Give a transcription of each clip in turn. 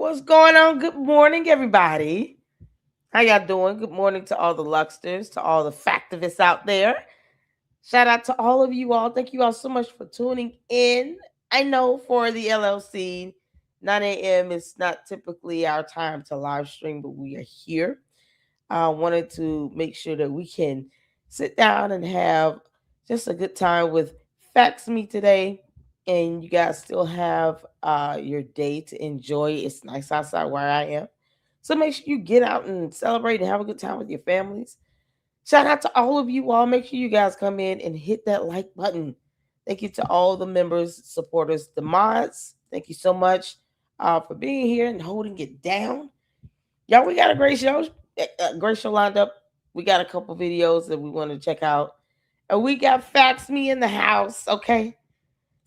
What's going on? Good morning, everybody. How y'all doing? Good morning to all the Luxters, to all the factivists out there. Shout out to all of you all. Thank you all so much for tuning in. I know for the LLC, 9 a.m. is not typically our time to live stream, but we are here. I wanted to make sure that we can sit down and have just a good time with Facts Me today. And you guys still have your day to enjoy. It's nice outside where I am. So make sure you get out and celebrate and have a good time with your families. Shout out to all of you all. Make sure you guys come in and hit that like button. Thank you to all the members, supporters, the mods. Thank you so much for being here and holding it down. Y'all, we got a great show lined up. We got a couple videos that we want to check out. And we got Fax Me in the house, okay?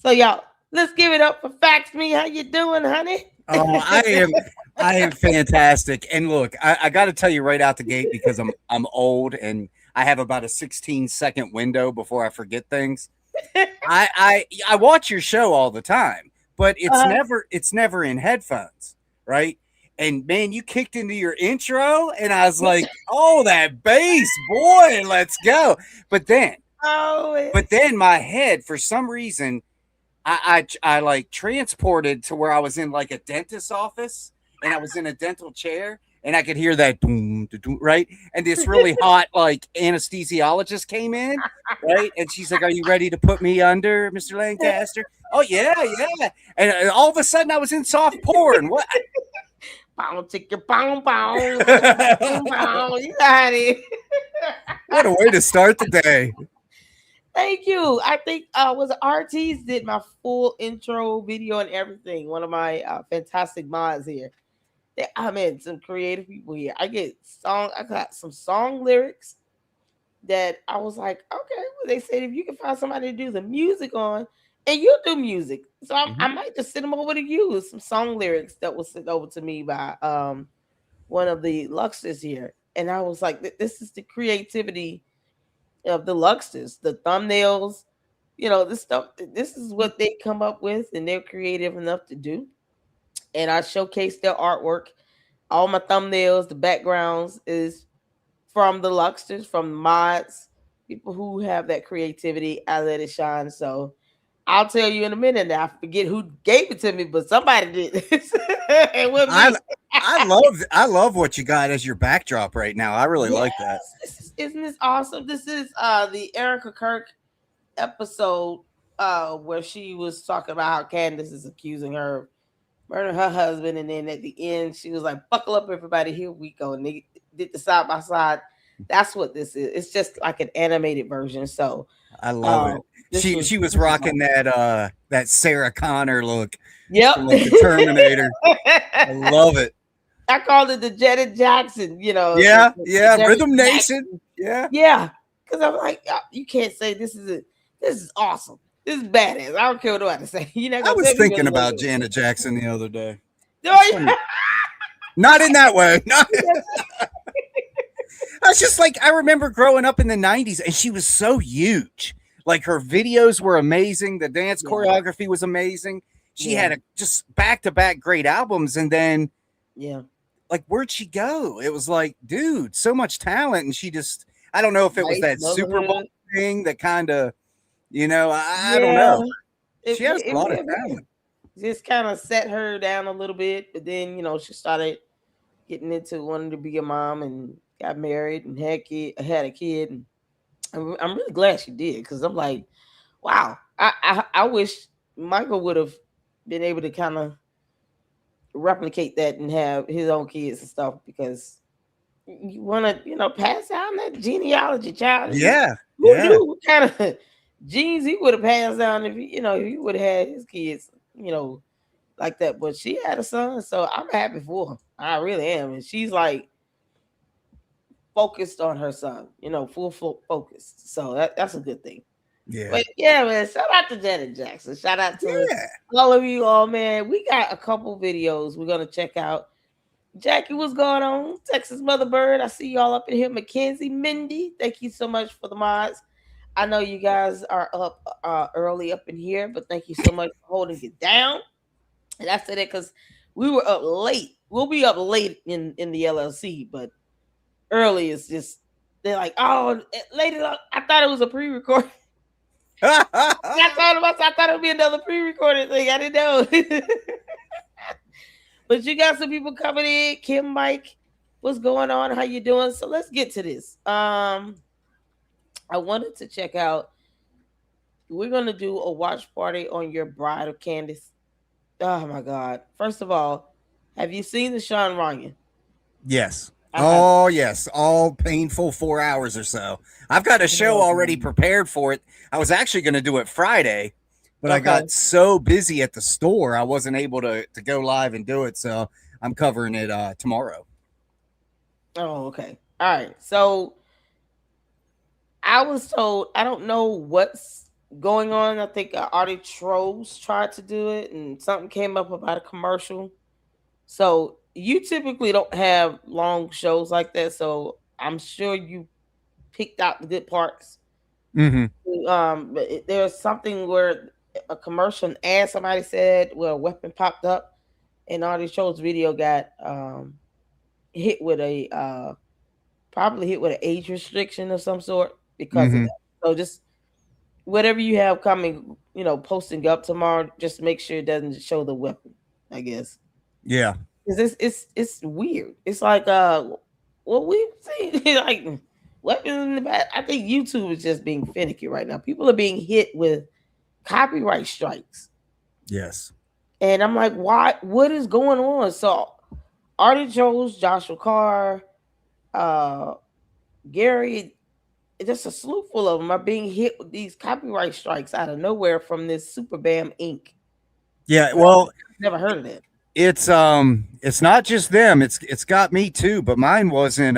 So y'all, let's give it up for Fax Me. How you doing, honey? Oh, I am fantastic. And look, I got to tell you right out the gate because I'm old and I have about a 16-second window before I forget things. I watch your show all the time, but it's never in headphones, right? And man, you kicked into your intro, and I was like, "Oh, that bass, boy, let's go!" But then my head, for some reason, I like transported to where I was in like a dentist's office, and I was in a dental chair, and I could hear that boom, right? And this really hot like anesthesiologist came in, right? And she's like, "Are you ready to put me under, Mr. Lancaster?" Oh yeah, yeah. And all of a sudden, I was in soft porn. What? Pound, tick your pound, pound, pound. You got it. What a way to start the day. Thank you. I think was RT's did my full intro video and everything. One of my fantastic mods here. I mean, some creative people here. I got some song lyrics that I was like, okay, well, they said if you can find somebody to do the music on, and you do music, so I might just send them over to you with some song lyrics that was sent over to me by one of the Luxters here, and I was like, this is the creativity of the Luxters, the thumbnails, this stuff. This is what they come up with, and they're creative enough to do. And I showcase their artwork. All my thumbnails, the backgrounds is from the Luxters, from the mods, people who have that creativity. I let it shine. So I'll tell you in a minute. Now I forget who gave it to me, but somebody did this. I love what you got as your backdrop right now. I really like that. Isn't this awesome? This is the Erica Kirk episode where she was talking about how Candace is accusing her of murdering her husband, and then at the end she was like, "Buckle up, everybody, here we go." And they did the side by side. That's what this is. It's just like an animated version. So I love it. She was rocking that Sarah Connor look. Yep, like the Terminator. I love it. I called it the Janet Jackson. Yeah, Rhythm Nation. Yeah. Because I'm like, you can't say this is awesome. This is badass. I don't care what nobody say. I was thinking about Janet Jackson the other day. Oh, Not in that way. I was just like, I remember growing up in the 90s, and she was so huge. Like, her videos were amazing. The dance choreography was amazing. She had just back-to-back great albums, and then, like, where'd she go? It was like, dude, so much talent, and she just, I don't know if it was that Super Bowl thing that kind of, I don't know. She has a lot of talent. Just kind of set her down a little bit, but then, she started getting into wanting to be a mom and got married and had a kid. And I'm really glad she did, because I'm like, wow, I wish Michael would have been able to kind of replicate that and have his own kids and stuff, because you want to, pass down that genealogy, child. Who knew what kind of genes he would have passed down if he would have had his kids, like that. But she had a son, so I'm happy for her. I really am. And she's like focused on her son, full focus. So that's a good thing. Yeah. But yeah, man, shout out to Janet Jackson. Shout out to all of you all, man. We got a couple videos we're going to check out. Jackie, what's going on? Texas Mother Bird. I see y'all up in here. Mackenzie, Mindy, thank you so much for the mods. I know you guys are up early up in here, but thank you so much for holding it down. And I said it because We were up late. We'll be up late in the LLC, but early is just they're like, oh, late. I thought it was a pre-record. I told him I thought it would be another pre-recorded thing. I didn't know. But you got some people coming in. Kim, Mike, what's going on? How you doing? So let's get to this. I wanted to check out. We're gonna do a watch party on your Bride of Candace. Oh my God! First of all, have you seen the Sean Ryan? Yes. I have. Oh, yes. All painful 4 hours or so. I've got a show already prepared for it. I was actually going to do it Friday, but I Okay. got so busy at the store, I wasn't able to go live and do it. So I'm covering it tomorrow. Oh, okay. All right. So I was told I don't know what's going on. I think Artie Trolls tried to do it, and something came up about a commercial. So you typically don't have long shows like that. So I'm sure you picked out the good parts. Mm-hmm. But there's something where a commercial and ad somebody said where a weapon popped up, and Artie Trolls video got hit with a probably hit with an age restriction of some sort because of Mm-hmm. that. So just whatever you have coming, posting up tomorrow, just make sure it doesn't show the weapon. I guess Yeah. because it's weird. It's like what we see like weapons in the back. I think YouTube is just being finicky right now. People are being hit with copyright strikes, Yes. and I'm like, why? What is going on? So Artie Jones, Joshua Carr, uh, Gary, just a slew full of them are being hit with these copyright strikes out of nowhere from this Super Bam Inc. Yeah. And I've Well, never heard of that. it's not just them. It's got me too, but mine wasn't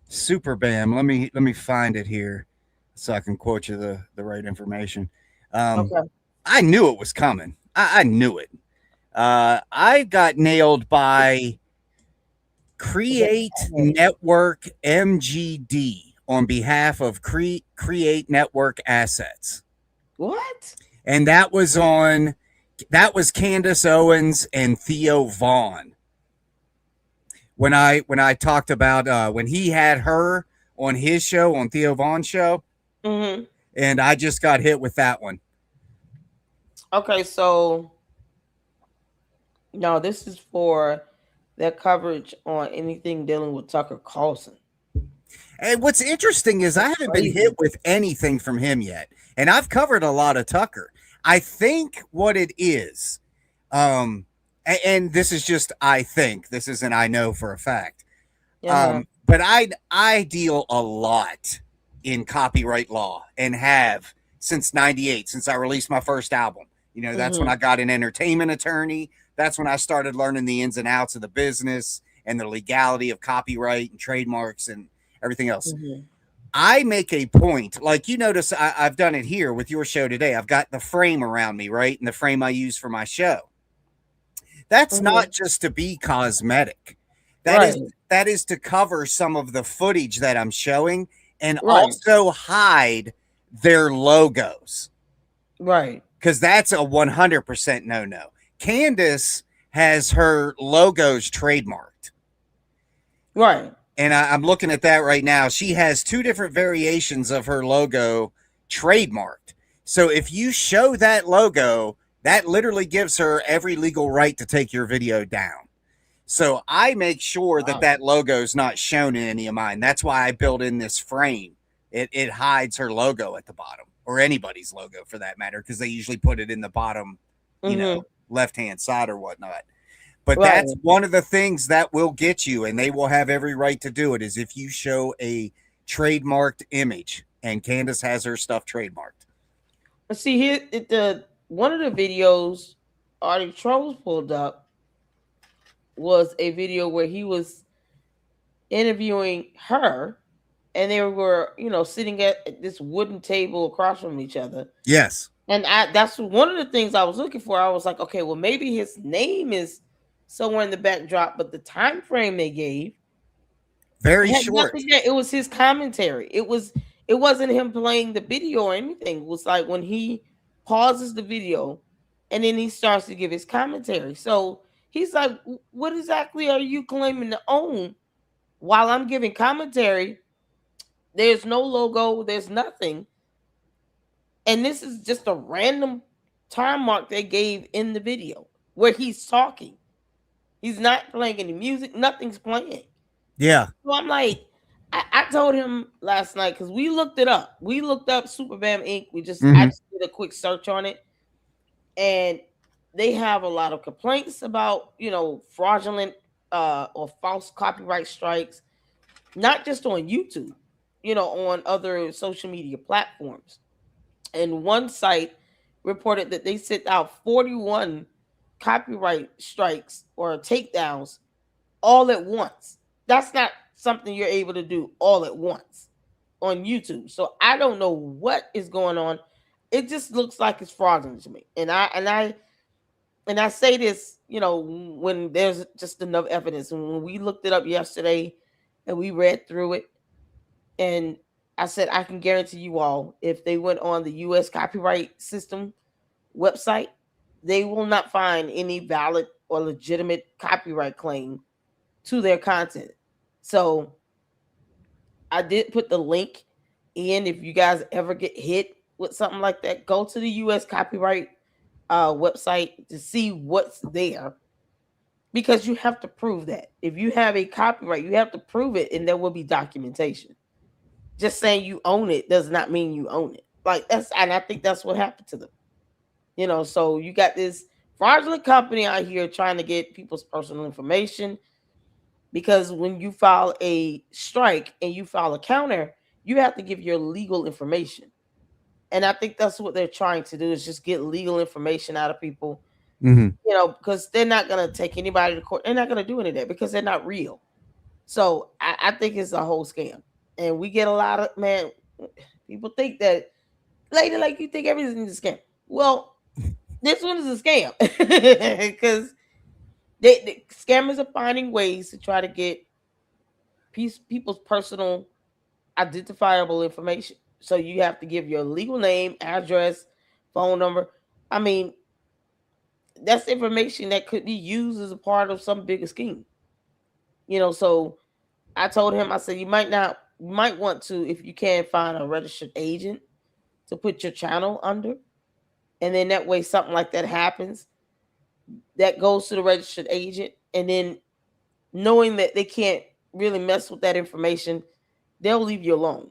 Super Bam. Let me find it here so I can quote you the right information. Um, Okay. I knew it was coming. I knew it. I got nailed by Create Network MGD on behalf of Create Network Assets. What? And that was Candace Owens and Theo Vaughn. When I talked about when he had her on his show, on Theo Vaughn's show, Mm-hmm. and I just got hit with that one. Okay, so no, this is for their coverage on anything dealing with Tucker Carlson. And what's interesting is I That's haven't been hit crazy. with anything from him yet. And I've covered a lot of Tucker. I think what it is, and this is just I think, this isn't I know for a fact. Uh-huh. But I deal a lot in copyright law and have since '98, since I released my first album. That's when Mm-hmm. I got an entertainment attorney. That's when I started learning the ins and outs of the business and the legality of copyright and trademarks and everything else. Mm-hmm. I make a point, like you notice I've done it here with your show today. I've got the frame around me, right? And the frame I use for my show. That's Mm-hmm. not just to be cosmetic. That is Right. that is to cover some of the footage that I'm showing and Right. also hide their logos Right. because that's a 100% no. Candace has her logos trademarked. Right. And I'm looking at that right now. She has two different variations of her logo trademarked. So if you show that logo, that literally gives her every legal right to take your video down. So I make sure that Wow. that logo is not shown in any of mine. That's why I built in this frame. It hides her logo at the bottom, or anybody's logo for that matter, because they usually put it in the bottom, Mm-hmm. left hand side or whatnot. But Right. that's one of the things that will get you, and they will have every right to do it, is if you show a trademarked image, and Candace has her stuff trademarked. Let's see here. The one of the videos Artie Trolls pulled up was a video where he was interviewing her, and they were, sitting at this wooden table across from each other. Yes, And that's one of the things I was looking for. I was like, okay, well, maybe his name is somewhere in the backdrop, but the time frame they gave very had short. nothing there. It was his commentary. It wasn't him playing the video or anything. It was like when he pauses the video and then he starts to give his commentary. So He's like, what exactly are you claiming to own? While I'm giving commentary, there's no logo, there's nothing. And this is just a random time mark they gave in the video where he's talking. He's not playing any music, nothing's playing. Yeah. So I'm like, I told him last night because we looked it up. We looked up Superbam Inc. I Hmm. just did a quick search on it, and they have a lot of complaints about fraudulent or false copyright strikes, not just on YouTube, on other social media platforms. And one site reported that they sent out 41 copyright strikes or takedowns all at once. That's not something you're able to do all at once on YouTube. So I don't know what is going on. It just looks like it's fraudulent to me. And I say this, when there's just enough evidence. And when we looked it up yesterday and we read through it, and I said I can guarantee you all, if they went on the US copyright system website, they will not find any valid or legitimate copyright claim to their content. So I did put the link in. If you guys ever get hit with something like that, go to the US copyright website to see what's there, because you have to prove that. If you have a copyright, you have to prove it, and there will be documentation. Just saying you own it does not mean you own it. Like and I think that's what happened to them. So you got this fraudulent company out here trying to get people's personal information, because when you file a strike and you file a counter, you have to give your legal information. And I think that's what they're trying to do, is just get legal information out of people, Hmm. because they're not going to take anybody to court. They're not going to do any of that because they're not real. So I think it's a whole scam. And we get a lot of, man, people think that, lady, like you think everything is a scam. Well, this one is a scam because the scammers are finding ways to try to get people's personal identifiable information. So you have to give your legal name, address, phone number. I mean, that's information that could be used as a part of some bigger scheme. So I told him, I said, you might want to, if you can, find a registered agent to put your channel under. And then that way, something like that happens, that goes to the registered agent. And then knowing that they can't really mess with that information, they'll leave you alone.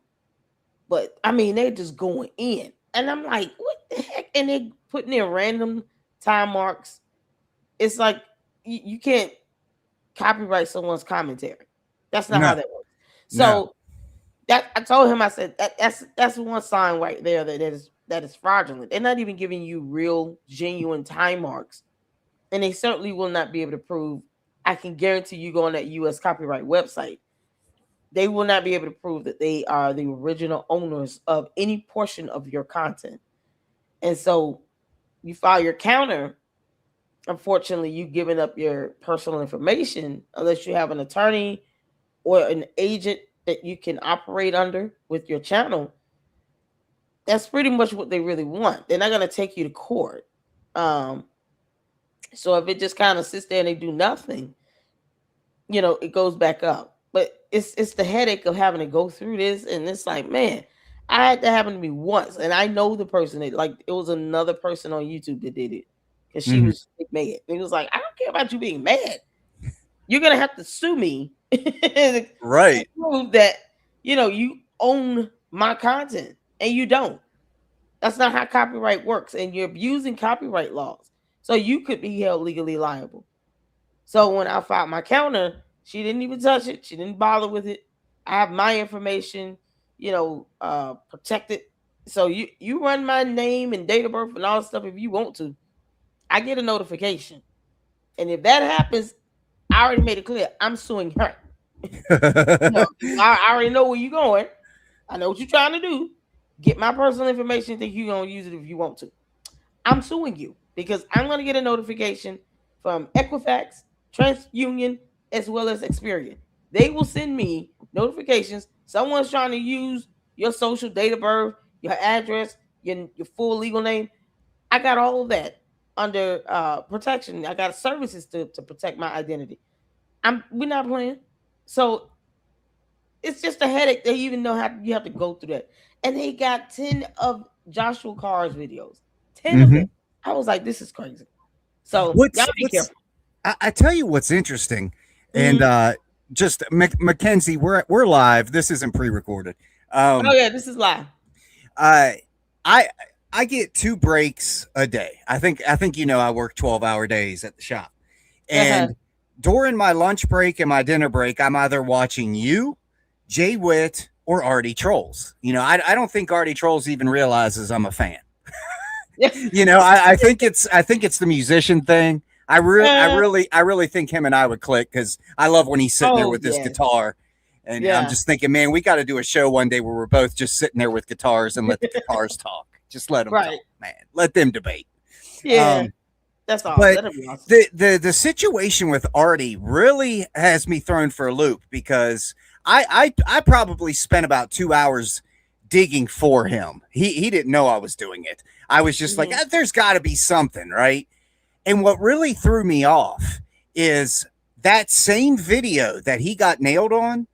But I mean, they're just going in. And I'm like, what the heck? And they're putting in random time marks. It's like you can't copyright someone's commentary. That's not how No, that works. no. So that I told him, I said that's one sign right there that is fraudulent. They're not even giving you real, genuine time marks. And they certainly will not be able to prove. I can guarantee you, go on that US copyright website, they will not be able to prove that they are the original owners of any portion of your content. And so you file your counter. Unfortunately, you've given up your personal information unless you have an attorney or an agent that you can operate under with your channel. That's pretty much what they really want. They're not going to take you to court. Um, so if it just kind of sits there and they do nothing, it goes back up. But it's the headache of having to go through this, and it's like, man, I had that happen to me once, and I know the person that, like, it was another person on YouTube that did it, because she Hmm. was mad. And it was like, I don't care about you being mad. You're gonna have to sue me and Right. prove that you own my content, and you don't. That's not how copyright works, and you're abusing copyright laws, so you could be held legally liable. So when I filed my counter, she didn't even touch it. She didn't bother with it. I have my information, protected. So you run my name and date of birth and all that stuff if you want to. I get a notification, and if that happens, I already made it clear I'm suing her. I already know where you're going. I know what you're trying to do. Get my personal information. Think you're gonna use it if you want to. I'm suing you because I'm going to get a notification from Equifax, TransUnion, as well as Experian. They will send me notifications. Someone's trying to use your social, date of birth, your address, your full legal name. I got all of that. under protection. I got services to protect my identity. We're not playing. So it's just a headache. They even know how you have to go through that. And they got 10 of Joshua Carr's videos. 10 of them. Hmm. I was like, this is crazy. So y'all be What's careful. I tell you what's interesting, and Hmm. just Mackenzie, we're live. This isn't pre-recorded. Oh Um, yeah, this is live. I I I get two breaks a day. I think I work 12-hour days at the shop, Uh-huh. and during my lunch break and my dinner break, I'm either watching you, Jay Witt, or Artie Trolls. I don't think Artie Trolls even realizes I'm a fan. I think it's the musician thing. I uh, really, I really think him and I would click because I love when he's sitting there oh with his yes. guitar, and I'm Yeah. just thinking, man, we got to do a show one day where we're both just sitting there with guitars and let the guitars talk. Just let them Right. talk, man. Let them debate. Yeah. Um, That's awesome. but That'll be awesome. the situation with Artie really has me thrown for a loop because I probably spent about 2 hours digging for him. He didn't know I was doing it. I was just like, Hmm. there's got to be something, right? And what really threw me off is that same video that he got nailed on.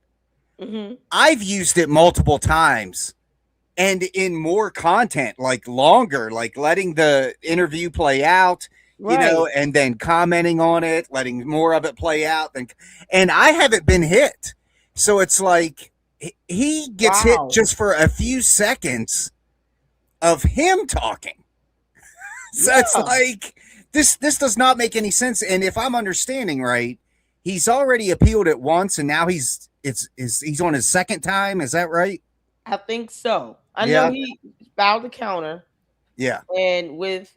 Hmm. I've used it multiple times and in more content, like longer, like letting the interview play out, Right. and then commenting on it, letting more of it play out. And I haven't been hit. So it's like he gets hit Wow. just for a few seconds of him talking. So it's Yeah. like this does not make any sense. And if I'm understanding right, he's already appealed it once, and now he's on his second time. Is that right? I think so. I know Yeah, he filed a counter, yeah. and with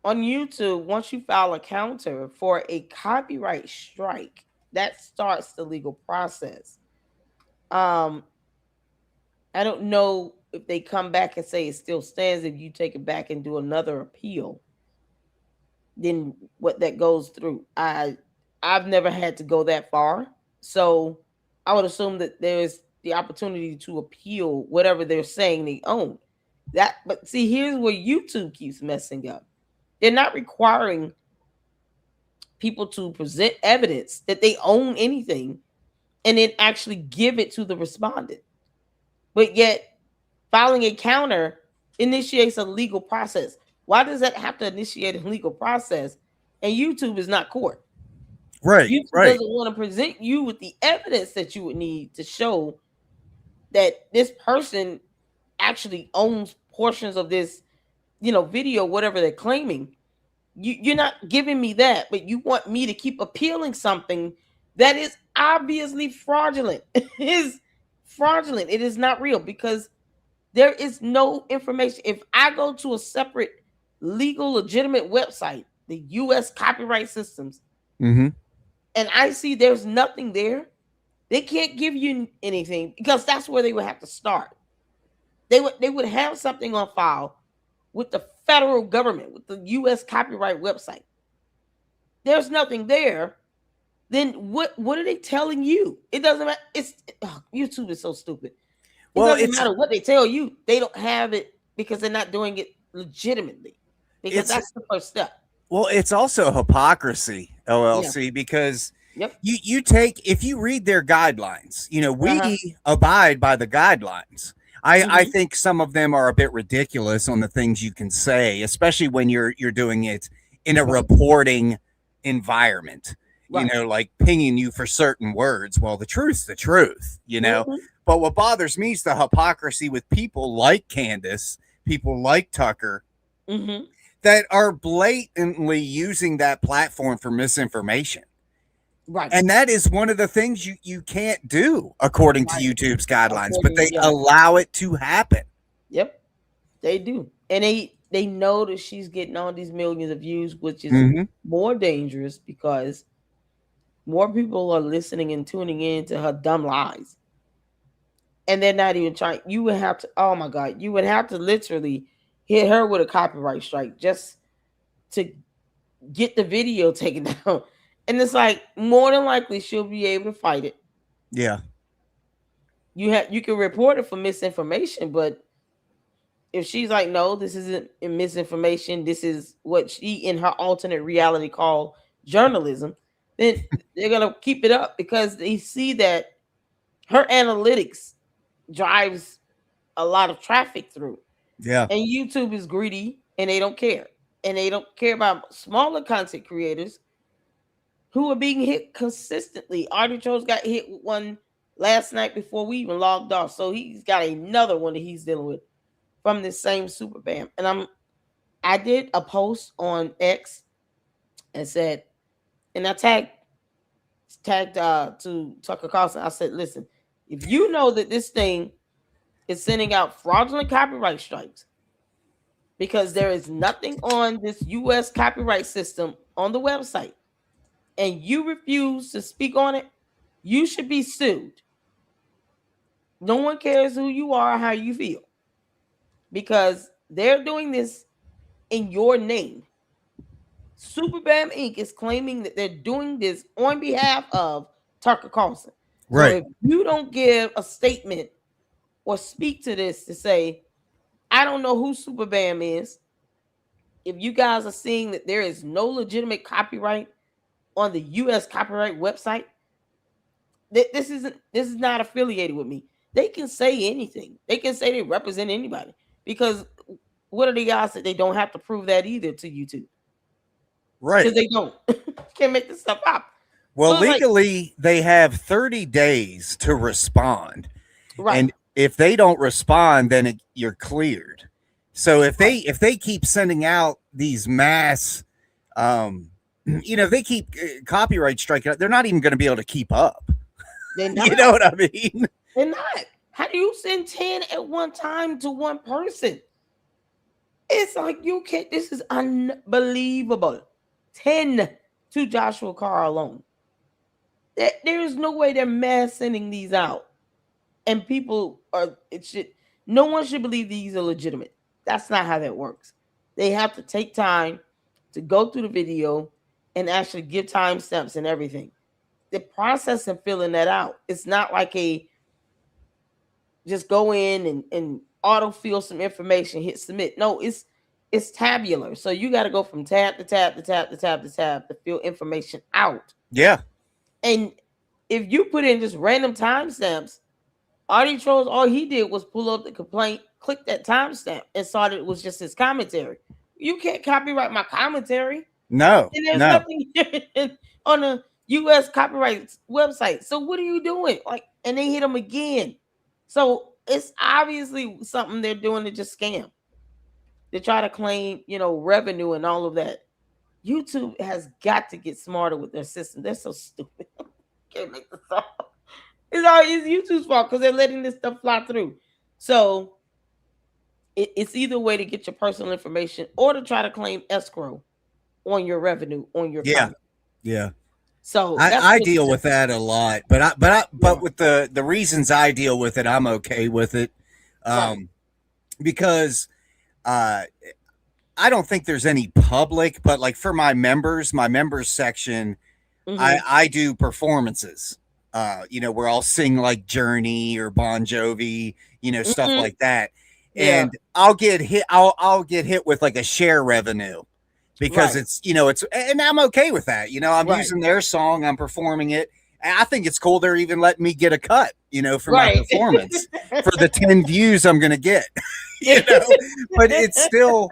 on YouTube, once you file a counter for a copyright strike, that starts the legal process. Um, I don't know if they come back and say it still stands if you take it back and do another appeal, then what that goes through. I've never had to go that far. So I would assume that there's the opportunity to appeal whatever they're saying they own. That but see here's where YouTube keeps messing up. They're not requiring people to present evidence that they own anything and then actually give it to the respondent. But yet filing a counter initiates a legal process. Why does that have to initiate a legal process? And YouTube is not court. Right, YouTube right. doesn't want to present you with the evidence that you would need to show that this person actually owns portions of this, video, whatever they're claiming. You're not giving me that, but you want me to keep appealing something that is obviously fraudulent. It is fraudulent. It is not real because there is no information. If I go to a separate legal, legitimate website, the US copyright systems, Mm-hmm. and I see there's nothing there, they can't give you anything because that's where they would have to start. They would have something on file with the federal government, with the US copyright website. There's nothing there. Then what are they telling you? It doesn't matter. YouTube is so stupid. It Well, doesn't matter what they tell you. They don't have it because they're not doing it legitimately. Because it's that's the first step. it's also hypocrisy, Yeah. LLC, because Yep. you take if you read their guidelines, Uh-huh. we abide by the guidelines. I Hmm. think some of them are a bit ridiculous on the things you can say, especially when you're doing it in a Right. reporting environment. Right. Like pinging you for certain words. Well, the truth's the truth. Hmm. But what bothers me is the hypocrisy with people like Candace, people like Tucker, Hmm. that are blatantly using that platform for misinformation. Right. And that is one of the things you can't do according to Right. YouTube's guidelines, but According, they yeah. allow it to happen. Yep. They do. And they know that she's getting all these millions of views, which is Hmm. more dangerous because more people are listening and tuning in to her dumb lies. And they're not even trying. You would have to, oh my God, you would have to literally hit her with a copyright strike just to get the video taken down. And it's like more than likely she'll be able to fight it. Yeah. You can report it for misinformation, but if she's like, no, this isn't misinformation, this is what she in her alternate reality call journalism, then they're gonna keep it up because they see that her analytics drives a lot of traffic through. Yeah. And YouTube is greedy and they don't care. And they don't care about smaller content creators who are being hit consistently. Artichokes got hit with one last night before we even logged off. So he's got another one that he's dealing with from this same super bam. And I did a post on X and said, and I tagged to Tucker Carlson. I said, listen, if you know that this thing is sending out fraudulent copyright strikes because there is nothing on this US copyright system on the website and you refuse to speak on it, you should be sued. No one cares who you are or how you feel because they're doing this in your name. Superbam Inc. is claiming that they're doing this on behalf of Tucker Carlson. So Right. if you don't give a statement or speak to this to say, I don't know who Superbam is, if you guys are seeing that there is no legitimate copyright on the US copyright website, this is not affiliated with me. They can say anything. They can say they represent anybody because what are the odds that they don't have to prove that either to YouTube? Right. Because they don't. Can't make this stuff up. Well, So it's like, legally, they have 30 days to respond. right, And if they don't respond, then you're cleared. So right. if they keep sending out these mass, if they keep copyright striking, they're not even going to be able to keep up. They're not. You know what I mean? They're not. How do you send 10 at one time to one person? It's like you can't. This is unbelievable. 10 to Joshua Carr alone. There is no way they're mass sending these out. And people are, it should, no one should believe these are legitimate. That's not how that works. They have to take time to go through the video and actually give timestamps and everything. The process of filling that out, it's not like a just go in and auto fill some information, hit submit. No, it's tabular. So you got to go from tab to tab to tab to tab to tab to fill information out. Yeah. And if you put in just random timestamps, Artie Trolls, all he did was pull up the complaint, click that timestamp, and saw that it was just his commentary. You can't copyright my commentary. No, And there's no. nothing on the US copyright website. So what are you doing? Like, and they hit him again. So it's obviously something they're doing to just scam. They try to claim, revenue and all of that. YouTube has got to get smarter with their system. They're so stupid. Can't make this up. It's YouTube's fault because they're letting this stuff fly through. So it's either way to get your personal information or to try to claim escrow on your revenue on your Yeah. comment. Yeah. So I deal with that a lot, but yeah. with the reasons I deal with it, I'm okay with it, Right. because I don't think there's any public, but like for my members section, Hmm. I do performances, where I'll sing like Journey or Bon Jovi, stuff Hmm. like that, Yeah. and I'll get hit with like a share revenue because Right. it's and I'm okay with that. I'm Right. using their song, I'm performing it. And I think it's cool they're even letting me get a cut, for my Right. performance for the 10 views I'm gonna get. you know, but it's still,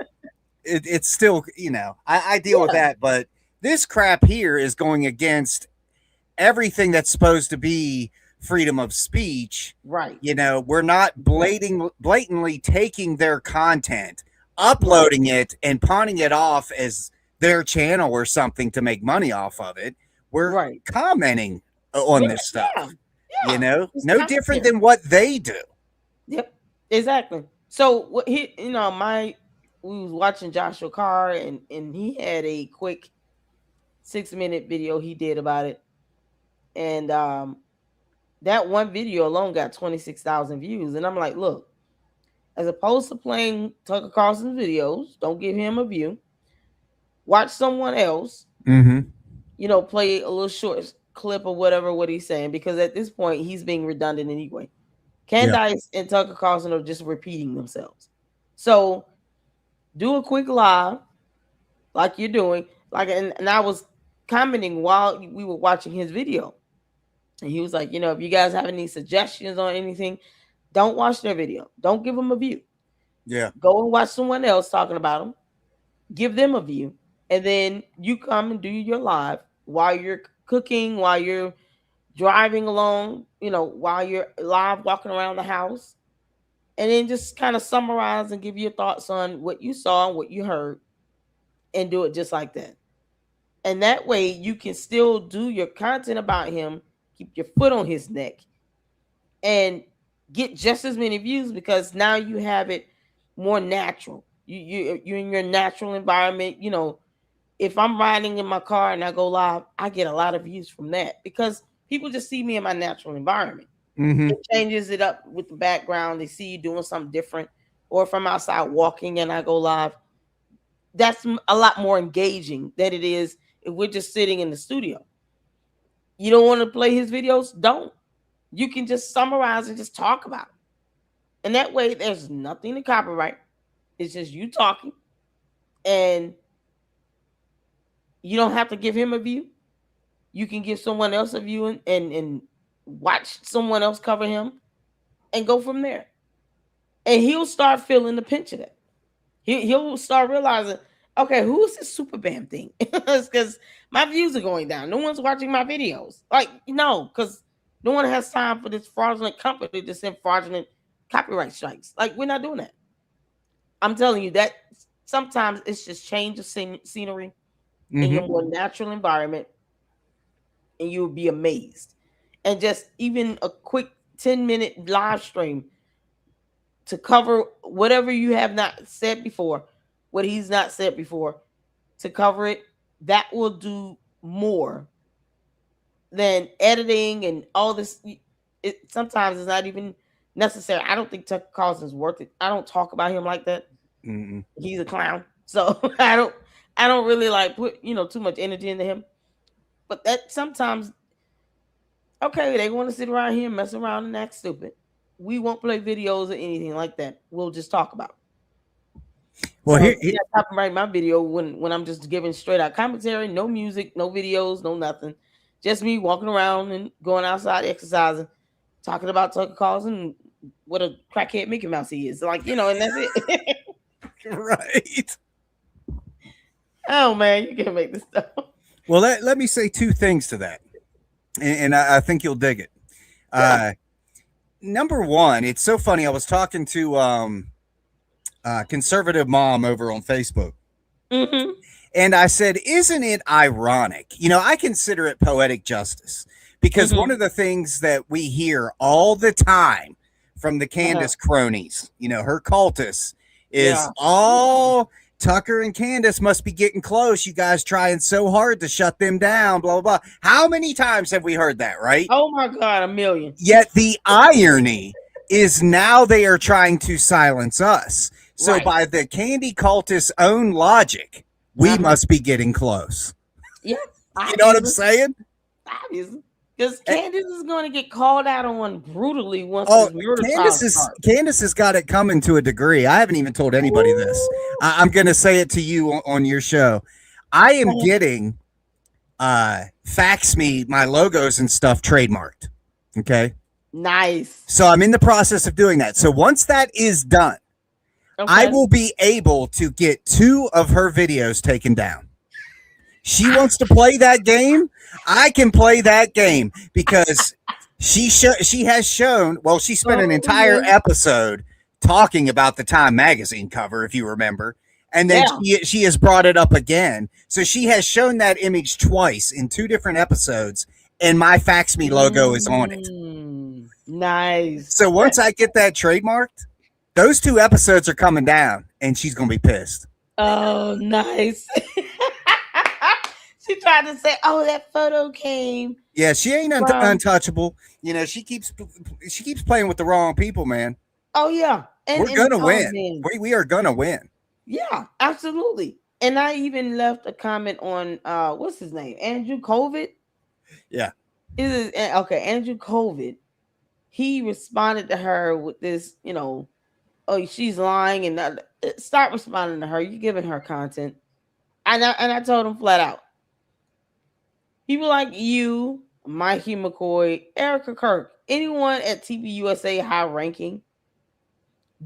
I deal with Yeah. that, but this crap here is going against everything that's supposed to be freedom of speech. Right. We're not blatantly taking their content, Right. uploading it, and pawning it off as their channel or something to make money off of it. We're Right. commenting on Yeah. this Yeah. stuff, Yeah. It's no different commentary. than what they do. Yep. Exactly. So what he, we was watching Joshua Carr and he had a quick 6-minute video he did about it. And that one video alone got 26,000 views. And I'm like, look, as opposed to playing Tucker Carlson's videos, don't give him a view. Watch someone else, Mm-hmm. play a little short clip or whatever what he's saying, because at this point he's being redundant anyway. Yeah. Candace and Tucker Carlson are just repeating themselves. So do a quick live like you're doing. Like, and I was commenting while we were watching his video. And he was like, if you guys have any suggestions on anything, don't watch their video. Don't give them a view. Yeah. Go and watch someone else talking about them. Give them a view. And then you come and do your live while you're cooking, while you're driving along, while you're live walking around the house. And then just kind of summarize and give your thoughts on what you saw and what you heard and do it just like that. And that way you can still do your content about him, keep your foot on his neck, and get just as many views because now you have it more natural. You're in your natural environment. If I'm riding in my car and I go live, I get a lot of views from that because people just see me in my natural environment. Mm-hmm. It changes it up with the background. They see you doing something different. Or if I'm outside walking and I go live, that's a lot more engaging than it is if we're just sitting in the studio. You don't want to play his videos? Don't. You can just summarize and just talk about it. And that way, there's nothing to copyright. It's just you talking. And you don't have to give him a view. You can give someone else a view and watch someone else cover him and go from there. And he'll start feeling the pinch of that. He'll start realizing, okay, who's this super bam thing? Because my views are going down. No one's watching my videos. Like, no, because no one has time for this fraudulent company to send fraudulent copyright strikes. Like, we're not doing that. I'm telling you that sometimes it's just change of scenery in Mm-hmm. your more natural environment, and you'll be amazed. And just even a quick 10-minute live stream to cover whatever you have not said before, what he's not said before, to cover it, that will do more than editing and all this. It sometimes it's not even necessary. I don't think Tucker Carlson's worth it. I don't talk about him like that. Mm-hmm. He's a clown, so I don't really like put too much energy into him. But that sometimes, okay, they want to sit around here and mess around and act stupid. We won't play videos or anything like that. We'll just talk about it. Well, So here, see, I copyright my video when I'm just giving straight out commentary, no music, no videos, no nothing, just me walking around and going outside exercising, talking about Tucker Carlson and what a crackhead Mickey Mouse he is, like and that's it. right. Oh man, you can make this stuff. Well, let me say two things to that, and I think you'll dig it. Yeah. Number one, it's so funny. I was talking to conservative mom over on Facebook. Mm-hmm. And I said, isn't it ironic? I consider it poetic justice because one Mm-hmm. of the things that we hear all the time from the Uh-huh. Candace cronies, her cultists, is Yeah. all Tucker and Candace must be getting close. You guys trying so hard to shut them down, blah, blah, blah. How many times have we heard that, right? Oh my God, a million. Yet the irony is now they are trying to silence us. So Right. by the candy cultist's own logic, we Uh-huh. must be getting close. Yeah. You know what I'm Obviously. saying? Obviously. Because Eh, Candace is going to get called out on brutally once Oh, this murder trial Candace is starts. Candace has got it coming to a degree. I haven't even told anybody this. Ooh. I'm going to say it to you on your show. I am Uh-huh. getting fax me my logos and stuff trademarked. Okay. Nice. So I'm in the process of doing that. So once that is done, I Okay. will be able to get 2 of her videos taken down. She wants to play that game. I can play that game because she has shown. Well, she spent an Oh, entire yeah. episode talking about the Time magazine cover, if you remember, and then Yeah. she has brought it up again. So she has shown that image twice in 2 different episodes, and my Fax Me logo is on it. Nice. So once I get that trademarked, those 2 episodes are coming down, and she's gonna be pissed. Oh, nice. She tried to say, "Oh, that photo came Yeah, she ain't from." untouchable. She keeps playing with the wrong people, man. Oh yeah, and We're gonna oh win. man, We are gonna win. yeah, absolutely. And I even left a comment on what's his name, Andrew COVID. Yeah. Is it okay? Andrew COVID. He responded to her with this, oh, she's lying, and stop responding to her. You're giving her content. And I told him flat out, people like you, Mikey McCoy, Erica Kirk, anyone at TV USA high ranking,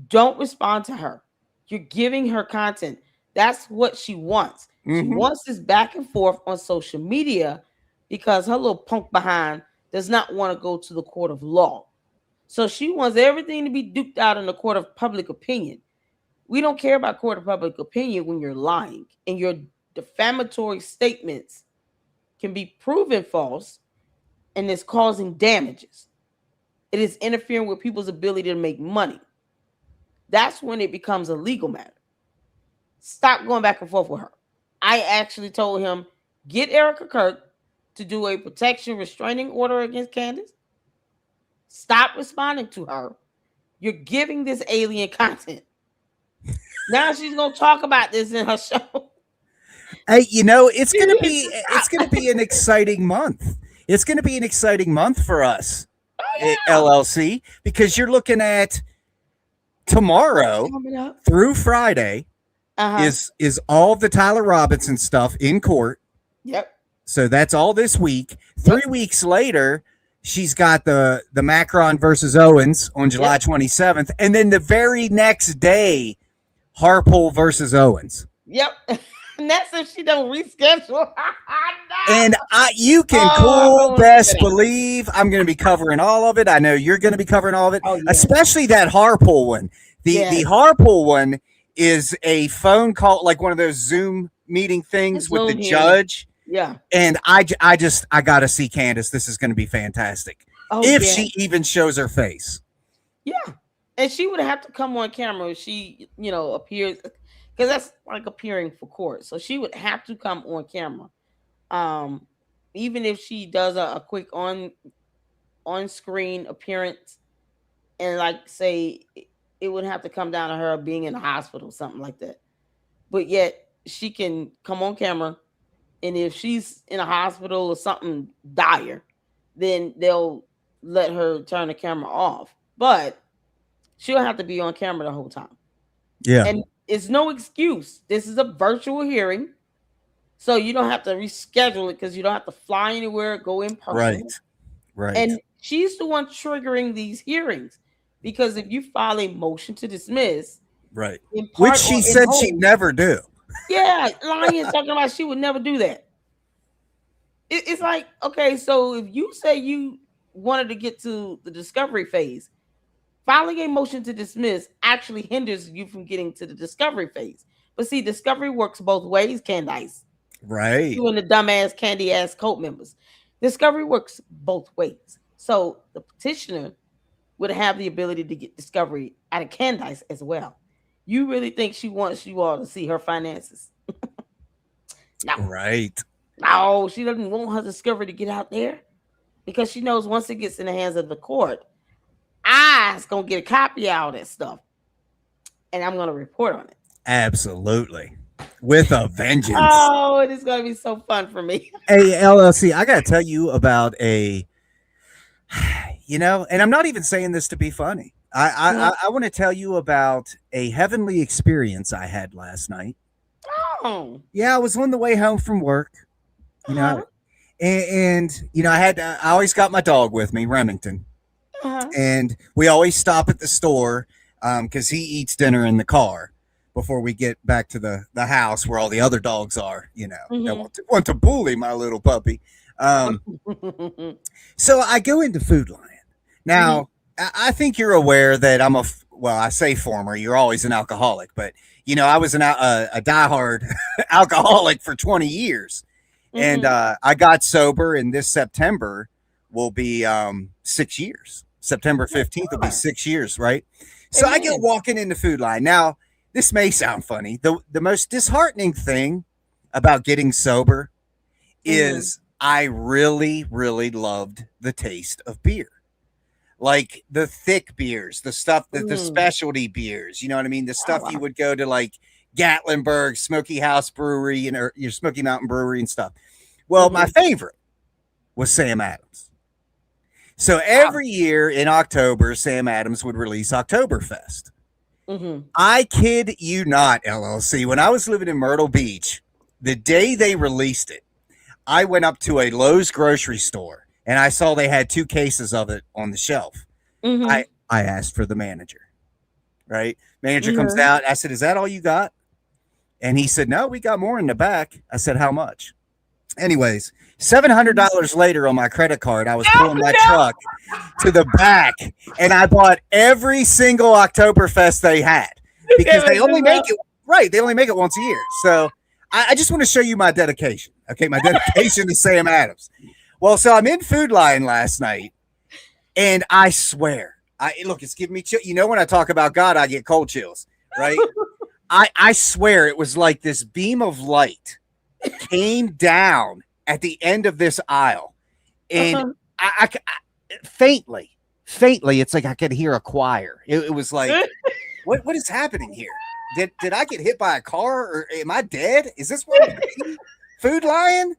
don't respond to her. You're giving her content. That's what she wants. She Mm-hmm. wants this back and forth on social media because her little punk behind does not want to go to the court of law. So she wants everything to be duked out in the court of public opinion. We don't care about court of public opinion when you're lying and your defamatory statements can be proven false and is causing damages. It is interfering with people's ability to make money. That's when it becomes a legal matter. Stop going back and forth with her. I actually told him, get Erica Kirk to do a protection restraining order against Candace. Stop responding to her. You're giving this alien content. Now she's gonna talk about this in her show. Hey, it's You gonna need be to it's stop. gonna be an exciting month. It's gonna be an exciting month for us at Oh LLC because you're looking at yeah. tomorrow Coming up. through Friday Uh-huh. is all the Tyler Robinson stuff in court. Yep. So that's all this week. Yep. 3 weeks later, she's got the Macron versus Owens on July Yep. 27th, and then the very next day, Harpole versus Owens. Yep. And that's if she don't reschedule. No. And you can Oh, I cool don't want to see best that. believe I'm going to be covering all of it. I know you're going to be covering all of it, Oh yeah. especially that Harpole one. The Yes. Harpole one is a phone call, like one of those Zoom meeting things with the Zoom hearing. judge. Yeah. And I got to see Candace. This is going to be fantastic. Oh If yeah. she even shows her face. Yeah. And she would have to come on camera if she, appears, because that's like appearing for court. So she would have to come on camera. Um, Even if she does a quick on screen appearance, and like say it would have to come down to her being in the hospital, something like that. But yet she can come on camera, and if she's in a hospital or something dire, then they'll let her turn the camera off. But she'll have to be on camera the whole time. Yeah. And it's no excuse. This is a virtual hearing. So you don't have to reschedule it because you don't have to fly anywhere, go in person. Right. Right. And she's the one triggering these hearings. Because if you file a motion to dismiss, right. in Which part she or in said whole, she'd never do. yeah, lying and talking about she would never do that. It's like, okay, so if you say you wanted to get to the discovery phase, filing a motion to dismiss actually hinders you from getting to the discovery phase. But see, discovery works both ways, Candace. Right. You and the dumbass candy ass cult members. Discovery works both ways. So the petitioner would have the ability to get discovery out of Candace as well. You really think she wants you all to see her finances? No. Right. No, she doesn't want her discovery to get out there because she knows once it gets in the hands of the court, I's gonna get a copy of all that stuff, and I'm gonna report on it. Absolutely. With a vengeance. Oh, it is gonna be so fun for me. Hey, LLC, I got to tell you about and I'm not even saying this to be funny. I want to tell you about a heavenly experience I had last night. Oh, Yeah, I was on the way home from work, you know, uh-huh, I always got my dog with me, Remington, uh-huh. and we always stop at the store because he eats dinner in the car before we get back to the house where all the other dogs are, that Mhm. want to bully my little puppy. So I go into Food Lion. Now, I think you're aware that I say former, you're always an alcoholic, but I was a diehard alcoholic for 20 years. And I got sober, and this September will be 6 years. September 15th will be 6 years, right? So I get walking into Food Line. Now, this may sound funny. The most disheartening thing about getting sober is I really, really loved the taste of beer. Like the thick beers, the stuff that the specialty beers, you know what I mean? The stuff you would go to like Gatlinburg, Smoky House Brewery, or your Smoky Mountain Brewery and stuff. Well, my favorite was Sam Adams. So every year in October, Sam Adams would release Oktoberfest. Mm-hmm. I kid you not, LLC. When I was living in Myrtle Beach, the day they released it, I went up to a Lowe's grocery store and I saw they had 2 cases of it on the shelf. Mm-hmm. I asked for the manager, right? Manager comes Mm-hmm. out. I said, "Is that all you got?" And he said, "No, we got more in the back." I said, "How much?" Anyways, $700 later on my credit card, I was No, pulling my no. truck to the back and I bought every single Oktoberfest they had You because can't they make only this make up. it right. They only make it once a year. So I just want to show you my dedication. Okay, my dedication to Sam Adams. Well, so I'm in Food Lion last night and I swear, I look, it's giving me chill. You know, when I talk about God, I get cold chills, right? I swear it was like this beam of light came down at the end of this aisle, and Uh-huh. faintly, faintly, it's like I could hear a choir. It was like, what is happening here? Did I get hit by a car, or am I dead? Is this what I'm thinking? Food Lion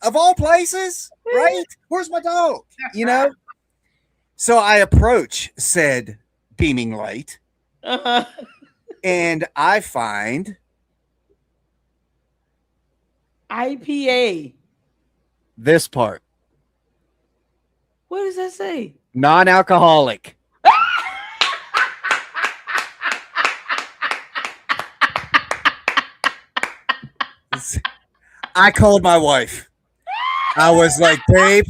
of all places, right? Where's my dog? You know. So I approach said beaming light, Uh-huh. and I find IPA. this part What does that say? non-alcoholic. I called my wife. I was like, "Babe,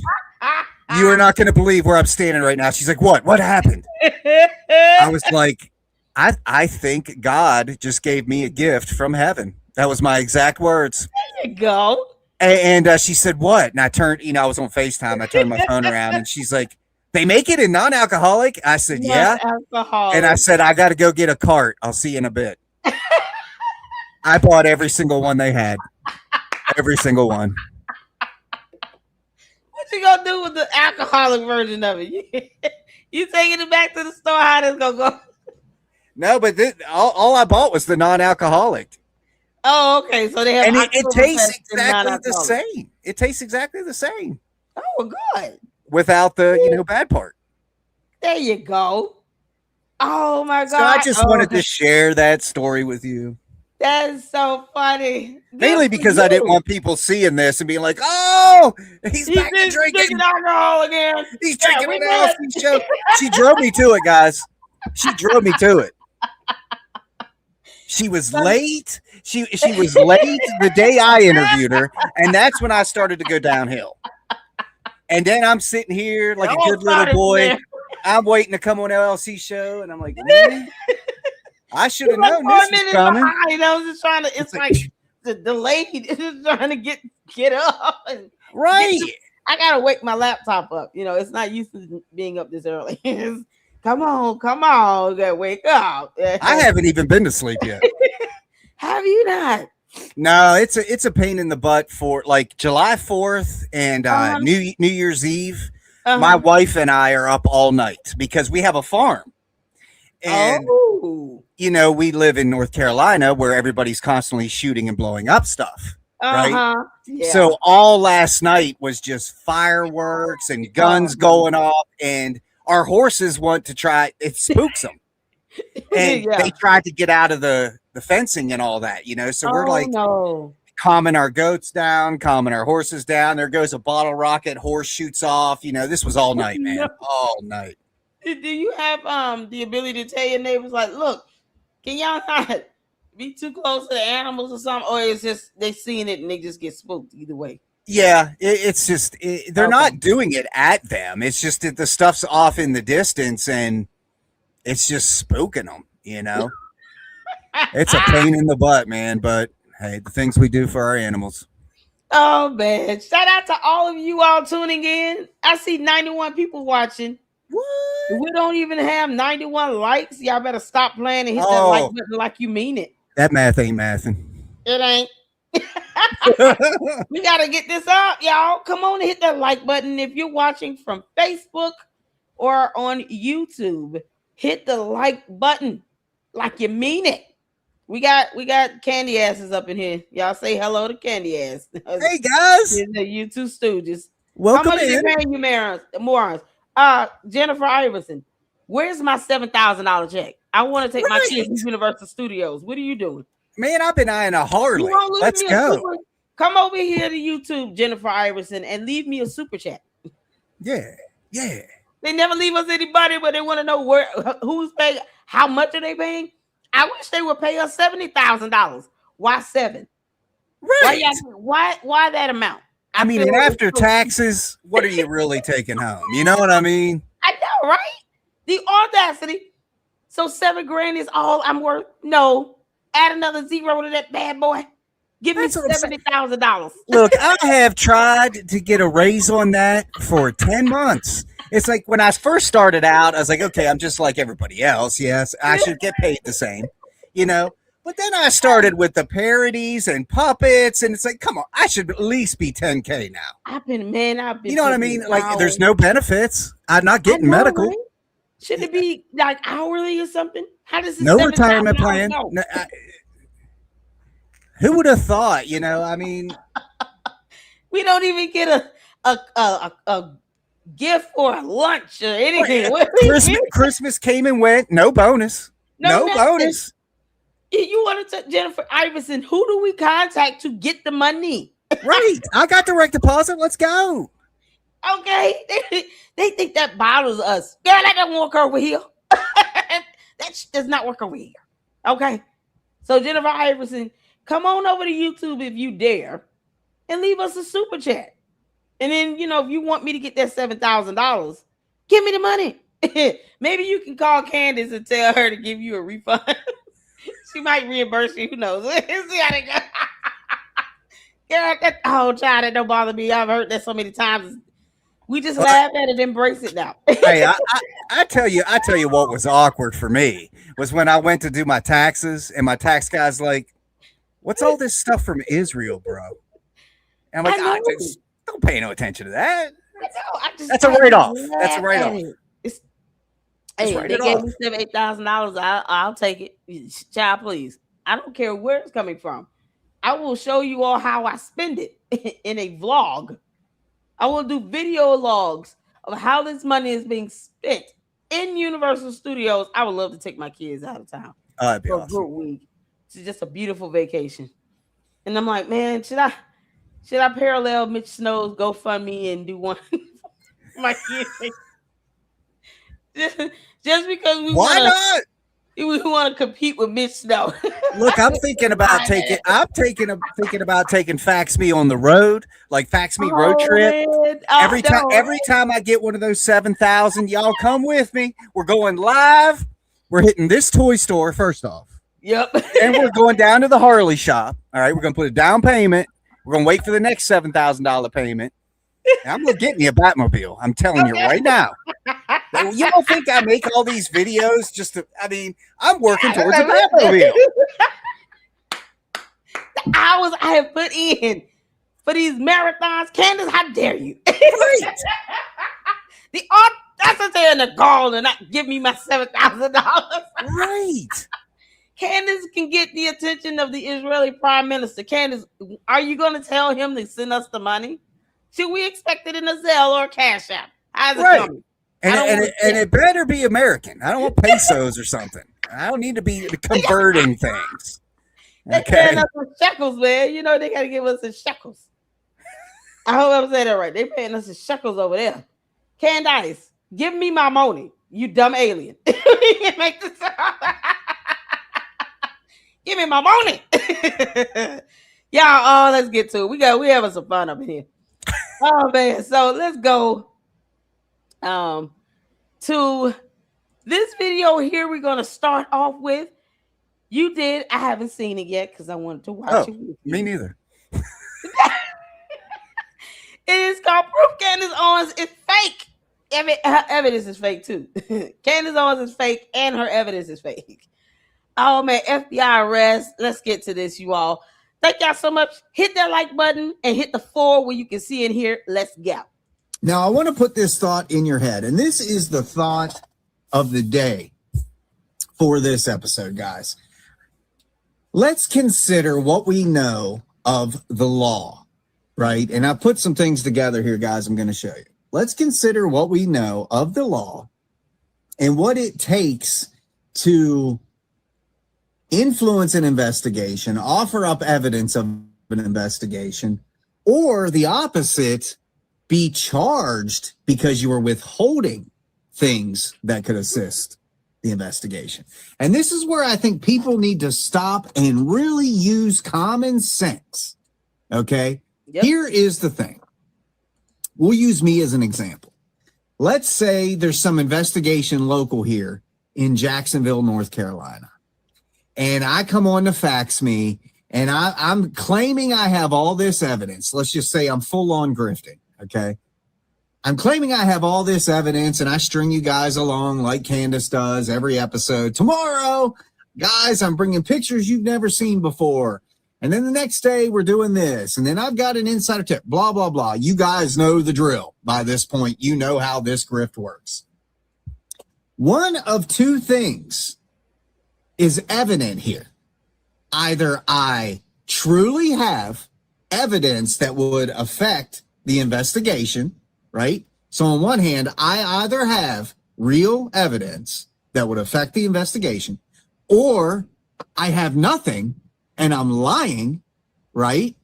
you are not going to believe where I'm standing right now." She's like, "What? What happened?" I was like, I think God just gave me a gift from heaven. That was my exact words. There you go. And she said, "What?" And I turned, I was on FaceTime. I turned my phone around and she's like, "They make it in non-alcoholic?" I said, "Yeah." And I Non-alcoholic. said, "I got to go get a cart. I'll see you in a bit." I bought every single one they had. Every single one. What you gonna do with the alcoholic version of it? You taking it back to the store? How this gonna go? No, but all I bought was the non-alcoholic. Oh, okay. So they have And it tastes Oktoberfest in exactly the non-alcoholic. same. It tastes exactly the same Oh, well, good. without the, bad part. There you go. Oh my So I God. just Oh, wanted to share that story with you. that is so funny. Good Mainly for because I didn't you. want people seeing this and being like, "Oh, he's He's back to been drinking drinking. alcohol again. He's Yeah, drinking we on the good. LC show." She drove me to it, guys. She drove me to it. She was late. She was late the day I interviewed her, and that's when I started to go downhill. And then I'm sitting here like a Don't good little start it boy. there. I'm waiting to come on LLC show, and I'm like, "Man, I should You're have like known four this was minutes coming." behind. I was just trying to. It's It's like like, the delayed. It's just trying to get up and get. right. I gotta wake my laptop up. It's not used to being up this early. Come on, come on, you gotta wake up. I haven't even been to sleep yet. Have you not? No, it's a pain in the butt for like July 4th and Uh-huh. New Year's Eve. My Uh-huh. wife and I are up all night because we have a farm. And Oh. we live in North Carolina where everybody's constantly shooting and blowing up stuff, right? Uh-huh. Yeah. So all last night was just fireworks and guns going off, and our horses want to try. It spooks them, and Yeah. they tried to get out of the fencing and all that. So we're Oh like no. calming our goats down, calming our horses down. There goes a bottle rocket, horse shoots off. This was all night, man, No. all night. Do you have the ability to tell your neighbors like, look, can y'all not be too close to the animals or something? Or it's just they seen it and they just get spooked either way? Yeah, it's just they're Okay. not doing it at them. It's just that the stuff's off in the distance and it's just spooking them. It's a pain in the butt, man. But hey, the things we do for our animals. Oh man. Shout out to all of you all tuning in. I see 91 people watching. What? We don't even have 91 likes. Y'all better stop playing and hit that like Oh, button like you mean it. that math ain't mathing. It ain't. We gotta get this up, y'all. Come on and hit that like button. If you're watching from Facebook or on YouTube, hit the like button like you mean it. We got candy asses up in here. Y'all say hello to candy ass. Hey guys, You two stooges. How welcome much are they in. paying you, morons? Jennifer Iverson, where's my $7,000 check? I want to take my kids to Right. Universal Studios. What are you doing? Man, I've been eyeing a You Harley. won't leave Let's me a go. super. Come over here to YouTube, Jennifer Iverson, and leave me a super chat. Yeah. Yeah. They never leave us any money, but they want to know who's paying, how much are they paying. I wish they would pay us $70,000. Why 7? Right. Why that amount? I mean, and after taxes, what are you really taking home? You know what I mean? I know, right? The audacity. So $7,000 is all I'm worth? No. Add another zero to that bad boy. Give me That's what I'm saying. $70,000. Look, I have tried to get a raise on that for 10 months. It's like when I first started out, I was like, okay, I'm just like everybody else. Yes, I should get paid the same, you know? But then I started with the parodies and puppets, and it's like, come on, I should at least be 10K now. I've been. You know what I mean? Like, there's no benefits. I'm not getting medical. Right? Should it be like hourly or something? How does this no retirement plan? No, who would have thought? You know, I mean, we don't even get a gift or a lunch or anything. Christmas came and went. No bonus. No bonus. You want to Jennifer Iverson? Who do we contact to get the money? Right. I got direct deposit. Let's go. Okay. They think that bothers us. Girl, that doesn't work over here. That does not work over here. Okay. So Jennifer Iverson, come on over to YouTube if you dare and leave us a super chat. And then, you know, if you want me to get that $7,000, give me the money. Maybe you can call Candace and tell her to give you a refund. She might reimburse you. Who knows? See how they go. Girl, child, that don't bother me. I've heard that so many times. We just laugh at it and embrace it now. Hey, I tell you what was awkward for me was when I went to do my taxes and my tax guy's like, what's all this stuff from Israel, bro? And I'm like, don't pay no attention to that. That's a write-off. That's a write-off. Hey, they gave me $8,000. I'll take it. Child, please. I don't care where it's coming from. I will show you all how I spend it in a vlog. I will do video logs of how this money is being spent in Universal Studios. I would love to take my kids out of town for a good week. It's just a beautiful vacation. And I'm like, man, should I parallel Mitch Snow's GoFundMe and do one for my kids? Just because we want to compete with Mitch Snow. Look, I'm thinking about taking Fax Me on the road, like Fax Me road trip. Every time I get one of those 7,000, y'all come with me. We're going live. We're hitting this toy store first off. Yep. And we're going down to the Harley shop. All right, we're gonna put a down payment. We're gonna wait for the next $7,000 payment. And I'm gonna get me a Batmobile. I'm telling you right now. You don't think I make all these videos just to? I mean, I'm working towards a Batmobile. The hours I have put in for these marathons, Candace, how dare you? Right. The audacity and the gall to not give me my $7,000. Right. Candace can get the attention of the Israeli Prime Minister. Candace, are you going to tell him to send us the money? Should we expect it in a Zelle or a Cash App? How's it coming? And it better be American. I don't want pesos or something. I don't need to be converting things. They're paying us in shekels, man. You know they got to give us in shekels. I hope I'm saying that right. They're paying us in shekels over there. Candace, give me my money, you dumb alien. Make this give me my money. Y'all, let's get to it. We having some fun up in here. Oh man, so let's go to this video here. We're gonna start off with you did. I haven't seen it yet because I wanted to watch it with you. Me neither. It is called Proof Candace Owens is fake. Her evidence is fake too. Candace Owens is fake and her evidence is fake. Oh man, FBI arrest. Let's get to this, you all. Thank y'all so much. Hit that like button and hit the 4 where you can see and hear. Let's go. Now, I want to put this thought in your head, and this is the thought of the day for this episode, guys. Let's consider what we know of the law, right? And I put some things together here, guys, I'm going to show you. Let's consider what we know of the law and what it takes to influence an investigation, offer up evidence of an investigation, or the opposite, be charged because you were withholding things that could assist the investigation. And this is where I think people need to stop and really use common sense. Okay? Yep. Here is the thing. We'll use me as an example. Let's say there's some investigation local here in Jacksonville, North Carolina. And I come on to Fax Me, and I'm claiming I have all this evidence. Let's just say I'm full on grifting, okay? I'm claiming I have all this evidence, and I string you guys along like Candace does every episode. Tomorrow, guys, I'm bringing pictures you've never seen before. And then the next day, we're doing this. And then I've got an insider tip, blah, blah, blah. You guys know the drill by this point. You know how this grift works. One of two things is evident here. Either I truly have evidence that would affect the investigation, right? So on one hand, I either have real evidence that would affect the investigation, or I have nothing and I'm lying, right?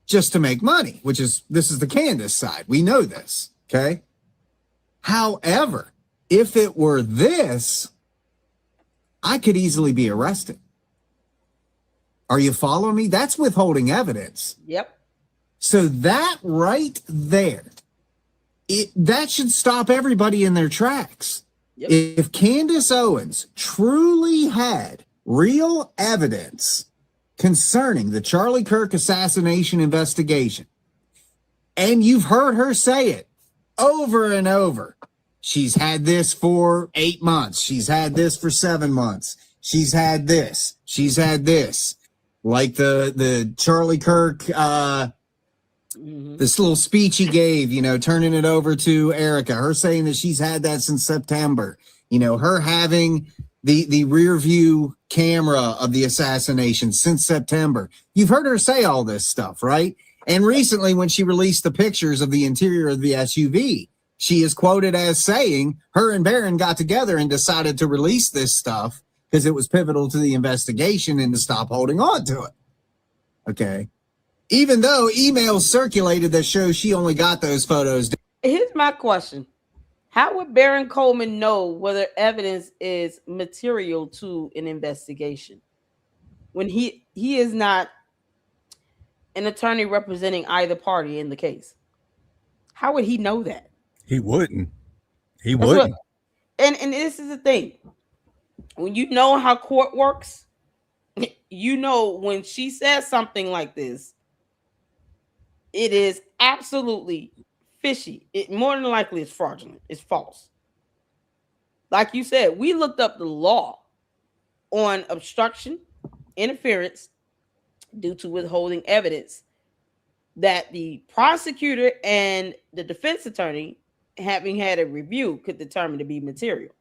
Just to make money, this is the Candace side. We know this, okay? However, if it were this, I could easily be arrested. Are you following me? That's withholding evidence. Yep. So that right there, that should stop everybody in their tracks. Yep. If Candace Owens truly had real evidence concerning the Charlie Kirk assassination investigation, and you've heard her say it over and over, she's had this for 8 months. She's had this for 7 months. She's had this. She's had this. Like the Charlie Kirk, this little speech he gave, turning it over to Erica, her saying that she's had that since September, her having the rear view camera of the assassination since September. You've heard her say all this stuff, right? And recently when she released the pictures of the interior of the SUV, she is quoted as saying her and Barron got together and decided to release this stuff because it was pivotal to the investigation and to stop holding on to it. Okay. Even though emails circulated that show she only got those photos. Here's my question. How would Baron Coleman know whether evidence is material to an investigation when he is not an attorney representing either party in the case? How would he know that? He wouldn't. He wouldn't. And this is the thing. When you know how court works, you know when she says something like this, it is absolutely fishy. It more than likely is fraudulent. It's false. Like you said, we looked up the law on obstruction, interference due to withholding evidence that the prosecutor and the defense attorney, having had a review, could determine to be material.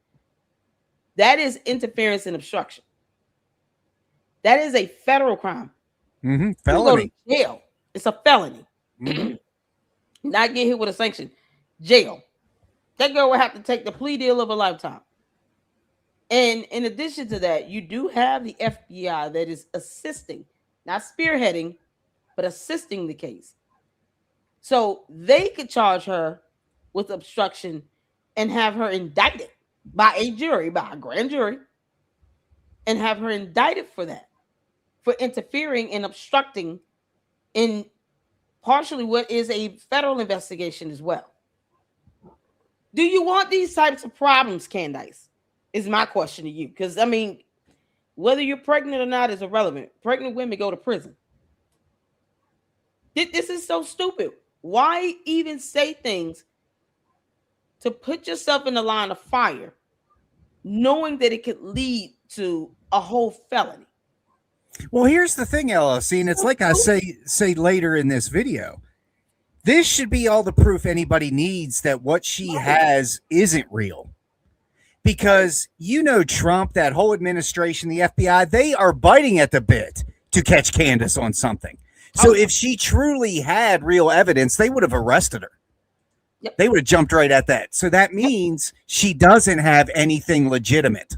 That is interference and obstruction. That is a federal crime. Felony. You go to jail. It's a felony. Not get hit with a sanction. Jail. That girl would have to take the plea deal of a lifetime. And in addition to that, you do have the FBI that is assisting, not spearheading, but assisting the case. So they could charge her with obstruction and have her indicted by a jury, by a grand jury, and have her indicted for that, for interfering and obstructing in partially what is a federal investigation as well. Do you want these types of problems, Candace? Is my question to you. Because, I mean, whether you're pregnant or not is irrelevant. Pregnant women go to prison. This is so stupid. Why even say things to put yourself in the line of fire, knowing that it could lead to a whole felony? Well, here's the thing, LLC, and it's like I say later in this video. This should be all the proof anybody needs that what she has isn't real. Because Trump, that whole administration, the FBI, they are biting at the bit to catch Candace on something. So if she truly had real evidence, they would have arrested her. Yep. They would have jumped right at that. So that means she doesn't have anything legitimate.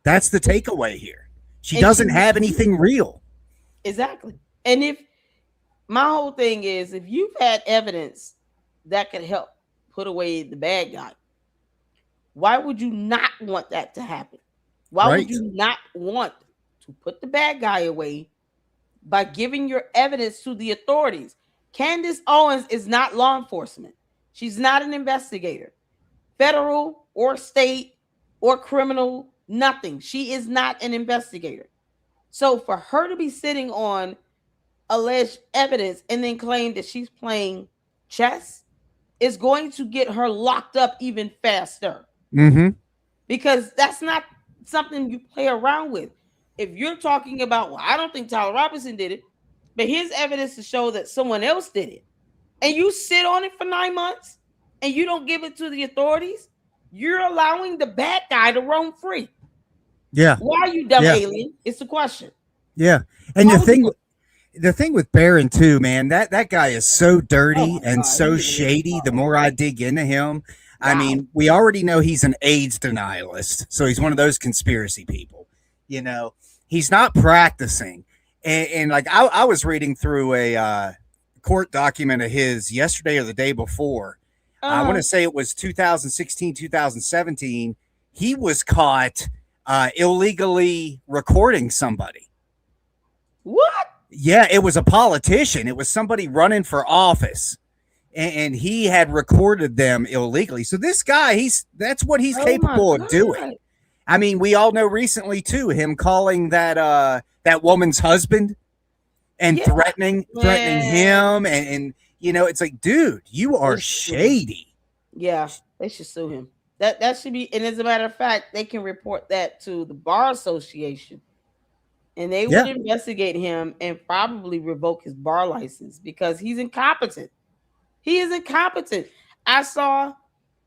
That's the takeaway here. She And doesn't have anything real. exactly. And if my whole thing is, if you've had evidence that could help put away the bad guy, why would you not want that to happen? Why would Right. you not want to put the bad guy away by giving your evidence to the authorities? Candace Owens is not law enforcement. She's not an investigator, federal or state or criminal, nothing. She is not an investigator. So for her to be sitting on alleged evidence and then claim that she's playing chess is going to get her locked up even faster, Mm-hmm. because that's not something you play around with. If you're talking about, well, I don't think Tyler Robinson did it, but here's evidence to show that someone else did it, and you sit on it for 9 months and you don't give it to the authorities, you're allowing the bad guy to roam free. Yeah. Why are you dumb Yeah. alien? It's the question. Yeah. And Why the would thing you- the thing with Barron too, man, that guy is so dirty Oh my and God, so he is shady. The more I dig into him, I Wow. mean, we already know he's an AIDS denialist, so he's one of those conspiracy people. You know, he's not practicing, and like I was reading through a court document of his yesterday or the day before. I want to say it was 2016, 2017. He was caught illegally recording somebody. What? Yeah, it was a politician. It was somebody running for office, and he had recorded them illegally. So this guy, that's what he's Oh capable my of doing. God. I mean, we all know recently too him calling that woman's husband and Yeah, threatening man. him, and you know, it's like, dude, you are They should. shady. Yeah, they should sue him. That should be, and as a matter of fact, they can report that to the bar association, and they Yeah. would investigate him and probably revoke his bar license because he's incompetent. He is incompetent. I saw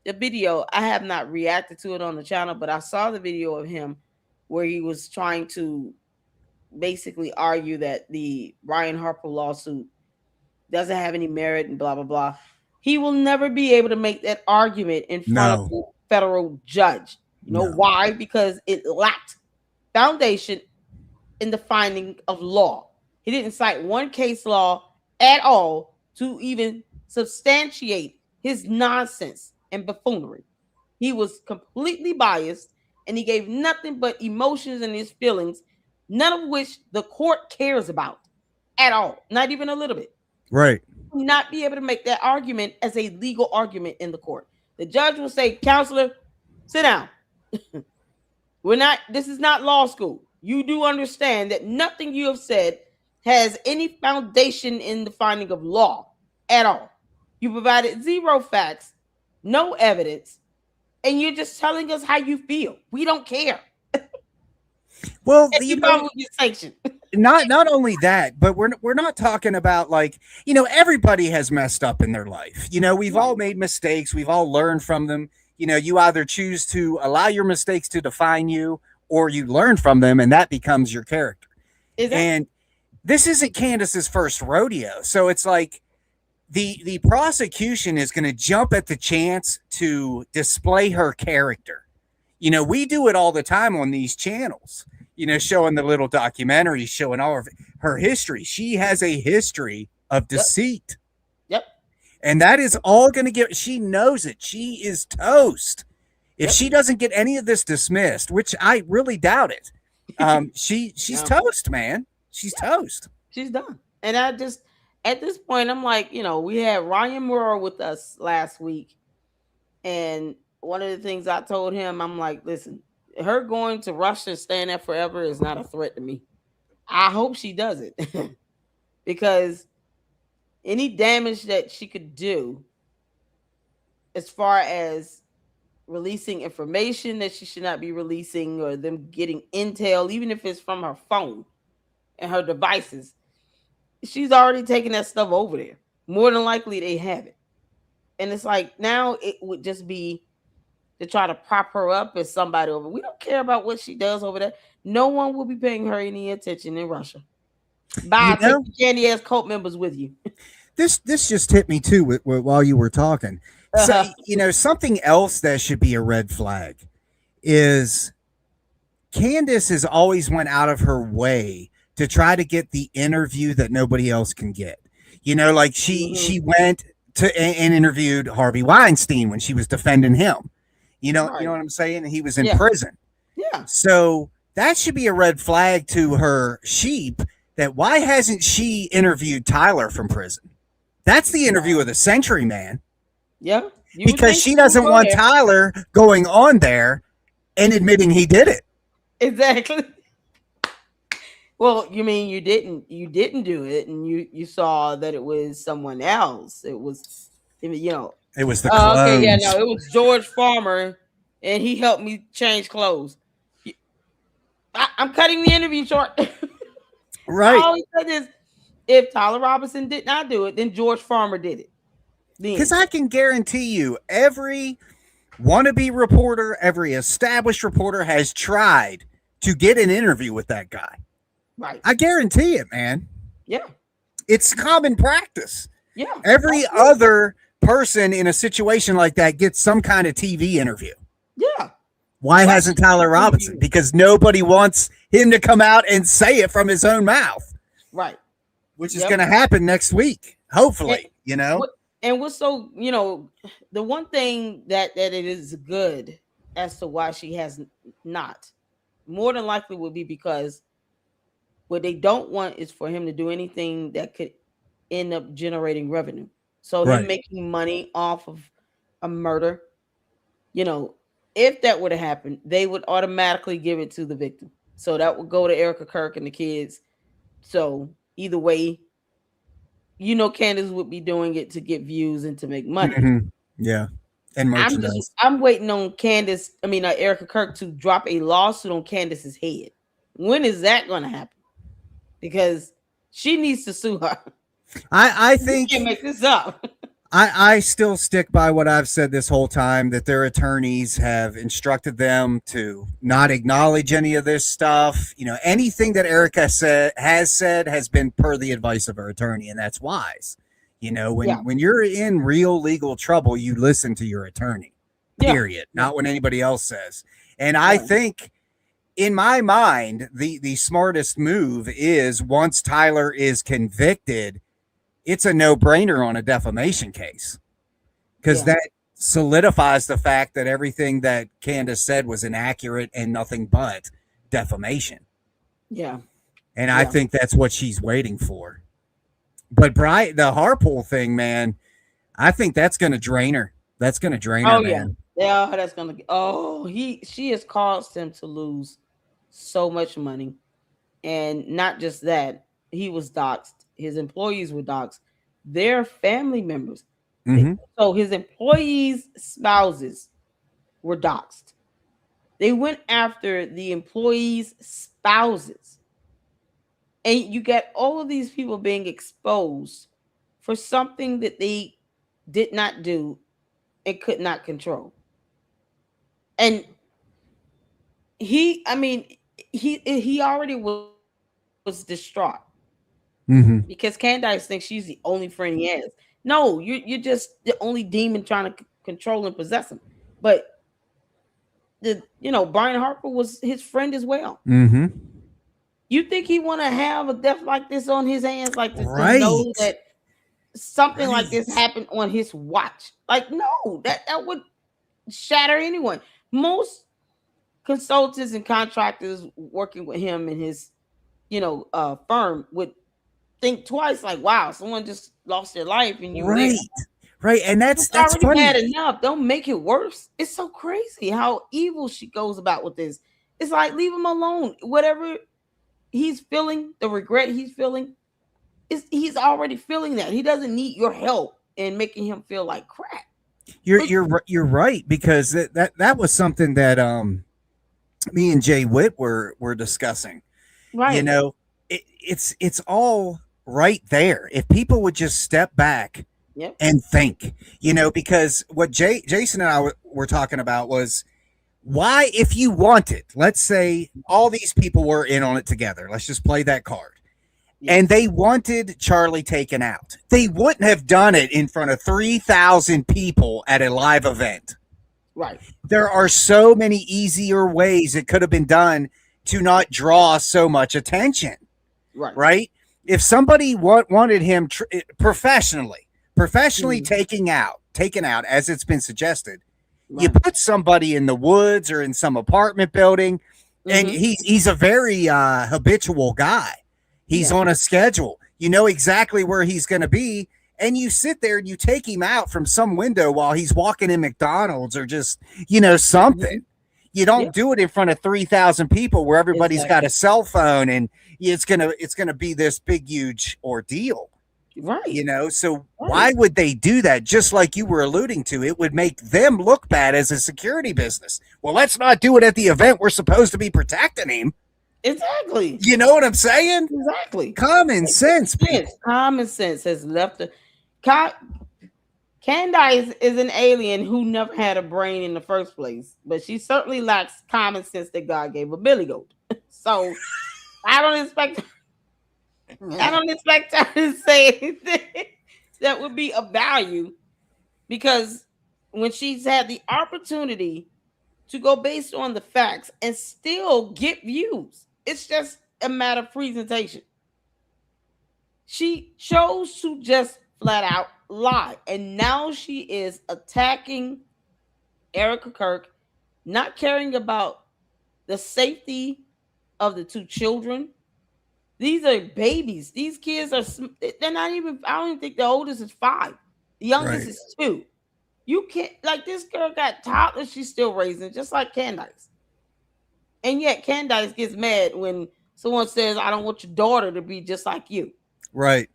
the video. I have not reacted to it on the channel, but I saw the video of him where he was trying to basically argue that the Ryan Harper lawsuit doesn't have any merit and blah blah blah. He will never be able to make that argument in front of a federal judge. You know No. why? Because it lacked foundation in the finding of law. He didn't cite one case law at all to even substantiate his nonsense and buffoonery. He was completely biased, and he gave nothing but emotions and his feelings, none of which the court cares about at all, not even a little bit. Right. Not be able to make that argument as a legal argument in the court. The judge will say, "Counselor, sit down. This is not law school. You do understand that nothing you have said has any foundation in the finding of law at all. You provided zero facts, no evidence, and you're just telling us how you feel. We don't care." Well, And you you know, probably get sanctioned. not only that, but we're not talking about, like, you know, everybody has messed up in their life. You know, we've all made mistakes. We've all learned from them. You know, you either choose to allow your mistakes to define you, or you learn from them, and that becomes your character. And this isn't Candace's first rodeo, so it's like the prosecution is going to jump at the chance to display her character. You know, we do it all the time on these channels. You know, showing the little documentaries, showing all of her history. She has a history of deceit. Yep. And that is all going to get, she knows it. She is toast. If she doesn't get any of this dismissed, which I really doubt it, she's toast, man. She's toast. She's done. And I just, at this point, I'm like, you know, we had Ryan Moore with us last week. And one of the things I told him, I'm like, listen, her going to Russia and staying there forever is not a threat to me. I hope she does it because any damage that she could do as far as releasing information that she should not be releasing, or them getting intel, even if it's from her phone and her devices, she's already taken that stuff over there. More than likely they have it. And it's like, now it would just be to try to prop her up as somebody over. We don't care about what she does over there. No one will be paying her any attention in Russia. Bye. Take the candy ass cult members with you. This just hit me too while you were talking. So, you know, something else that should be a red flag is Candace has always went out of her way to try to get the interview that nobody else can get. You know, like she went to and interviewed Harvey Weinstein when she was defending him. You know what I'm saying? He was in prison. Yeah. So that should be a red flag to her sheep that why hasn't she interviewed Tyler from prison? That's the interview of the century, man. Yeah. Because she doesn't want Tyler going on there and admitting he did it. Exactly. Well, you mean you didn't do it, and you saw that it was someone else. It was It was the clones. Okay, yeah, no, it was George Farmer, and he helped me change clothes. I'm cutting the interview short. Right. All he said is, if Tyler Robinson did not do it, then George Farmer did it. Because I can guarantee you, every wannabe reporter, every established reporter has tried to get an interview with that guy. Right. I guarantee it, man. Yeah. It's common practice. Yeah. Every other person in a situation like that gets some kind of TV interview. Yeah. Why hasn't Tyler Robinson? Because nobody wants him to come out and say it from his own mouth. Right. Which is going to happen next week, hopefully, And what's so, the one thing that it is good as to why she has not, more than likely would be because what they don't want is for him to do anything that could end up generating revenue. So him making money off of a murder, if that were to happen, they would automatically give it to the victim. So that would go to Erica Kirk and the kids. So either way, Candace would be doing it to get views and to make money. Mm-hmm. Yeah. And merchandise. I'm waiting on Erica Kirk to drop a lawsuit on Candace's head. When is that going to happen? Because she needs to sue her. I think you can't make this up. I still stick by what I've said this whole time, that their attorneys have instructed them to not acknowledge any of this stuff. Anything that Erica has been per the advice of her attorney, and that's wise. When you're in real legal trouble, you listen to your attorney, period. Not what anybody else says. And I think, in my mind, the smartest move is, once Tyler is convicted, it's a no-brainer on a defamation case, because that solidifies the fact that everything that Candace said was inaccurate and nothing but defamation. Yeah. And I think that's what she's waiting for. But the Harpool thing, man, I think that's going to drain her. That's going to drain her, man. Yeah, that's going to. She has caused him to lose so much money. And not just that, he was doxxed. His employees were doxxed. Their family members. Mm-hmm. So his employees' spouses were doxxed. They went after the employees' spouses. And you got all of these people being exposed for something that they did not do and could not control. And he already was distraught. Mm-hmm. Because Candace thinks she's the only friend he has. No, you're just the only demon trying to control and possess him. But Brian Harper was his friend as well. Mm-hmm. You think he want to have a death like this on his hands, like to know that something like this happened on his watch? Like, no, that would shatter anyone. Most consultants and contractors working with him and his, firm would think twice. Like, wow, someone just lost their life, and you right, and that's funny. Bad enough. Don't make it worse. It's so crazy how evil she goes about with this. It's like, leave him alone. Whatever he's feeling, the regret he's feeling, he's already feeling that. He doesn't need your help in making him feel like crap. You're right, because that was something that me and Jay Witt were discussing. Right. It's all right there. If people would just step back and think, because what Jason and I were talking about was, why, if you wanted, let's say all these people were in on it together. Let's just play that card. And they wanted Charlie taken out. They wouldn't have done it in front of 3,000 people at a live event. Right. There are so many easier ways it could have been done to not draw so much attention, Right. right? If somebody wanted him professionally Mhm. taken out, as it's been suggested, you Right. put somebody in the woods or in some apartment building, and Mhm. he's a very habitual guy. He's Yeah. on a schedule. You know exactly where he's going to be, and you sit there and you take him out from some window while he's walking in McDonald's or just, something. Mhm. You Yeah. don't do it in front of 3,000 people where everybody's got Exactly. a cell phone, and it's gonna be this big huge ordeal. Right. So Right. why would they do that? Just like you were alluding to, it would make them look bad as a security business. Well, let's not do it at the event we're supposed to be protecting him. Exactly. You know what I'm saying? Exactly. Common Makes no sense, sense. people. Common sense has left the. Candace is an alien who never had a brain in the first place, but she certainly lacks common sense that God gave a billy goat. So I don't expect I don't expect her to say anything that would be of value, because when she's had the opportunity to go based on the facts and still get views, it's just a matter of presentation. She chose to just flat out lie. And now she is attacking Erica Kirk, not caring about the safety of the two children. These are babies. These kids are, they're not even, I don't even think the oldest is 5. The youngest Right. is 2. You can't, like, this girl got toddlers she's still raising, just like Candace. And yet Candace gets mad when someone says, I don't want your daughter to be just like you. Right.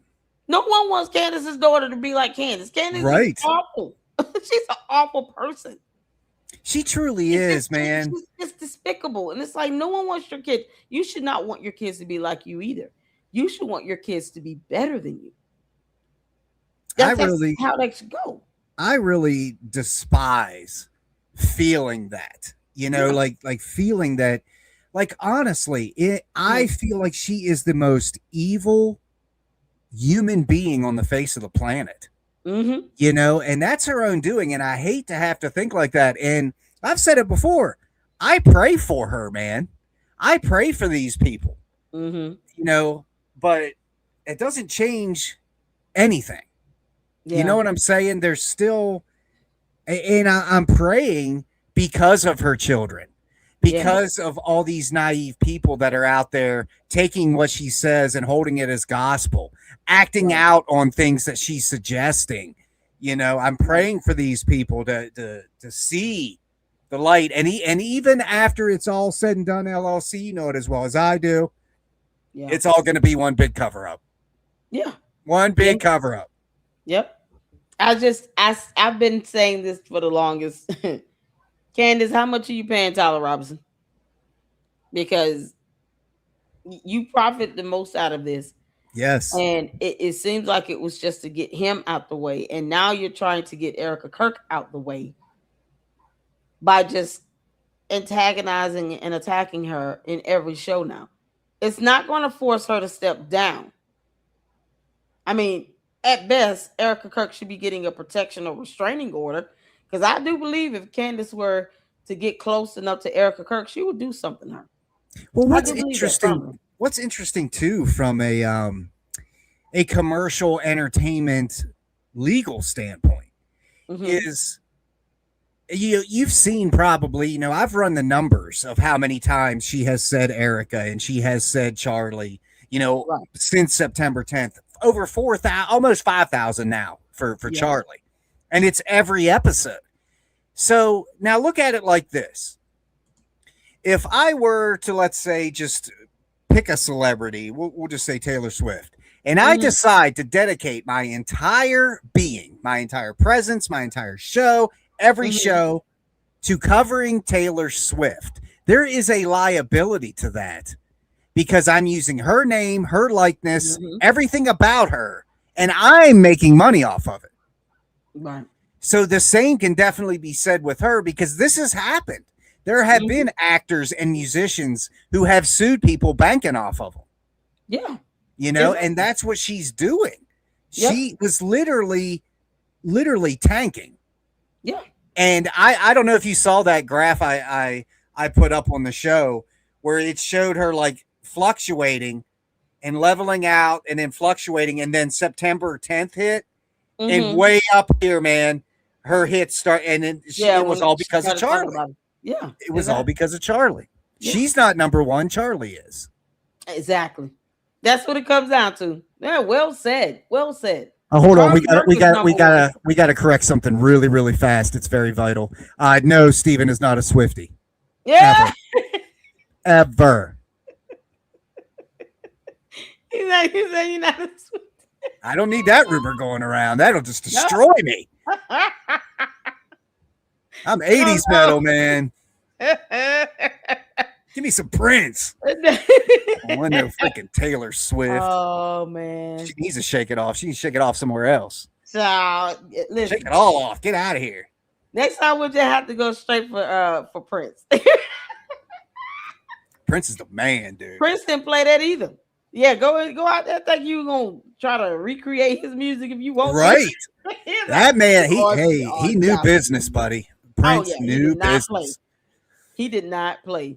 No one wants Candace's daughter to be like Candace. Candace is Right. awful. She's an awful person. She truly is, man. She's just despicable. And it's like, no one wants your kid. You should not want your kids to be like you either. You should want your kids to be better than you. I That's really how that should go. I really despise feeling that. Yeah. Like feeling that, like, honestly, I Mhm. feel like she is the most evil human being on the face of the planet. Mhm. And that's her own doing, and I hate to have to think like that. And I've said it before. I pray for her, man. I pray for these people. Mhm. You know, but it doesn't change anything. You know Yeah. what I'm saying? There's still, and I'm praying because of her children, Yeah. because of all these naive people that are out there taking what she says and holding it as gospel, acting Right. out on things that she's suggesting. I'm Right. praying for these people to see the light, and even after it's all said and done, LLC, you know it as well as I do. Yeah. It's all going to be one big cover up, Yeah. one Yeah. big cover up. Yep. I've been saying this for the longest. Candace, how much are you paying Tyler Robinson? Because you profit the most out of this. Yes, And it seems like it was just to get him out the way. And now you're trying to get Erica Kirk out the way by just antagonizing and attacking her in every show now. It's not going to force her to step down. I mean, at best, Erica Kirk should be getting a protection or restraining order. Because I do believe if Candace were to get close enough to Erica Kirk, she would do something to her. well, I what's do believe that interesting firmly. what's interesting too, from a commercial entertainment legal standpoint, Hmm. is you've seen, probably, I've run the numbers of how many times she has said Erica and she has said Charlie, Right. since September 10th. Over 4,000, almost 5,000 now for Yeah. Charlie. And it's every episode. So now look at it like this. If I were to, let's say, just pick a celebrity, we'll just say Taylor Swift, and I Hmm. decide to dedicate my entire being, my entire presence, my entire show, every Hmm. show, to covering Taylor Swift, there is a liability to that, because I'm using her name, her likeness, Hmm. everything about her, and I'm making money off of it. Right. So the same can definitely be said with her, because this has happened. There have Hmm. been actors and musicians who have sued people banking off of them, Yeah. and Exactly. that's what she's doing. Yep. She was literally tanking. Yeah. And I don't know if you saw that graph I put up on the show, where it showed her like fluctuating and leveling out and then fluctuating, and then September 10th hit, and way up here, man, her hits start, and then it was all because of Charlie. Yeah, it was all because of Charlie. Yeah. She's not number one. Charlie is. Exactly. That's what it comes down to. Yeah, well said. Well said. Hold on, we gotta correct something really, really fast. It's very vital. No, Steven is not a Swiftie. Yeah. Ever. He's saying you're not a Swiftie. I don't need that rumor going around. That'll just destroy me. I'm 80s metal, man. Give me some Prince. I want no freaking Taylor Swift. Oh, man. She needs to shake it off. She needs to shake it off somewhere else. So, listen. Shake it all off. Get out of here. Next time we'll just have to go straight for Prince. Prince is the man, dude. Prince didn't play that either. Yeah, go out there. Think you gonna try to recreate his music if you want. Right. That man, he knew business, buddy. Prince knew business. He did not play.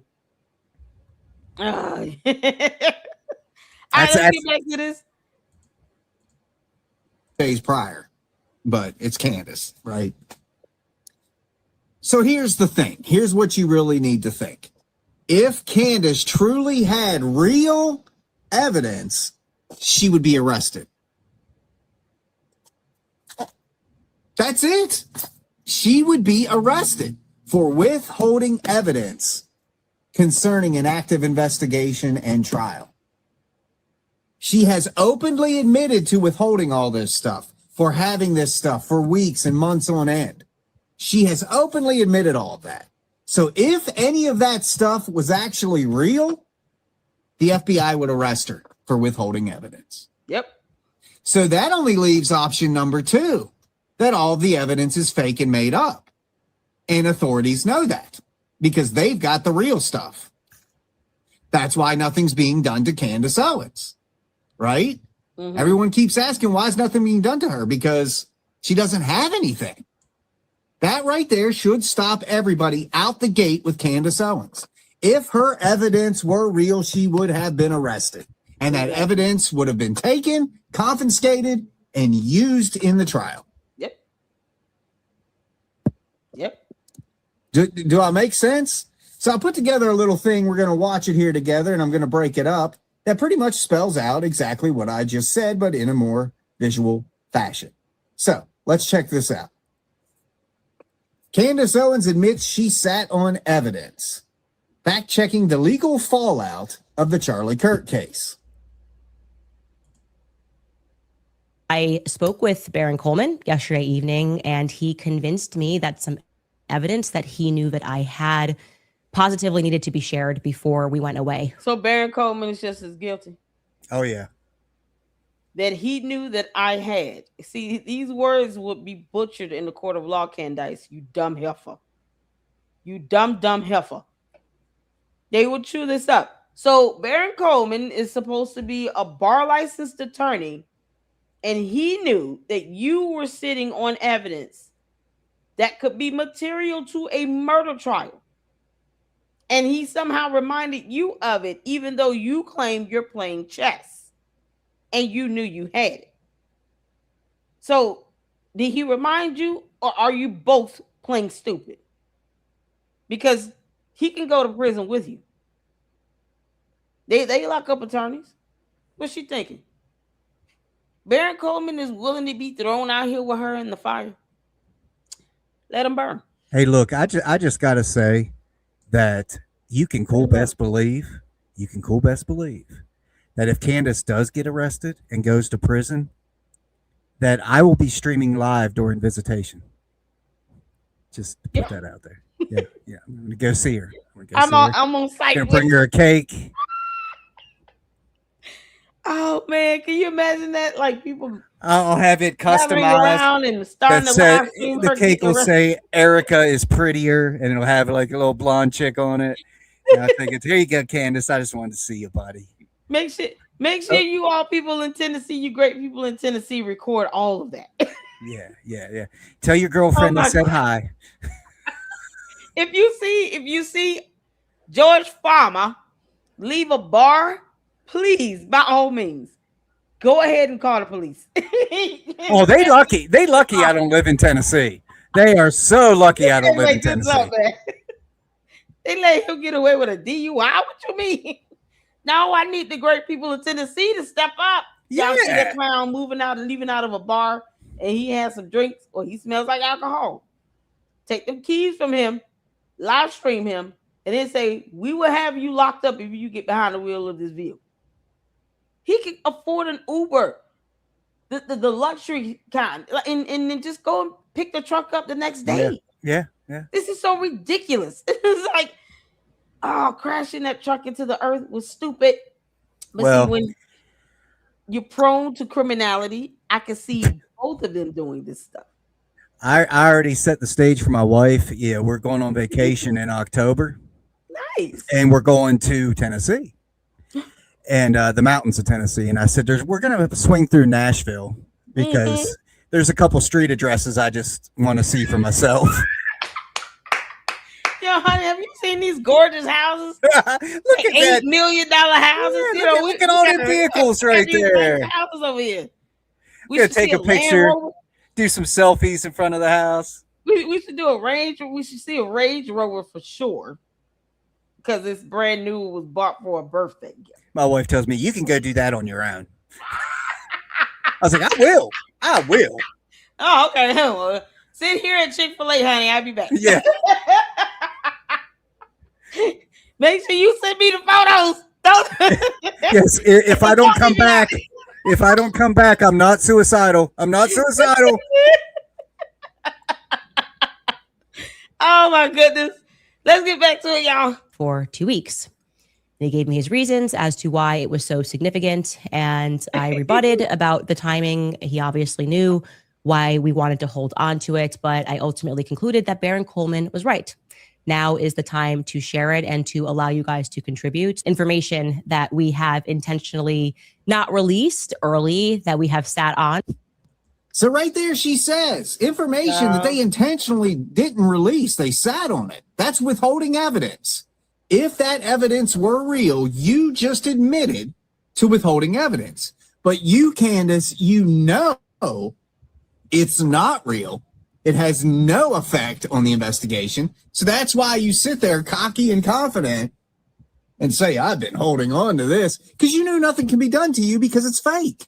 Let's get back to this. Days prior, but it's Candace, right? So here's the thing. Here's what you really need to think. If Candace truly had real evidence, she would be arrested. That's it. She would be arrested for withholding evidence concerning an active investigation and trial. She has openly admitted to withholding all this stuff, for having this stuff for weeks and months on end. She has openly admitted all of that. So if any of that stuff was actually real, the FBI would arrest her for withholding evidence. Yep. So that only leaves option number 2, that all the evidence is fake and made up. And authorities know that because they've got the real stuff. That's why nothing's being done to Candace Owens, right? Mm-hmm. Everyone keeps asking, why is nothing being done to her? Because she doesn't have anything. That right there should stop everybody out the gate with Candace Owens. If her evidence were real, she would have been arrested. And that evidence would have been taken, confiscated, and used in the trial. Yep. Yep. Do I make sense? So I put together a little thing. We're going to watch it here together, and I'm going to break it up. That pretty much spells out exactly what I just said, but in a more visual fashion. So let's check this out. Candace Owens admits she sat on evidence, fact-checking the legal fallout of the Charlie Kirk case. I spoke with Baron Coleman yesterday evening, and he convinced me that some evidence that he knew that I had positively needed to be shared before we went away. So Baron Coleman is just as guilty. Oh, yeah. That he knew that I had. See, these words would be butchered in the court of law, Candace. You dumb heifer. You dumb heifer. They would chew this up. So Baron Coleman is supposed to be a bar licensed attorney, and he knew that you were sitting on evidence that could be material to a murder trial. And he somehow reminded you of it, even though you claim you're playing chess and you knew you had it. So did he remind you, or are you both playing stupid? Because he can go to prison with you. They lock up attorneys. What's she thinking? Baron Coleman is willing to be thrown out here with her in the fire. Let him burn. Hey, look, I just got to say that you can best believe that if Candace does get arrested and goes to prison, that I will be streaming live during visitation. Just to put that out there. Yeah. I'm going to go see her. I'm on site. Going to bring her a cake. Oh, man. Can you imagine that? Like, people... I'll have it customized. And starting the cake will say Erica is prettier, and it'll have like a little blonde chick on it. And I think it's, here you go, Candace. I just wanted to see you, buddy. Make sure you all people in Tennessee, you great people in Tennessee, record all of that. Yeah. Tell your girlfriend I said hi. If you see George Farmer leave a bar, please, by all means, go ahead and call the police. Oh, they lucky. They lucky I don't live in Tennessee. They are so lucky I don't live in Tennessee. They let him get away with a DUI. What you mean? No, I need the great people of Tennessee to step up. Y'all see that clown moving out and leaving out of a bar, and he has some drinks, or he smells like alcohol. Take them keys from him, live stream him, and then say, we will have you locked up if you get behind the wheel of this vehicle. He can afford an Uber, the luxury kind, and then just go and pick the truck up the next day. Yeah. This is so ridiculous. It's like, oh, crashing that truck into the earth was stupid. But see, when you're prone to criminality, I can see both of them doing this stuff. I already set the stage for my wife. Yeah, we're going on vacation in October. Nice. And we're going to Tennessee and the mountains of Tennessee. And I said, we're going to swing through Nashville because there's a couple street addresses I just want to see for myself. Yo, honey, have you seen these gorgeous houses? Look at that $8 million houses. Yeah, look at all the vehicles right there. Houses over here. We're going to take a picture, do some selfies in front of the house. We should do a Range. We should see a Range Rover for sure. Because it's brand new. It was bought for a birthday gift. My wife tells me, you can go do that on your own. I was like, I will. Oh, okay. Well, sit here at Chick-fil-A, honey. I'll be back. Yeah. Make sure you send me the photos. Yes, if I don't come back, I'm not suicidal. I'm not suicidal. Oh my goodness. Let's get back to it, y'all. For 2 weeks. He gave me his reasons as to why it was so significant, and I rebutted about the timing. He obviously knew why we wanted to hold on to it, but I ultimately concluded that Baron Coleman was right. Now is the time to share it and to allow you guys to contribute information that we have intentionally not released early, that we have sat on. So right there, she says information that they intentionally didn't release. They sat on it. That's withholding evidence. If that evidence were real, you just admitted to withholding evidence. But you, Candace, you know it's not real. It has no effect on the investigation. So that's why you sit there cocky and confident and say, I've been holding on to this, because you know nothing can be done to you because it's fake.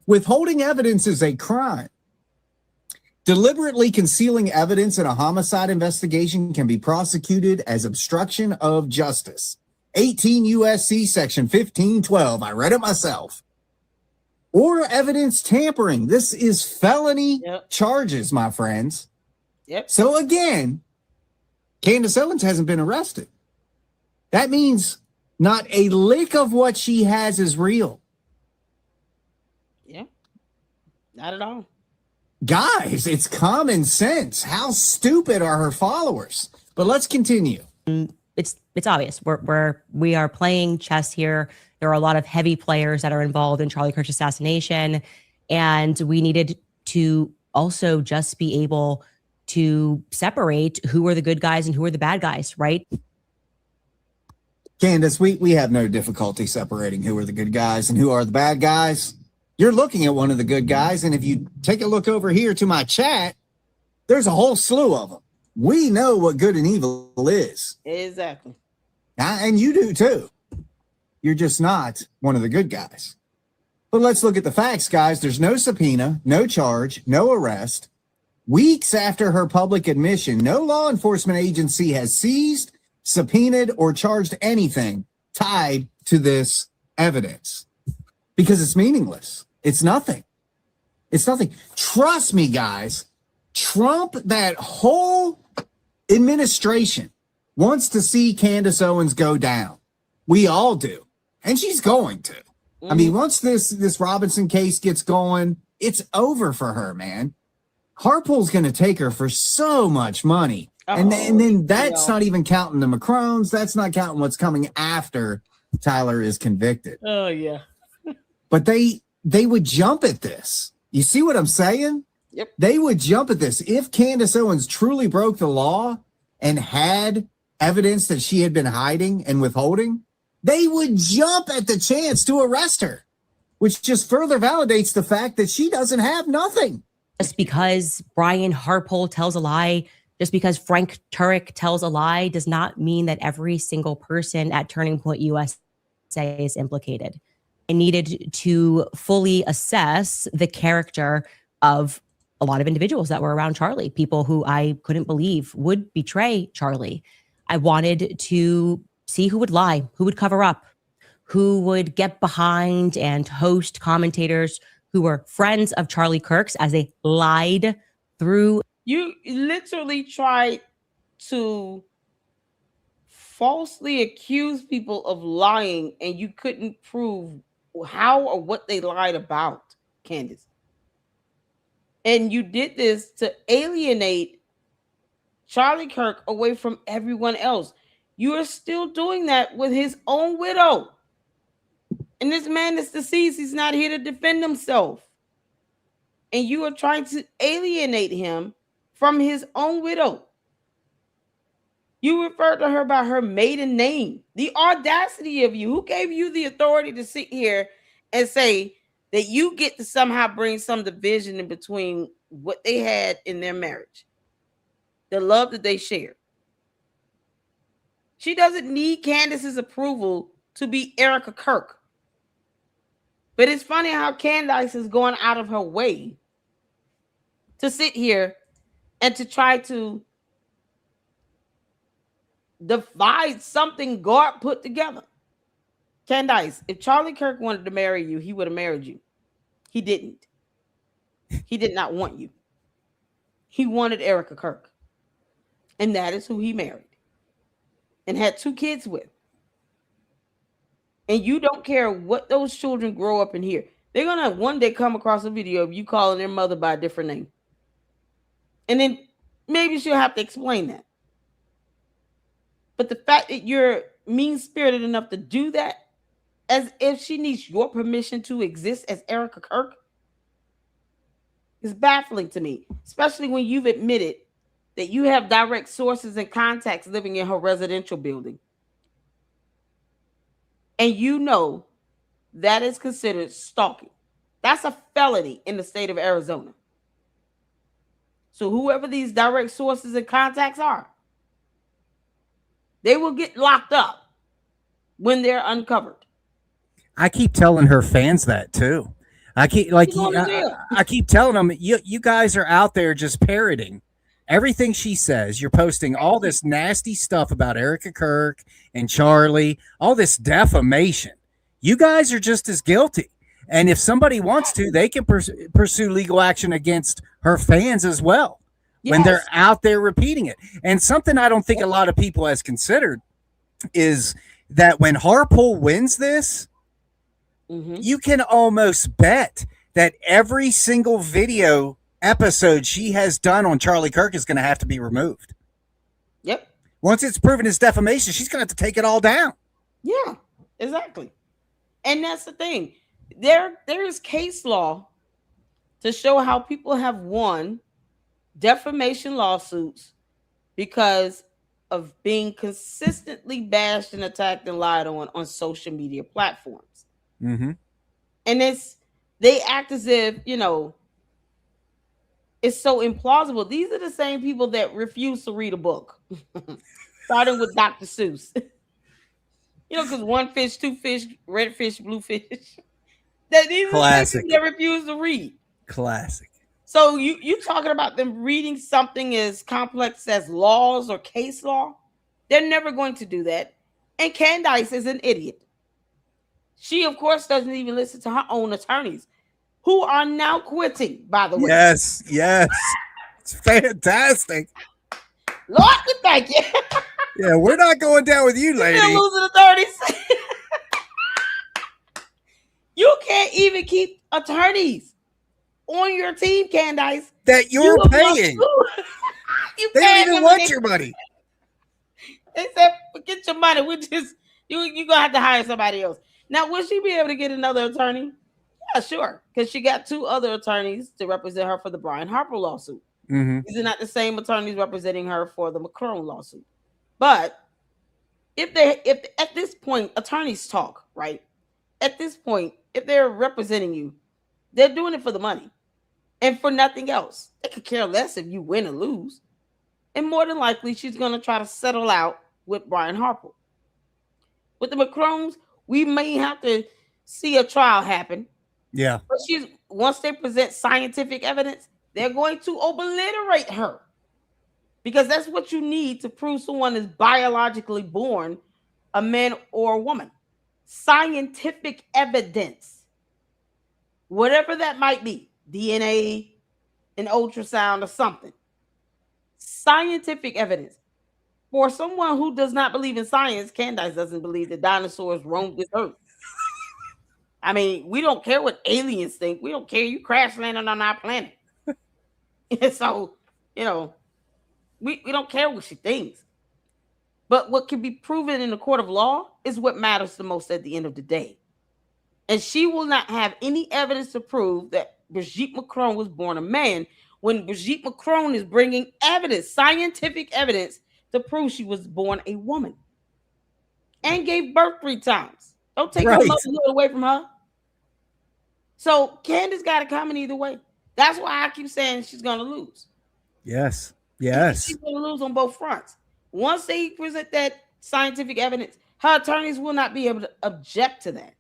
Withholding evidence is a crime. Deliberately concealing evidence in a homicide investigation can be prosecuted as obstruction of justice. 18 U.S.C. section 1512. I read it myself. Or evidence tampering. This is felony charges, my friends. Yep. So again, Candace Owens hasn't been arrested. That means not a lick of what she has is real. Yeah. Not at all. Guys, it's common sense. How stupid are her followers? But let's continue. It's obvious. We are playing chess here. There are a lot of heavy players that are involved in Charlie Kirk's assassination, and we needed to also just be able to separate who are the good guys and who are the bad guys, right? Candace, we have no difficulty separating who are the good guys and who are the bad guys. You're looking at one of the good guys, and if you take a look over here to my chat, there's a whole slew of them. We know what good and evil is. Exactly. And you do too. You're just not one of the good guys. But let's look at the facts, guys. There's no subpoena, no charge, no arrest. Weeks after her public admission, no law enforcement agency has seized, subpoenaed, or charged anything tied to this evidence because it's meaningless. It's nothing. It's nothing. Trust me, guys. Trump, that whole administration wants to see Candace Owens go down. We all do. And she's going to. I mean, once this Robinson case gets going, it's over for her, man. Harpool's going to take her for so much money. And then that's not even counting the Macrones. That's not counting what's coming after Tyler is convicted. Oh, yeah. But they would jump at this. You see what I'm saying? Yep. They would jump at this. If Candace Owens truly broke the law and had evidence that she had been hiding and withholding, they would jump at the chance to arrest her, which just further validates the fact that she doesn't have nothing. Just because Brian Harpole tells a lie, just because Frank Turek tells a lie, does not mean that every single person at Turning Point USA is implicated. I needed to fully assess the character of a lot of individuals that were around Charlie, people who I couldn't believe would betray Charlie. I wanted to see who would lie, who would cover up, who would get behind and host commentators who were friends of Charlie Kirk's as they lied through. You literally tried to falsely accuse people of lying, and you couldn't prove how or what they lied about, Candace. And you did this to alienate Charlie Kirk away from everyone else. You are still doing that with his own widow. And this man is deceased. He's not here to defend himself. And you are trying to alienate him from his own widow. You referred to her by her maiden name. The audacity of you. Who gave you the authority to sit here and say that you get to somehow bring some division in between what they had in their marriage, the love that they shared? She doesn't need Candace's approval to be Erica Kirk. But it's funny how Candace is going out of her way to sit here and to try to divide something God put together. Candace, if Charlie Kirk wanted to marry you, he would have married you. He didn't. He did not want you. He wanted Erica Kirk. And that is who he married and had 2 kids with. And you don't care what those children grow up in here. They're going to one day come across a video of you calling their mother by a different name. And then maybe she'll have to explain that. But the fact that you're mean-spirited enough to do that, as if she needs your permission to exist as Erica Kirk, is baffling to me, especially when you've admitted that you have direct sources and contacts living in her residential building. And you know that is considered stalking. That's a felony in the state of Arizona. So whoever these direct sources and contacts are, they will get locked up when they're uncovered. I keep telling her fans that too. I keep I keep telling them, you guys are out there just parroting everything she says. You're posting all this nasty stuff about Erica Kirk and Charlie, all this defamation. You guys are just as guilty. And if somebody wants to, they can pursue legal action against her fans as well, when they're out there repeating it. And something I don't think a lot of people has considered is that when Harpole wins this, you can almost bet that every single video episode she has done on Charlie Kirk is going to have to be removed. Yep. Once it's proven it's defamation, she's going to have to take it all down. Yeah, exactly. And that's the thing. There is case law to show how people have won defamation lawsuits because of being consistently bashed and attacked and lied on social media platforms. Mm-hmm. And they act as if, it's so implausible. These are the same people that refuse to read a book, starting with Dr. Seuss. Because 1 fish, 2 fish, red fish, blue fish. These are the same people that refuse to read. Classic. So you talking about them reading something as complex as laws or case law? They're never going to do that. And Candace is an idiot. She, of course, doesn't even listen to her own attorneys, who are now quitting, by the way. Yes. It's fantastic. Lord, we thank you. Yeah, we're not going down with you, lady. You're losing attorneys. You can't even keep attorneys on your team, Candace. That you're paying. They don't even want your money. They said, forget your money. You're going to have to hire somebody else. Now, will she be able to get another attorney? Yeah, sure. Because she got 2 other attorneys to represent her for the Brian Harper lawsuit. Mm-hmm. These are not the same attorneys representing her for the Macron lawsuit. But if at this point attorneys talk, right? At this point, if they're representing you, they're doing it for the money and for nothing else. They could care less if you win or lose. And more than likely, she's going to try to settle out with Brian Harper. With the McCrones, we may have to see a trial happen. Yeah. But once they present scientific evidence, they're going to obliterate her. Because that's what you need to prove someone is biologically born a man or a woman. Scientific evidence. Whatever that might be. DNA, an ultrasound, or something. Scientific evidence. For someone who does not believe in science, Candace doesn't believe that dinosaurs roamed this earth. I mean, we don't care what aliens think. We don't care you crash landing on our planet. So, we don't care what she thinks. But what can be proven in the court of law is what matters the most at the end of the day. And she will not have any evidence to prove that Brigitte Macron was born a man when Brigitte Macron is bringing evidence, scientific evidence, to prove she was born a woman and gave birth 3 times. Don't take her motherhood away from her. So Candace got it coming either way. That's why I keep saying she's going to lose. Yes. She's going to lose on both fronts. Once they present that scientific evidence, her attorneys will not be able to object to that.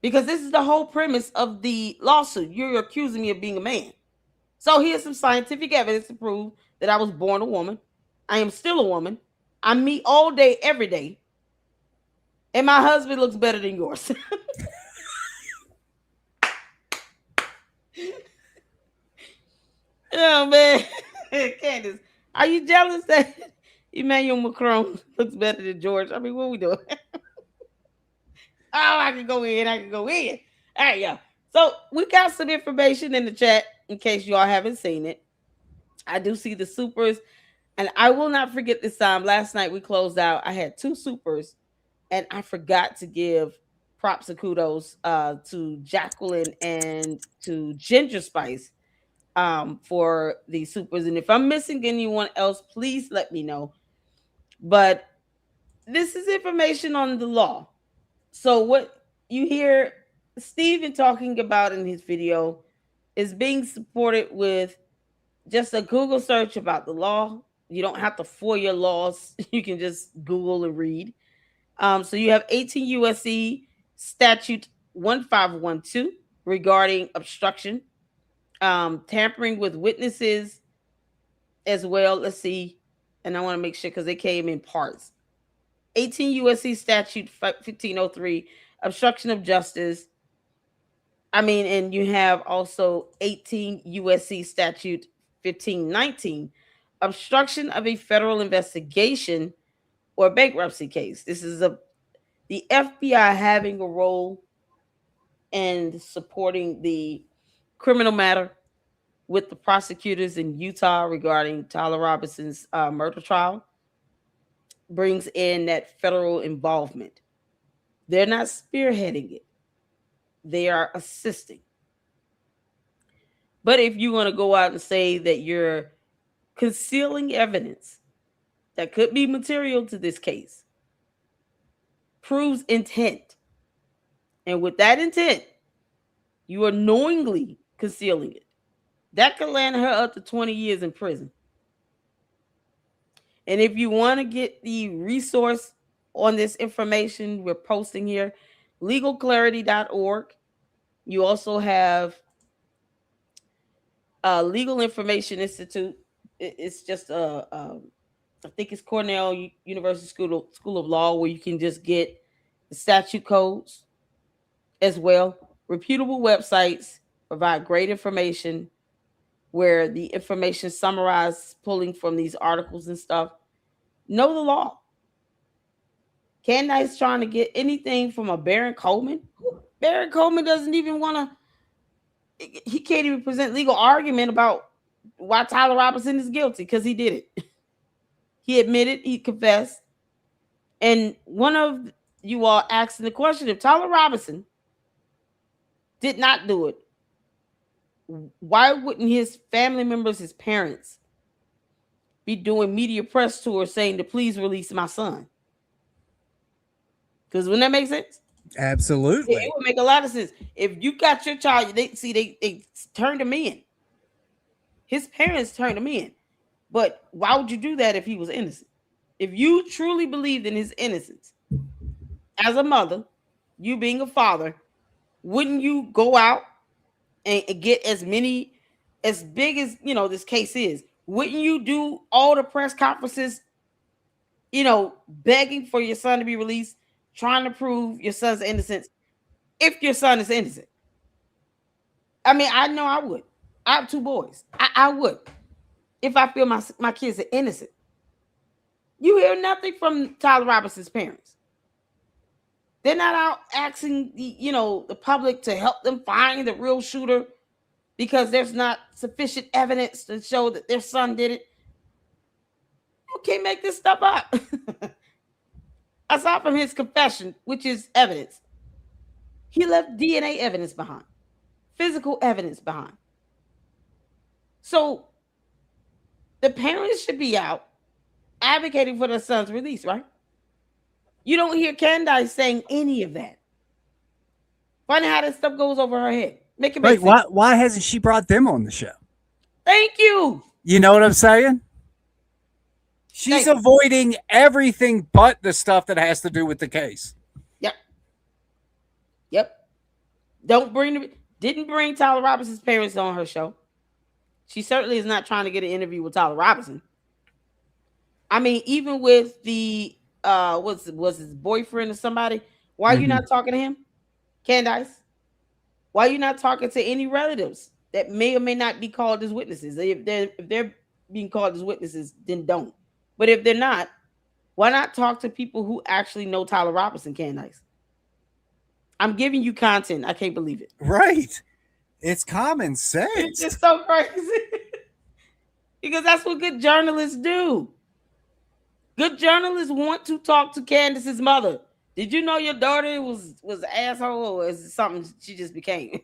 Because this is the whole premise of the lawsuit. You're accusing me of being a man. So here's some scientific evidence to prove that I was born a woman. I am still a woman. I'm me all day, every day. And my husband looks better than yours. Oh, man. Candace, are you jealous that Emmanuel Macron looks better than George? I mean, what are we doing? I can go in. All right, y'all. So we got some information in the chat in case y'all haven't seen it. I do see the supers, and I will not forget this time. Last night we closed out. I had 2 supers, and I forgot to give props and kudos to Jacqueline and to Ginger Spice for the supers. And if I'm missing anyone else, please let me know. But this is information on the law. So what you hear Steven talking about in his video is being supported with just a Google search about the law. You don't have to FOIA laws. You can just Google and read. So you have 18 USC statute 1512 regarding obstruction, tampering with witnesses as well. Let's see. And I want to make sure because they came in parts. 18 USC statute 1503, obstruction of justice. And you have also 18 USC statute 1519, obstruction of a federal investigation or bankruptcy case. This is the FBI having a role in supporting the criminal matter with the prosecutors in Utah regarding Tyler Robinson's murder trial. Brings in that federal involvement. They're not spearheading it. They are assisting. But if you want to go out and say that you're concealing evidence that could be material to this case, proves intent. And with that intent, you are knowingly concealing it. That could land her up to 20 years in prison. And if you want to get the resource on this information we're posting here, legalclarity.org. You also have Legal Information Institute. It's just I think it's Cornell University School of Law, where you can just get the statute codes as well. Reputable websites provide great information where the information summarized, pulling from these articles and stuff. Know the law. Candace trying to get anything from a Baron Coleman. Baron Coleman doesn't even want to. He can't even present legal argument about why Tyler Robinson is guilty because he did it. He admitted, he confessed. And one of you all asking the question, if Tyler Robinson did not do it, why wouldn't his family members, his parents, be doing media press tours saying to please release my son? Because wouldn't that make sense? Absolutely. It would make a lot of sense. If you got your child, they turned him in. His parents turned him in. But why would you do that if he was innocent? If you truly believed in his innocence, as a mother, you being a father, wouldn't you go out and get as big as this case is? Wouldn't you do all the press conferences, begging for your son to be released, trying to prove your son's innocence if your son is innocent? I mean, I know I would. I have 2 boys. I would. If I feel my kids are innocent. You hear nothing from Tyler Robinson's parents. They're not out asking the public to help them find the real shooter because there's not sufficient evidence to show that their son did it. You can't make this stuff up. Aside from his confession, which is evidence, he left DNA evidence behind, physical evidence behind. So the parents should be out advocating for their son's release, right? You don't hear Candace saying any of that. Funny how this stuff goes over her head. Make it make sense. Why hasn't she brought them on the show? Thank you. You know what I'm saying? She's avoiding everything but the stuff that has to do with the case. Yep. Didn't bring Tyler Robinson's parents on her show. She certainly is not trying to get an interview with Tyler Robinson. I mean, even with the was his boyfriend or somebody? Why are you not talking to him, Candace? Why are you not talking to any relatives that may or may not be called as witnesses? If they're being called as witnesses, then don't. But if they're not, why not talk to people who actually know Tyler Robinson, Candace? I'm giving you content. I can't believe it. Right. It's common sense. It's just so crazy. Because that's what good journalists do. Good journalists want to talk to Candace's mother. Did you know your daughter was an asshole, or is it something she just became?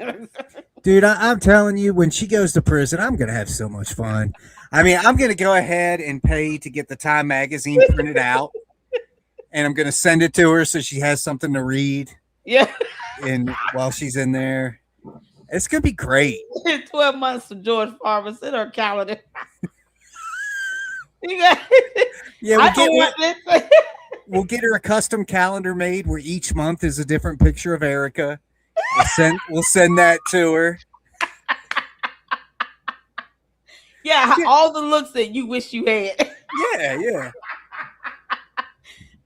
Dude, I'm telling you, when she goes to prison, I'm going to have so much fun. I mean, I'm going to go ahead and pay to get the Time magazine printed out, and I'm going to send it to her so she has something to read. Yeah. And while she's in there, it's going to be great. 12 months from George Farmer's in her calendar. We'll get her a custom calendar made where each month is a different picture of Erica. We'll send that to her. Yeah, all the looks that you wish you had. Yeah.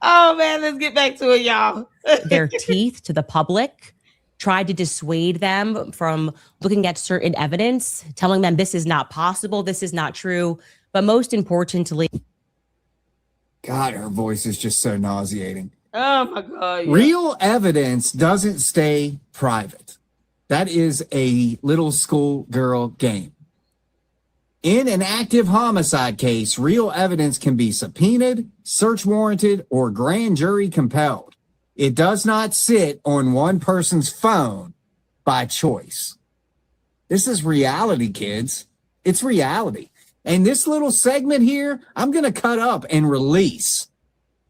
Oh man, let's get back to it, y'all. Their teeth to the public, tried to dissuade them from looking at certain evidence, telling them this is not possible, this is not true. But most importantly, God, her voice is just so nauseating. Oh my God. Yeah. Real evidence doesn't stay private. That is a little schoolgirl game. In an active homicide case, real evidence can be subpoenaed, search warranted, or grand jury compelled. It does not sit on one person's phone by choice. This is reality, kids. It's reality. And this little segment here, I'm going to cut up and release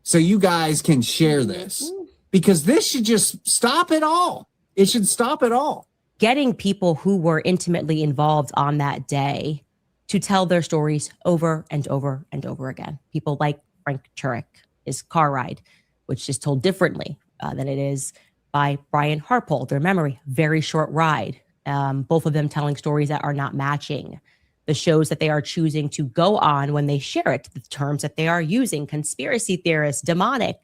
so you guys can share this, because this should just stop it all. It should stop it all. Getting people who were intimately involved on that day to tell their stories over and over and over again. People like Frank Turek, his car ride, which is told differently than it is by Brian Harpole, their memory, very short ride. Both of them telling stories that are not matching the shows that they are choosing to go on when they share it, the terms that they are using, conspiracy theorists, demonic.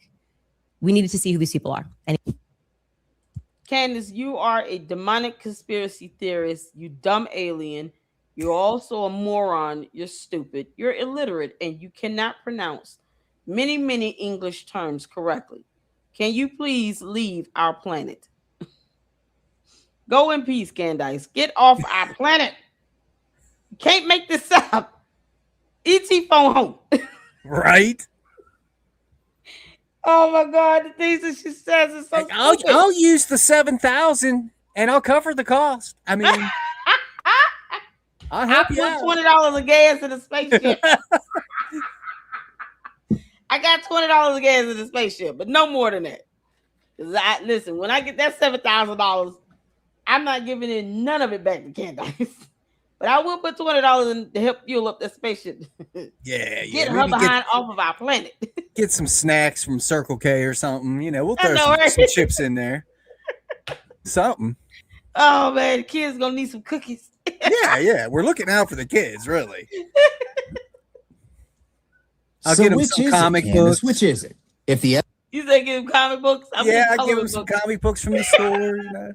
We needed to see who these people are. And Candace, you are a demonic conspiracy theorist, you dumb alien. You're also a moron. You're stupid. You're illiterate, and you cannot pronounce many, many English terms correctly. Can you please leave our planet? Go in peace, Candace. Get off our planet. You can't make this up. E.T. phone home. Right? Oh my God, the things that she says is so stupid. I'll use the 7,000 and I'll cover the cost. I mean, I'll help you out. $20 of gas in a spaceship. I got $20 of gas in the spaceship, but no more than that. Cause listen, when I get that $7,000, I'm not giving in none of it back to Candace. But I will put $20 in to help fuel up that spaceship. Yeah, Get her maybe behind off of our planet. get some snacks from Circle K or something. You know, we'll I throw know, right? some chips in there. Something. Oh man, the kids gonna need some cookies. Yeah. We're looking out for the kids, really. I'll So get them which some is comic it, Candace? books. Which is it? If the You say give them comic books? I'm Yeah, getting I give coloring them some books. comic books from the store. You know,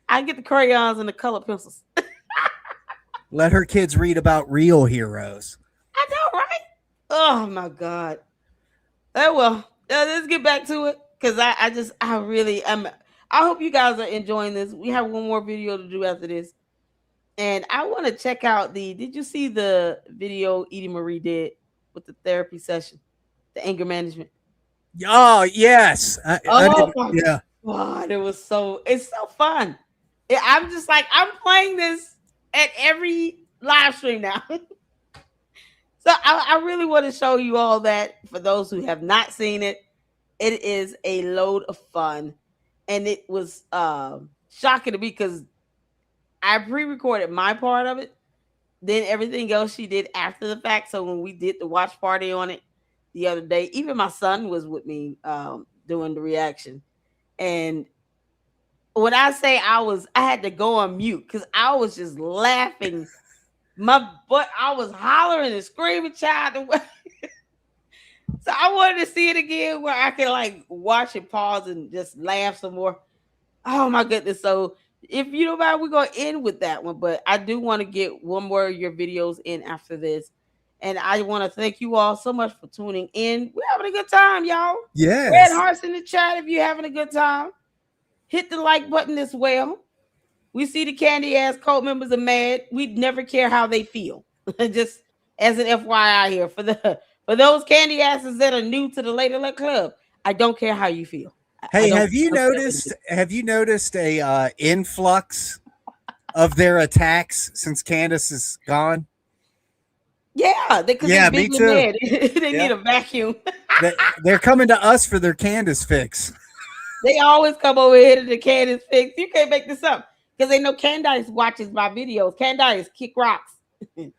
I get the crayons and the color pencils. let her kids read about real heroes. I know, right? Oh my god. Oh well, let's get back to it because I really am. I hope you guys are enjoying this. We have one more video to do after this, and I want to check out the. Did you see the video Edie Marie did with the therapy session, the anger management? Oh yes, I Oh didn't. my Yeah, god, it's so fun. I'm just like I'm playing this at every live stream now. So I really want to show you all that for those who have not seen it. It is a load of fun, and it was shocking to me because I pre-recorded my part of it, then everything else she did after the fact. So when we did the watch party on it the other day, even my son was with me doing the reaction, and when I say I had to go on mute because I was just laughing. I was hollering and screaming, child. So I wanted to see it again where I can like watch it, pause, and just laugh some more. Oh my goodness! So if you don't mind, we're gonna end with that one. But I do want to get one more of your videos in after this, and I want to thank you all so much for tuning in. We're having a good time, y'all. yes. Red hearts in the chat if you're having a good time. Hit the like button as well. We see the candy ass cult members are mad. We'd never care how they feel. Just as an FYI here for those candy asses that are new to the Lady Luck Club. I don't care how you feel. Hey, have you noticed? Have you noticed a influx of their attacks since Candace is gone? Yeah, Yeah, me too. Mad. They need a vacuum. They're coming to us for their Candace fix. They always come over here to the Candace fix. You can't make this up because they know Candace watches my videos. Candace kick rocks, kick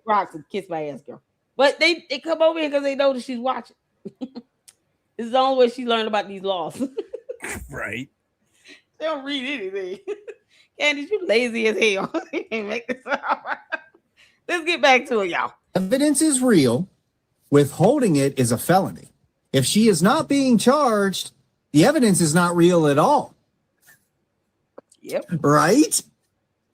rocks and kiss my ass, girl. But they come over here because they know that she's watching. This is the only way she learned about these laws. Right. They don't read anything. Candace, you lazy as hell. You can't make this up. Let's get back to it, y'all. evidence is real, withholding it is a felony. If she is not being charged, the evidence is not real at all. Yep. Right?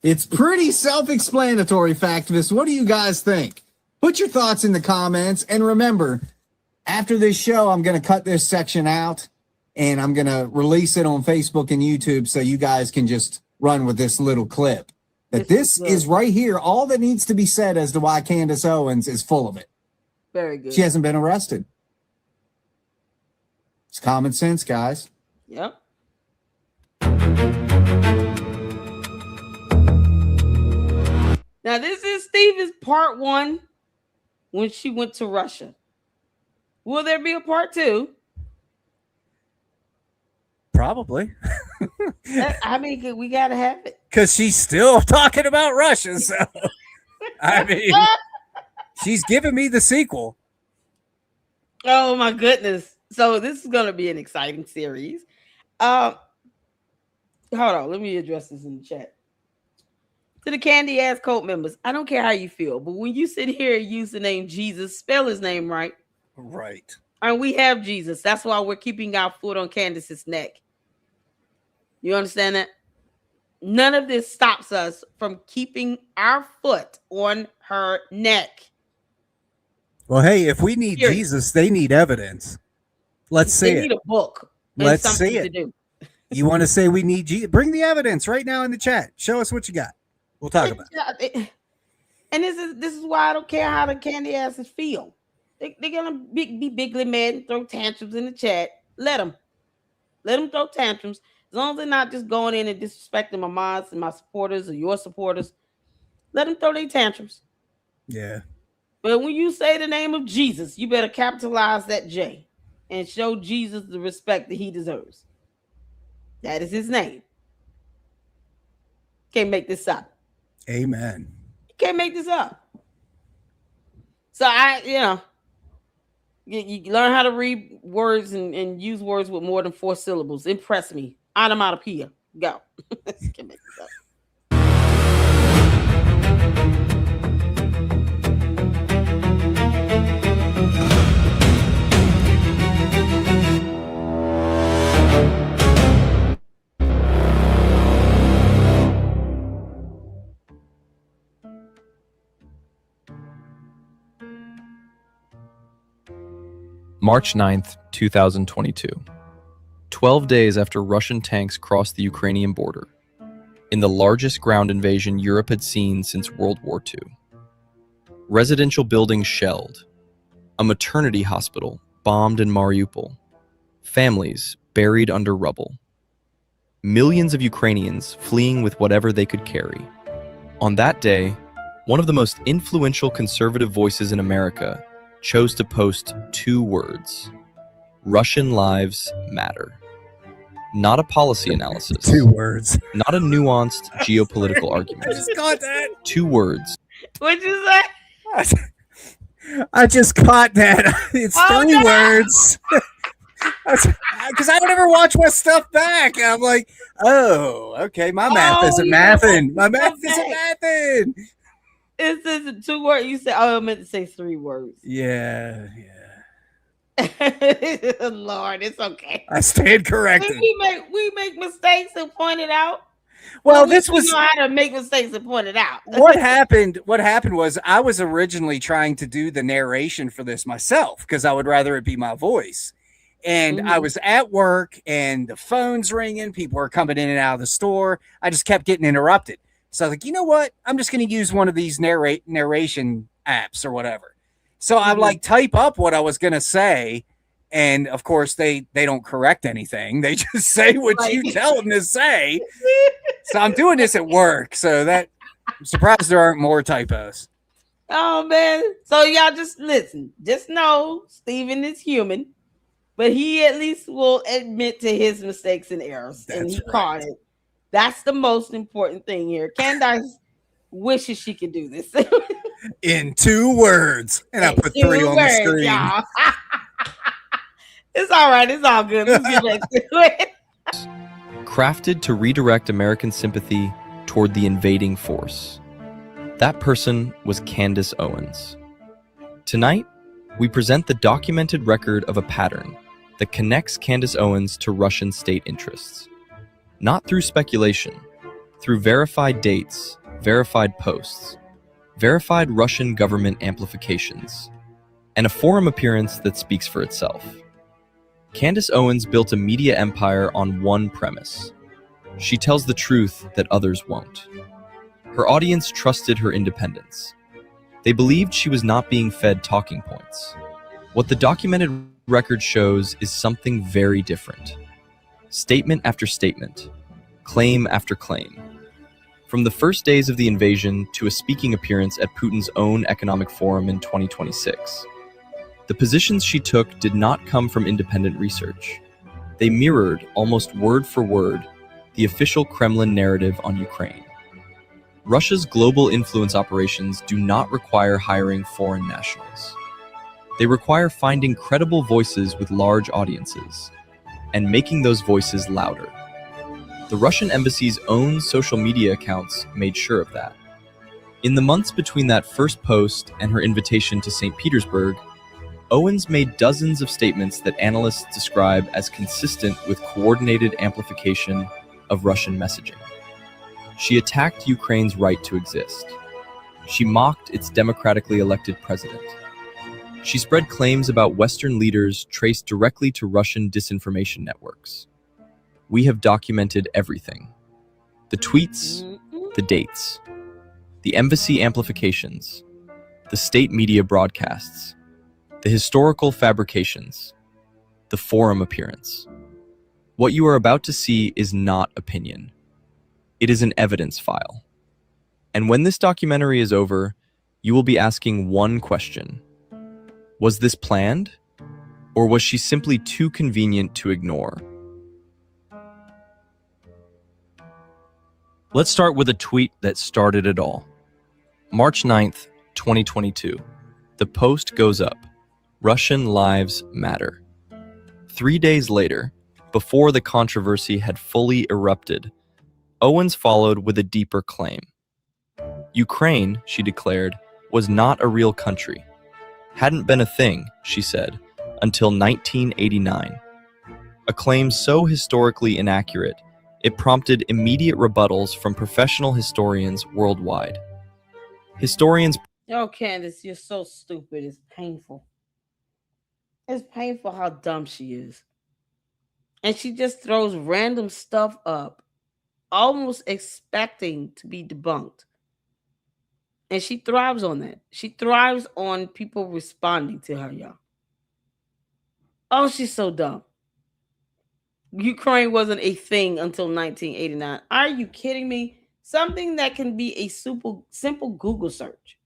It's pretty self-explanatory, Factivists. What do you guys think? Put your thoughts in the comments. And remember, after this show, I'm going to cut this section out and I'm going to release it on Facebook and YouTube so you guys can just run with this little clip. That this is right here. All that needs to be said as to why Candace Owens is full of it. Very good. She hasn't been arrested. It's common sense, guys. Yep. Now, this is Stephen's part one when she went to Russia. Will there be a part two? Probably. I mean, we got to have it. Because she's still talking about Russia. So, I mean, she's giving me the sequel. Oh, my goodness. So, this is going to be an exciting series. Hold on. Let me address this in the chat. To the candy ass cult members, I don't care how you feel, but when you sit here and use the name Jesus, spell his name right. Right. And we have Jesus. That's why we're keeping our foot on Candace's neck. You understand that? None of this stops us from keeping our foot on her neck. Well, hey, if we need Jesus, they need evidence. Let's see it. They need a book. Let's see it. You want to say we need Jesus? Bring the evidence right now in the chat. Show us what you got. We'll talk about it. And this is why I don't care how the candy asses feel. They're gonna be bigly mad and throw tantrums in the chat. Let them throw tantrums. As long as they're not just going in and disrespecting my mods and my supporters or your supporters, let them throw their tantrums. Yeah. But when you say the name of Jesus, you better capitalize that J. and show Jesus the respect that he deserves. That is his name. Can't make this up. Amen. You can't make this up. So you learn how to read words and use words with more than 4 syllables. Impress me. Onomatopoeia. Go. Can't make this up. March 9th, 2022. 12 days after Russian tanks crossed the Ukrainian border, in the largest ground invasion Europe had seen since World War II. Residential buildings shelled, a maternity hospital bombed in Mariupol, families buried under rubble, millions of Ukrainians fleeing with whatever they could carry. On that day, one of the most influential conservative voices in America chose to post 2 words: Russian lives matter. Not a policy analysis. 2 words. Not a nuanced geopolitical I argument. just caught that. 2 words. What'd you say? I just caught that. It's Oh, 3 no. words. Because I don't ever watch my stuff back. And I'm like, oh, okay, my math Oh, isn't yeah. mathing. My math isn't mathing. It says 2 words. You said, I meant to say 3 words. Yeah. Lord, it's okay. I stand corrected. We make mistakes and point it out. Well, We this was know how to make mistakes and point it out. what happened. What happened was I was originally trying to do the narration for this myself because I would rather it be my voice. And I Mhm. was at work and the phone's ringing. People are coming in and out of the store. I just kept getting interrupted. So I was like, you know what? I'm just going to use one of these narration apps or whatever. So I Mhm. like type up what I was going to say. And of course, they don't correct anything. They just say what Right. you tell them to say. So I'm doing this at work. So that I'm surprised there aren't more typos. Oh man. So y'all just listen. Just know Steven is human, but he at least will admit to his mistakes and errors. And That's he right. caught it. That's the most important thing here. Candace wishes she could do this. In 2 words. And I put 3 on the screen. Y'all. It's all right. It's all good. Let's get back to it. Crafted to redirect American sympathy toward the invading force. That person was Candace Owens. Tonight, we present the documented record of a pattern that connects Candace Owens to Russian state interests. Not through speculation, through verified dates, verified posts, verified Russian government amplifications, and a forum appearance that speaks for itself. Candace Owens built a media empire on one premise. She tells the truth that others won't. Her audience trusted her independence. They believed she was not being fed talking points. What the documented record shows is something very different. Statement after statement, claim after claim. From the first days of the invasion to a speaking appearance at Putin's own economic forum in 2026. The positions she took did not come from independent research. They mirrored, almost word for word, the official Kremlin narrative on Ukraine. Russia's global influence operations do not require hiring foreign nationals. They require finding credible voices with large audiences and making those voices louder. The Russian embassy's own social media accounts made sure of that. In the months between that first post and her invitation to St. Petersburg, Owens made dozens of statements that analysts describe as consistent with coordinated amplification of Russian messaging. She attacked Ukraine's right to exist. She mocked its democratically elected president. She spread claims about Western leaders traced directly to Russian disinformation networks. We have documented everything. The tweets, the dates, the embassy amplifications, the state media broadcasts, the historical fabrications, the forum appearance. What you are about to see is not opinion. It is an evidence file. And when this documentary is over, you will be asking one question. Was this planned? Or was she simply too convenient to ignore? Let's start with a tweet that started it all. March 9th, 2022. The post goes up. Russian lives matter. 3 days later, before the controversy had fully erupted, Owens followed with a deeper claim. Ukraine, she declared, was not a real country. Hadn't been a thing, she said, until 1989. A claim so historically inaccurate, it prompted immediate rebuttals from professional historians worldwide. Historians. Oh, Candace, you're so stupid. It's painful. It's painful how dumb she is. And she just throws random stuff up, almost expecting to be debunked. And she thrives on that. She thrives on people responding to her, y'all. Oh, she's so dumb. Ukraine wasn't a thing until 1989. Are you kidding me? Something that can be a simple Google search.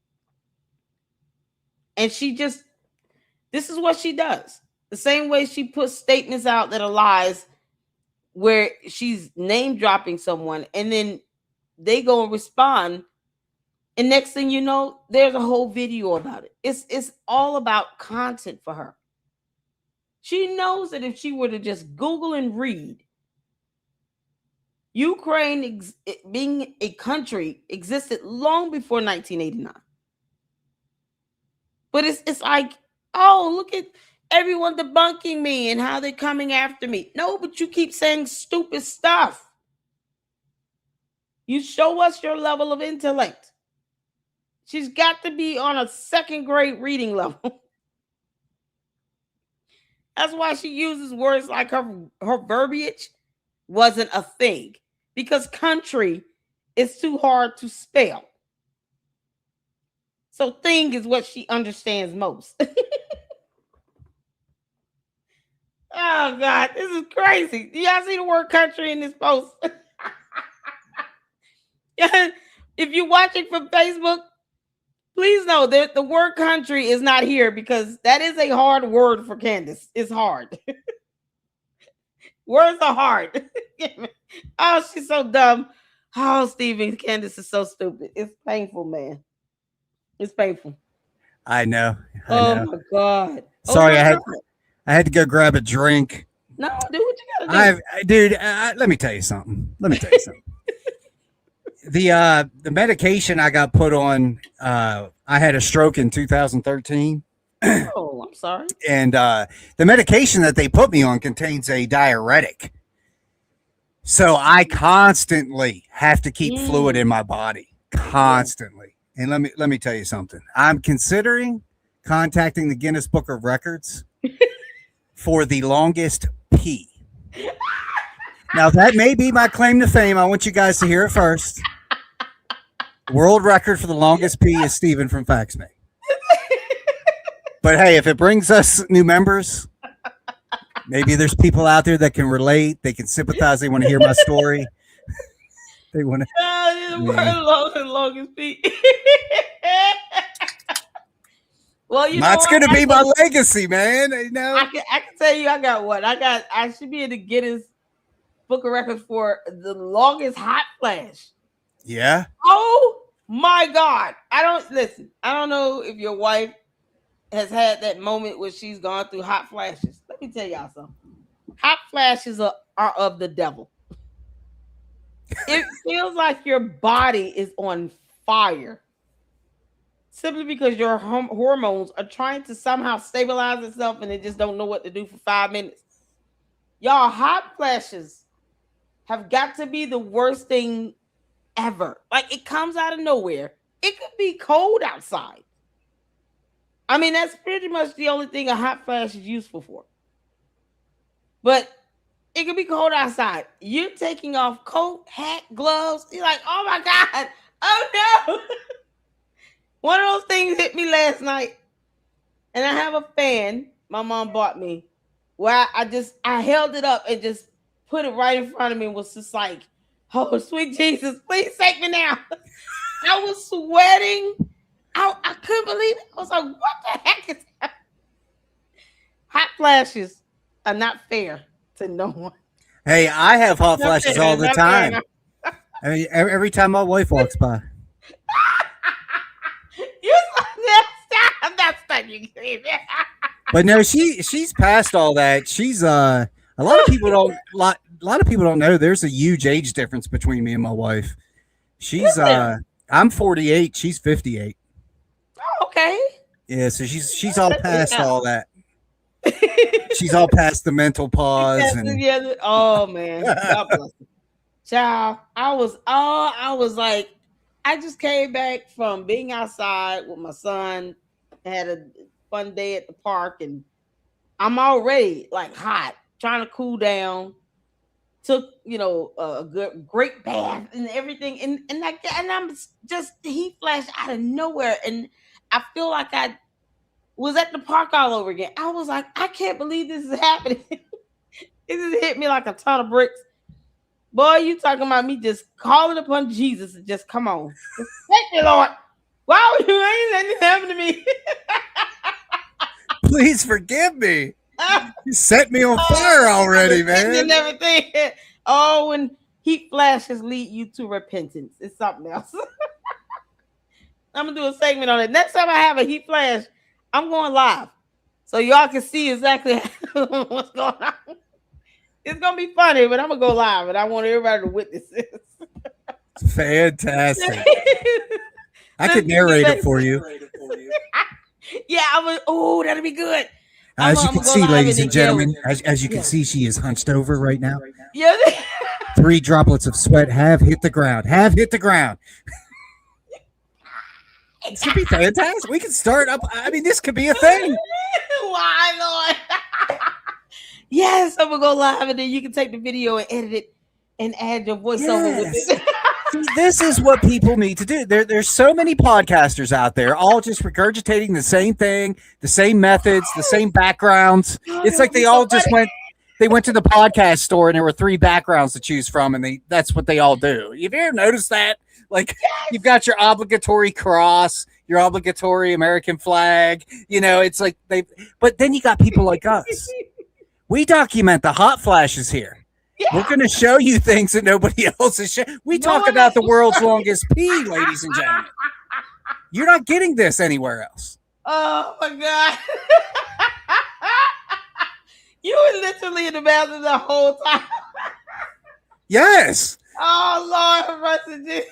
And this is what she does. The same way she puts statements out that are lies, where she's name dropping someone, and then they go and respond. And next thing you know, there's a whole video about it. It's all about content for her. She knows that if she were to just Google and read, Ukraine being a country existed long before 1989. But it's like, oh, look at everyone debunking me and how they're coming after me. No, but you keep saying stupid stuff. You show us your level of intellect. She's got to be on a second grade reading level. That's why she uses words like her verbiage wasn't a thing, because country is too hard to spell. So thing is what she understands most. Oh, God, this is crazy. Do y'all see the word country in this post? If you're watching from Facebook, please know that the word country is not here, because that is a hard word for Candace. It's hard. Words are hard. Oh, she's so dumb. Oh, Stephen, Candace is so stupid. It's painful, man. It's painful. I know. Oh, my God. Sorry, oh, I had to go grab a drink. No, do what you gotta do. Dude, let me tell you something. The medication I got put on, I had a stroke in 2013. Oh, I'm sorry. And the medication that they put me on contains a diuretic. So I constantly have to keep fluid in my body. Constantly. And let me tell you something. I'm considering contacting the Guinness Book of Records for the longest pee. Now, that may be my claim to fame. I want you guys to hear it first. World record for the longest pee is Steven from FaxMe. But hey, if it brings us new members, maybe there's people out there that can relate. They can sympathize. They want to hear my story. They want to. Longest pee. Well, that's going to be my legacy, man. You know? I can tell you, I got one. I should be in the Guinness Book of Records for the longest hot flash. Yeah. Oh my God! I don't know if your wife has had that moment where she's gone through hot flashes. Let me tell y'all something. Hot flashes are of the devil. It feels like your body is on fire, simply because your hormones are trying to somehow stabilize itself, and they just don't know what to do for 5 minutes. Y'all, hot flashes have got to be the worst thing ever. Like, it comes out of nowhere. It could be cold outside. I mean, that's pretty much the only thing a hot flash is useful for. But it could be cold outside. You're taking off coat, hat, gloves. You're like, oh my God. Oh no. One of those things hit me last night. And I have a fan my mom bought me, where I held it up and just put it right in front of me and was just like, oh, sweet Jesus, please take me now. I was sweating. I couldn't believe it. I was like, what the heck is that? hot flashes are not fair to no one. Hey, I have hot Not flashes fair, all the not fair, time. I mean, every time my wife walks by. You stop. That's not you. But no, she's past all that. She's a lot of people don't a lot of people don't know there's a huge age difference between me and my wife. She's I'm 48, she's 58. Oh, okay. Yeah, so she's all past all that. She's all past the mental pause and Yeah. Oh man. God bless her. Child, I was like, I just came back from being outside with my son, had a fun day at the park, and I'm already like hot, trying to cool down. Took a great bath and everything, and I'm just heat flash out of nowhere, and I feel like I was at the park all over again. I was like, I can't believe this is happening. It just hit me like a ton of bricks. Boy, you talking about me just calling upon Jesus and just come on. Just thank you, Lord. Why would you ain't letting this happen to me? please forgive me. You set me on fire already, man. And everything. Oh, when heat flashes lead you to repentance. It's something else. I'm gonna do a segment on it. Next time I have a heat flash, I'm going live. So y'all can see exactly what's going on. It's gonna be funny, but I'm gonna go live, and I want everybody to witness this. Fantastic. I could narrate it for you. Yeah, I was. Oh, that'll be good. As you can see, ladies and gentlemen, as you can see, she is hunched over right now. Yeah. 3 droplets of sweat have hit the ground. This could be fantastic. We can start up. I mean, this could be a thing. Why, Lord? Yes, I'm gonna go live, and then you can take the video and edit it and add your voiceover with it. This is what people need to do. There's so many podcasters out there, all just regurgitating the same thing, the same methods, the same backgrounds. It's like they all just went. They went to the podcast store and there were 3 backgrounds to choose from, and that's what they all do. Have you ever noticed that? Like, you've got your obligatory cross, your obligatory American flag. It's like but then you got people like us. We document the hot flashes here. Yeah. We're going to show you things that nobody else is showing. We talk about the world's longest pee, ladies and gentlemen. You're not getting this anywhere else. Oh, my God. You were literally in the bathroom the whole time. Yes. Oh, Lord, mercy, Jesus.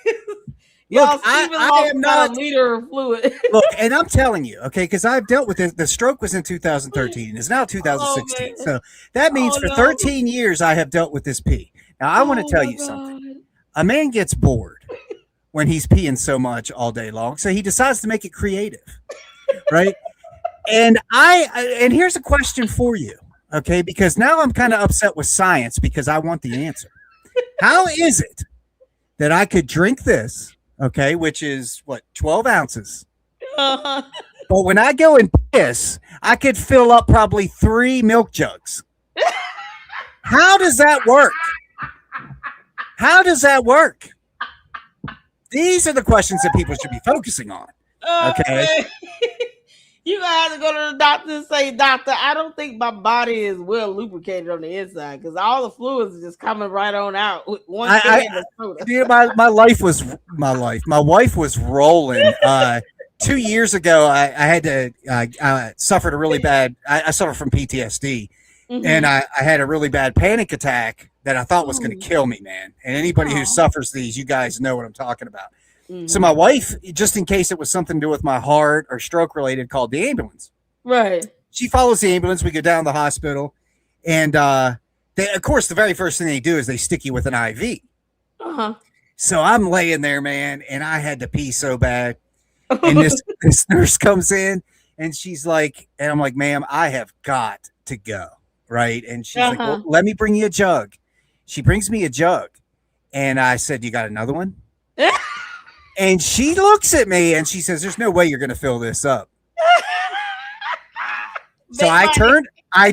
Look, I am not a liter of fluid. Look, and I'm telling you, okay, because I've dealt with it. The stroke was in 2013. It's now 2016. So that means for 13 years I have dealt with this pee. Now, I want to tell you something. A man gets bored when he's peeing so much all day long, so he decides to make it creative, right? And here's a question for you, okay, because now I'm kind of upset with science because I want the answer. How is it that I could drink this, okay, which is, 12 ounces? Uh-huh. But when I go and piss, I could fill up probably 3 milk jugs. How does that work? How does that work? These are the questions that people should be focusing on, okay? You gonna have to go to the doctor and say, doctor, I don't think my body is well lubricated on the inside because all the fluids are just coming right on out with one can of soda. Yeah, my wife was rolling. 2 years ago, I had to I suffered a really bad. I suffered from PTSD, and I had a really bad panic attack that I thought was going to kill me, man. And anybody who suffers these, you guys know what I'm talking about. So my wife, just in case it was something to do with my heart or stroke related, called the ambulance. Right. She follows the ambulance. We go down to the hospital, and of course, the very first thing they do is they stick you with an IV. Uh-huh. So I'm laying there, man, and I had to pee so bad. And this nurse comes in, and she's like, and I'm like, ma'am, I have got to go, right? And she's like, well, let me bring you a jug. She brings me a jug, and I said, you got another one? And she looks at me and she says, there's no way you're going to fill this up. So I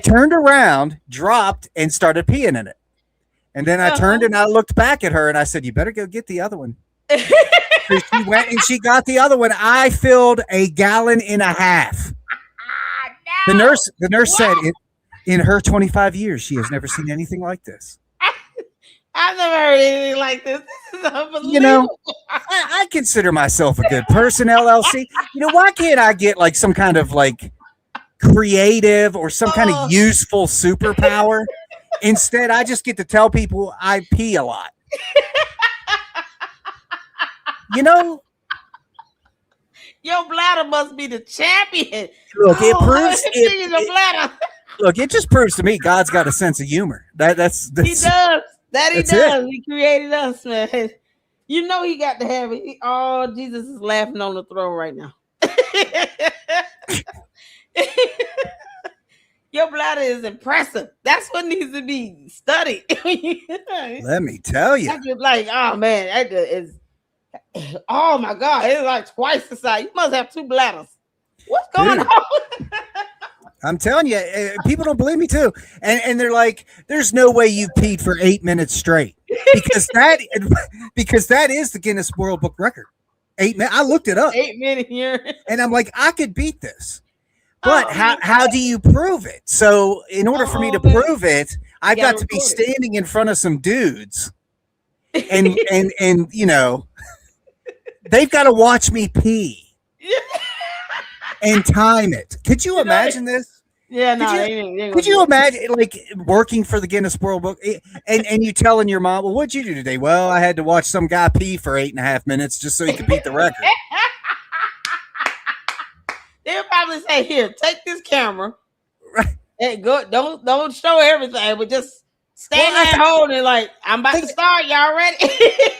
turned around, dropped, and started peeing in it. And then I turned and I looked back at her and I said, you better go get the other one. So she went and she got the other one. I filled 1.5 gallons. The nurse said in her 25 years, she has never seen anything like this. I've never heard anything like this. This is unbelievable. You know, I consider myself a good person, LLC. You know, why can't I get like some kind of like creative or some kind of useful superpower? Instead, I just get to tell people I pee a lot. You know, your bladder must be the champion. Look, it proves your bladder. Look, it just proves to me God's got a sense of humor. That's he does. He does. It. He created us, man. You know he got to have it. Oh, Jesus is laughing on the throne right now. Your bladder is impressive. That's what needs to be studied. Let me tell you. That's just like, oh man, that is. Oh my God, it's like twice the size. You must have 2 bladders. What's going on? I'm telling you, people don't believe me too, and they're like, "There's no way you peed for 8 minutes straight," because that is the Guinness World Book record. 8 minutes. I looked it up. 8 minutes here, and I'm like, I could beat this, but how do you prove it? So, in order for me to prove it, I've got to be standing in front of some dudes, and you know, they've got to watch me pee. And time it. Could you imagine this? Yeah, no. Could you imagine like working for the Guinness World Book and you telling your mom, well, what'd you do today? Well, I had to watch some guy pee for 8.5 minutes just so he could beat the record. They'll probably say, here, take this camera. Right. And go, don't show everything, but just stand there and hold it like, I'm about to start. Y'all ready?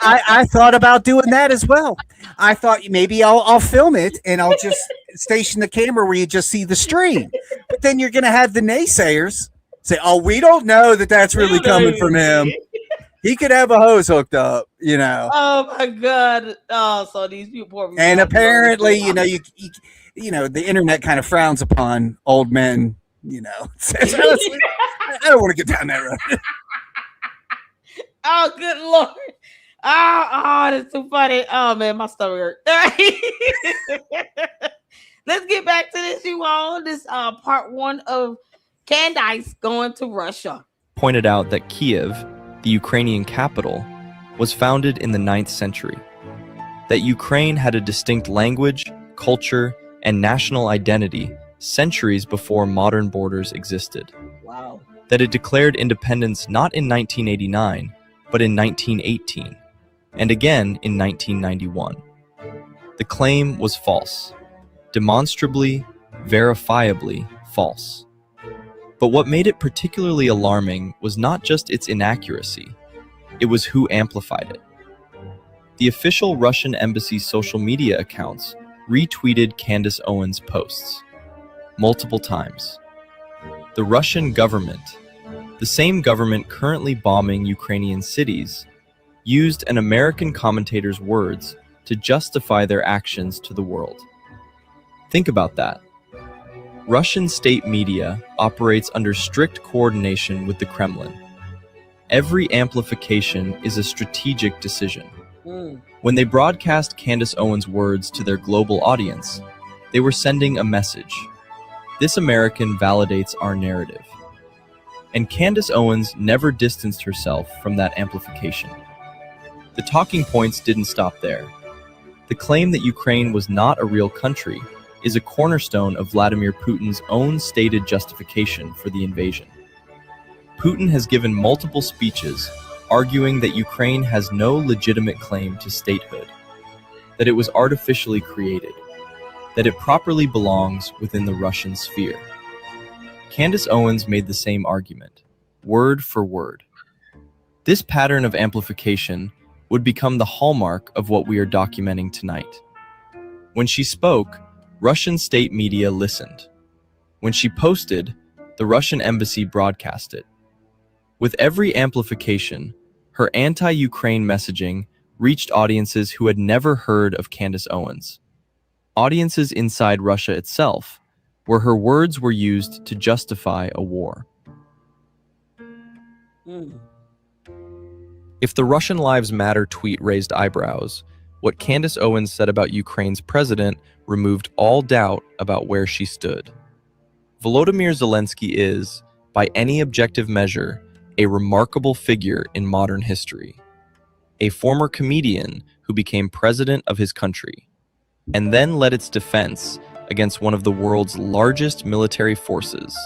I thought about doing that as well. I thought maybe I'll film it and I'll just station the camera where you just see the stream. But then you're going to have the naysayers say, oh, we don't know that that's really coming from him. He could have a hose hooked up, you know. Oh my God. Oh, so these people. And apparently, you know, you know, the internet kind of frowns upon old men, you know. I don't want to get down that road. Oh, good Lord. Oh, that's too funny. Oh, man, my stomach hurt. Let's get back to this, you all. This part 1 of Candace going to Russia. Pointed out that Kiev, the Ukrainian capital, was founded in the 9th century. That Ukraine had a distinct language, culture, and national identity centuries before modern borders existed. Wow. That it declared independence not in 1989, but in 1918, and again in 1991. The claim was false, demonstrably, verifiably false. But what made it particularly alarming was not just its inaccuracy, it was who amplified it. The official Russian embassy's social media accounts retweeted Candace Owens' posts multiple times. The Russian government, the same government currently bombing Ukrainian cities, used an American commentator's words to justify their actions to the world. Think about that. Russian state media operates under strict coordination with the Kremlin. Every amplification is a strategic decision. When they broadcast Candace Owens' words to their global audience, they were sending a message. This American validates our narrative. And Candace Owens never distanced herself from that amplification. The talking points didn't stop there. The claim that Ukraine was not a real country is a cornerstone of Vladimir Putin's own stated justification for the invasion. Putin has given multiple speeches arguing that Ukraine has no legitimate claim to statehood, that it was artificially created, that it properly belongs within the Russian sphere. Candace Owens made the same argument, word for word. This pattern of amplification would become the hallmark of what we are documenting tonight. When she spoke, Russian state media listened. When she posted, the Russian embassy broadcast it. With every amplification, her anti-Ukraine messaging reached audiences who had never heard of Candace Owens. Audiences inside Russia itself, where her words were used to justify a war. If the Russian Lives Matter tweet raised eyebrows, what Candace Owens said about Ukraine's president removed all doubt about where she stood. Volodymyr Zelensky is, by any objective measure, a remarkable figure in modern history. A former comedian who became president of his country, and then led its defense against one of the world's largest military forces,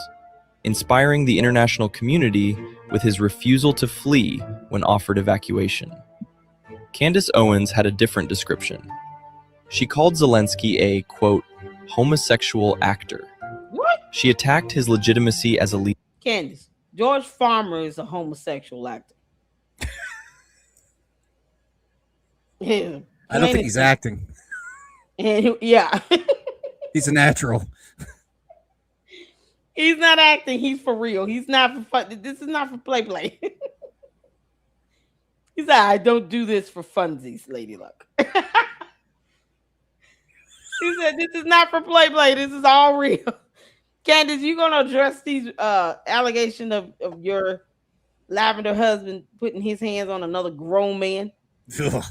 inspiring the international community with his refusal to flee when offered evacuation. Candace Owens had a different description. She called Zelensky a, quote, homosexual actor. What? She attacked his legitimacy as a leader. Candace, George Farmer is a homosexual actor. Yeah, I don't think he's acting. And yeah. He's a natural. He's not acting. He's for real. He's not for fun. This is not for play. He's like, I don't do this for funsies, Lady Luck. He said, this is not for play. This is all real. Candace, you going to address these allegations of your lavender husband putting his hands on another grown man? Ugh.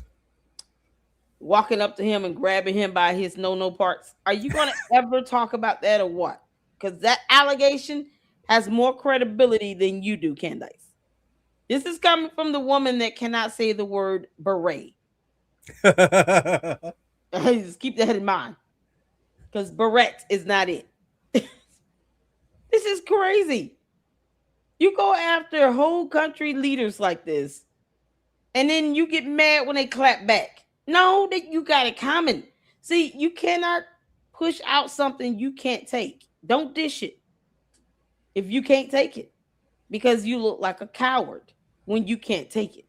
Walking up to him and grabbing him by his no parts. Are you going to ever talk about that or what? Because that allegation has more credibility than you do, Candace. This is coming from the woman that cannot say the word beret. Just keep that in mind. Because beret is not it. This is crazy. You go after whole country leaders like this, and then you get mad when they clap back. No, that you got it coming. See, you cannot push out something you can't take. Don't dish it if you can't take it, because you look like a coward when you can't take it.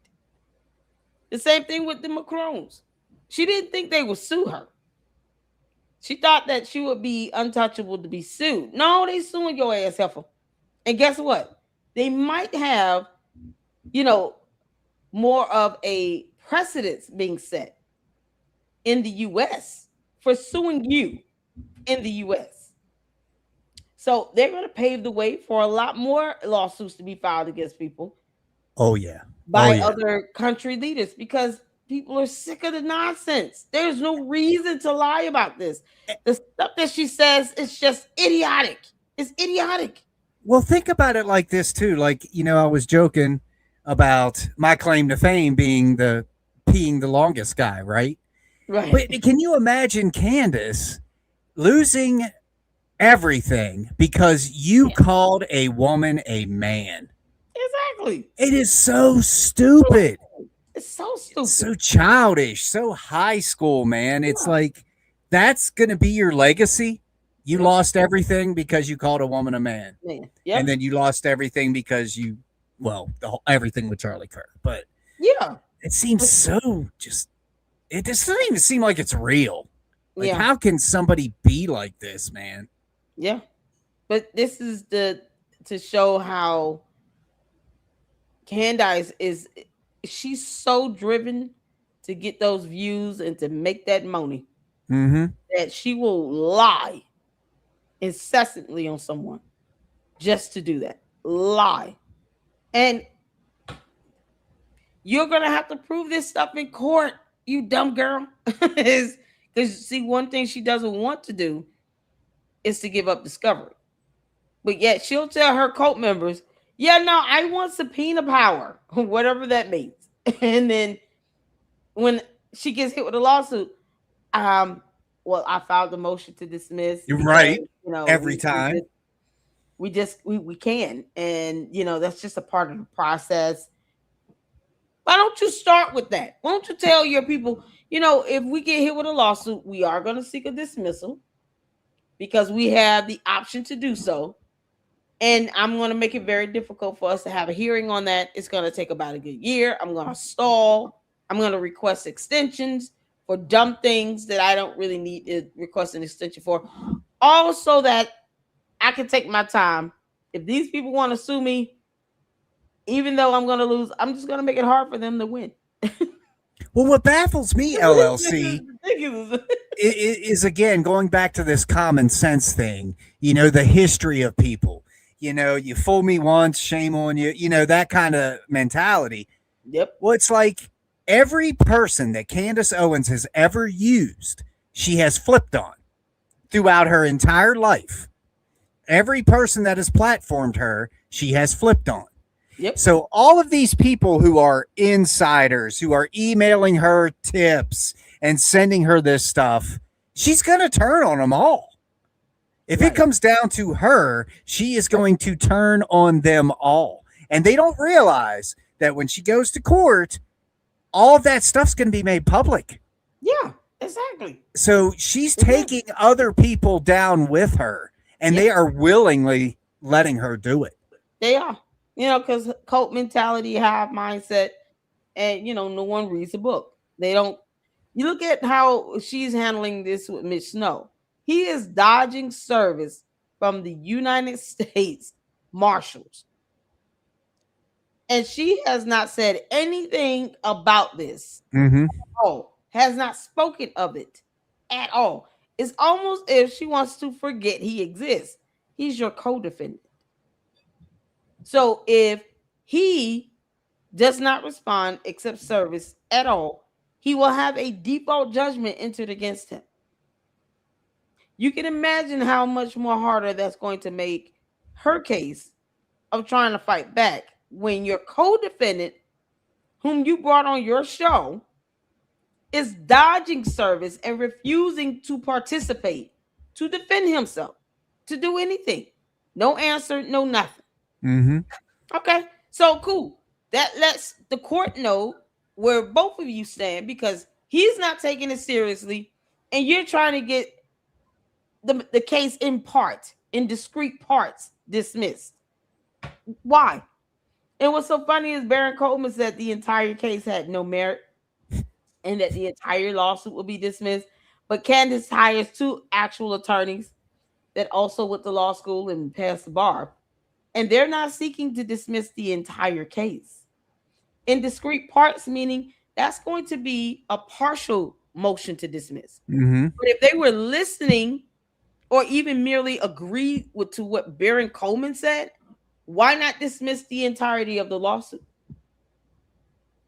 The same thing with the Macrons. She didn't think they would sue her. She thought that she would be untouchable to be sued. No, they suing your ass, heifer. And guess what? They might have, more of a precedence being set in the U.S. for suing you in the U.S. So they're going to pave the way for a lot more lawsuits to be filed against people. Oh, yeah. By other country leaders, because people are sick of the nonsense. There's no reason to lie about this. The stuff that she says is just idiotic. It's idiotic. Well, think about it like this, too. Like, I was joking about my claim to fame being the peeing the longest guy, right? Right. But can you imagine Candace losing everything because you called a woman a man? Exactly. It is so stupid. It's so stupid. It's so childish, so high school, man. It's like, that's going to be your legacy. You lost everything because you called a woman a man. Yep. And then you lost everything because everything with Charlie Kirk. But yeah, it seems so it just doesn't even seem like it's real. Like, how can somebody be like this, man? Yeah. But this is to show how Candace she's so driven to get those views and to make that money that she will lie incessantly on someone just to do that. Lie. And you're going to have to prove this stuff in court, you dumb girl. Because, see, one thing she doesn't want to do is to give up discovery. But yet she'll tell her cult members, yeah, no, I want subpoena power, whatever that means. And then when she gets hit with a lawsuit, I filed the motion to dismiss. You're right. Every time. We can. And, that's just a part of the process. Why don't you start with that? Why don't you tell your people, if we get hit with a lawsuit, we are going to seek a dismissal because we have the option to do so. And I'm going to make it very difficult for us to have a hearing on that. It's going to take about a good year. I'm going to stall. I'm going to request extensions for dumb things that I don't really need to request an extension for. Also, that I can take my time. If these people want to sue me, even though I'm going to lose, I'm just going to make it hard for them to win. Well, what baffles me, LLC, is again, going back to this common sense thing, the history of people. You fool me once, shame on you, that kind of mentality. Yep. Well, it's like every person that Candace Owens has ever used, she has flipped on throughout her entire life. every person that has platformed her, she has flipped on. Yep. So all of these people who are insiders, who are emailing her tips and sending her this stuff, she's going to turn on them all. If it comes down to her, she is going to turn on them all. And they don't realize that when she goes to court, all of that stuff's going to be made public. Yeah, exactly. So she's taking other people down with her, and they are willingly letting her do it. They are. Because cult mentality, hive mindset, and, no one reads the book. They don't. You look at how she's handling this with Mitch Snow. He is dodging service from the United States Marshals. And she has not said anything about this at all, has not spoken of it at all. It's almost if she wants to forget he exists. He's your co-defendant. So if he does not respond, accept service at all, he will have a default judgment entered against him. You can imagine how much more harder that's going to make her case of trying to fight back when your co-defendant, whom you brought on your show, is dodging service and refusing to participate, to defend himself, to do anything. No answer, no nothing. Okay, so cool. That lets the court know where both of you stand, because he's not taking it seriously, and you're trying to get the case in discrete parts, dismissed. Why? And what's so funny is Baron Coleman said the entire case had no merit and that the entire lawsuit will be dismissed. But Candace hires 2 actual attorneys that also went to law school and passed the bar. And they're not seeking to dismiss the entire case in discrete parts, meaning that's going to be a partial motion to dismiss. But if they were listening or even merely agreed to what Baron Coleman said, why not dismiss the entirety of the lawsuit?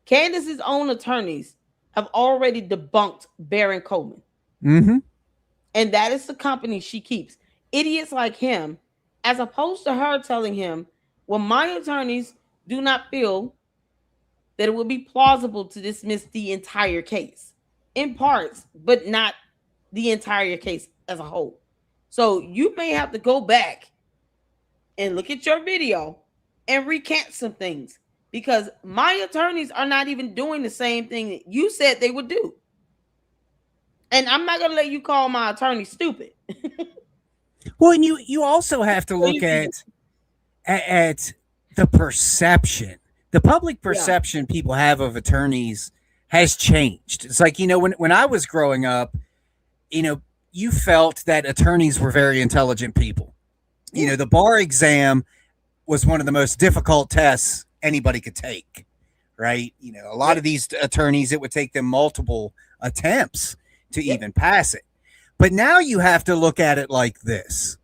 Candace's own attorneys have already debunked Baron Coleman. And that is the company she keeps. Idiots like him, as opposed to her telling him, well, my attorneys do not feel that it would be plausible to dismiss the entire case in parts, but not the entire case as a whole. So you may have to go back and look at your video and recant some things, because my attorneys are not even doing the same thing that you said they would do. And I'm not going to let you call my attorney stupid. Well, and you also have to look at the perception. The public perception people have of attorneys has changed. It's like, when I was growing up, you felt that attorneys were very intelligent people. The bar exam was one of the most difficult tests anybody could take, right? A lot of these attorneys, it would take them multiple attempts to even pass it. But now you have to look at it like this.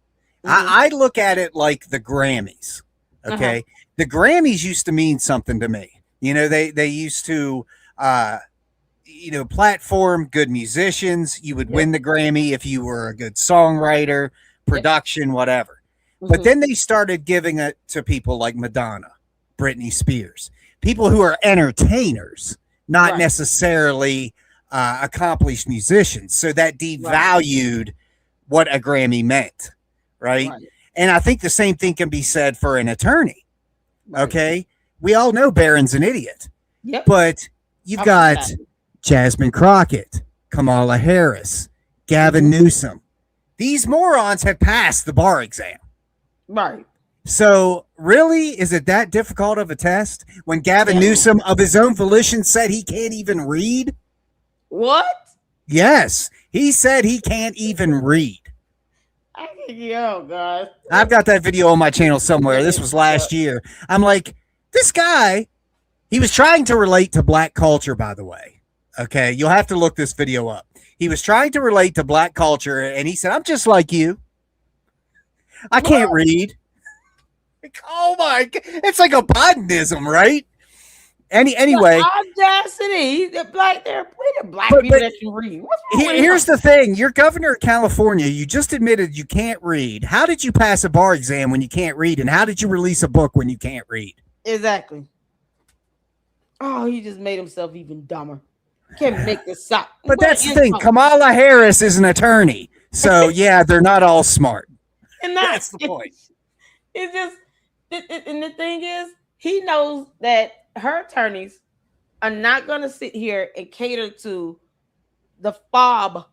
I look at it like the Grammys. Okay. The Grammys used to mean something to me. They used to, platform good musicians. You would win the Grammy if you were a good songwriter, production, whatever. But then they started giving it to people like Madonna, Britney Spears, people who are entertainers, not necessarily accomplished musicians. So that devalued what a Grammy meant, right? And I think the same thing can be said for an attorney. Okay, we all know Barron's an idiot, but you've got Jasmine Crockett, Kamala Harris, Gavin Newsom. These morons have passed the bar exam. Right. So really, is it that difficult of a test when Gavin Newsom of his own volition said he can't even read? What? Yes, he said he can't even read. Yo, guys. I've got that video on my channel somewhere. This was last year. I'm like, this guy, he was trying to relate to black culture, by the way. Okay, you'll have to look this video up. He was trying to relate to black culture, and he said, I'm just like you. I can't read. Like, oh my God. It's like a Bidenism, right? Anyway, audacity. The black But- people but that can read. What's wrong with here's him? the thing. You're governor of California. You just admitted you can't read. How did you pass a bar exam when you can't read? And how did you release a book when you can't read? Exactly. Oh, he just made himself even dumber. Can't make this up. But What that's the is thing. wrong? Kamala Harris is an attorney. So, yeah, they're not all smart. And That's the point. It's just, and the thing is, he knows that her attorneys are not going to sit here and cater to the fob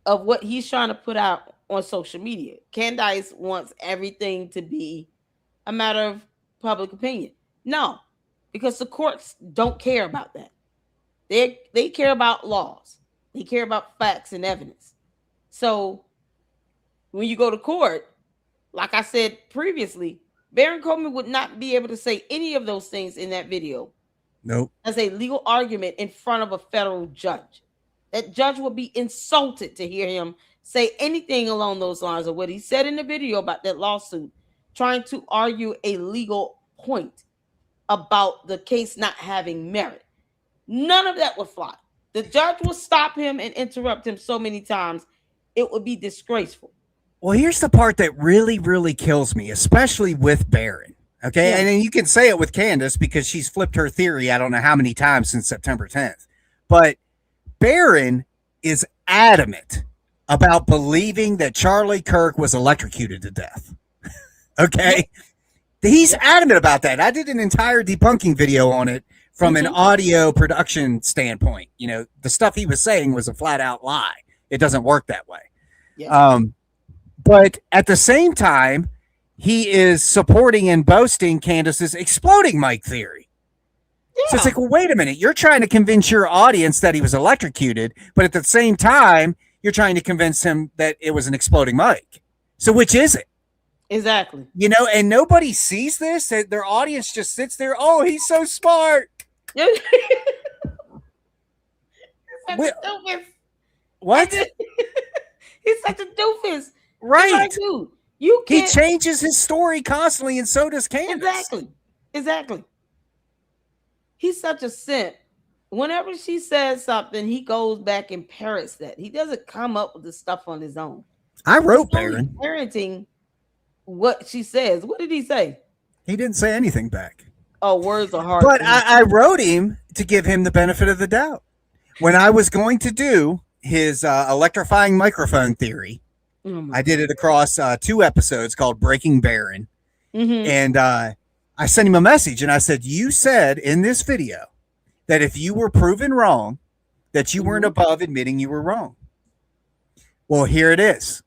of what he's trying to put out on social media. Candace wants everything to be a matter of public opinion. No, because the courts don't care about that. They care about laws. They care about facts and evidence. So when you go to court, like I said previously, Baron Coleman would not be able to say any of those things in that video Nope. as a legal argument in front of a federal judge. That judge would be insulted to hear him say anything along those lines of what he said in the video about that lawsuit, trying to argue a legal point about the case not having merit. None of that would fly. The judge will stop him and interrupt him so many times, it would be disgraceful. Well, here's the part that really, really kills me, especially with Barron. Okay. Yeah. And then you can say it with Candace because she's flipped her theory I don't know how many times since September 10th. But Barron is adamant about believing that Charlie Kirk was electrocuted to death. Okay. He's adamant about that. I did an entire debunking video on it from an audio production standpoint. You know, the stuff he was saying was a flat out lie. It doesn't work that way. Yeah. But at the same time, he is supporting and boasting Candace's exploding mic theory. So it's like, well, wait a minute. You're trying to convince your audience that he was electrocuted, but at the same time, you're trying to convince him that it was an exploding mic. So which is it? Exactly. You know, and nobody sees this. Their audience just sits there. Oh, he's so smart. He's such Well, a doofus. What? He's such a doofus. Right. Like, dude, you He can't. changes his story constantly, and so does Candace. Exactly. He's such a simp. Whenever she says something, he goes back and parrots that. He doesn't come up with the stuff on his own. I wrote He's only Barron. parenting what she says. What did he say? He didn't say anything back. Oh, words are hard. But to read. I wrote him to give him the benefit of the doubt. When I was going to do his electrifying microphone theory, I did it across 2 episodes called Breaking Barron. And I sent him a message and I said, you said in this video that if you were proven wrong, that you weren't above admitting you were wrong. Well, here it is.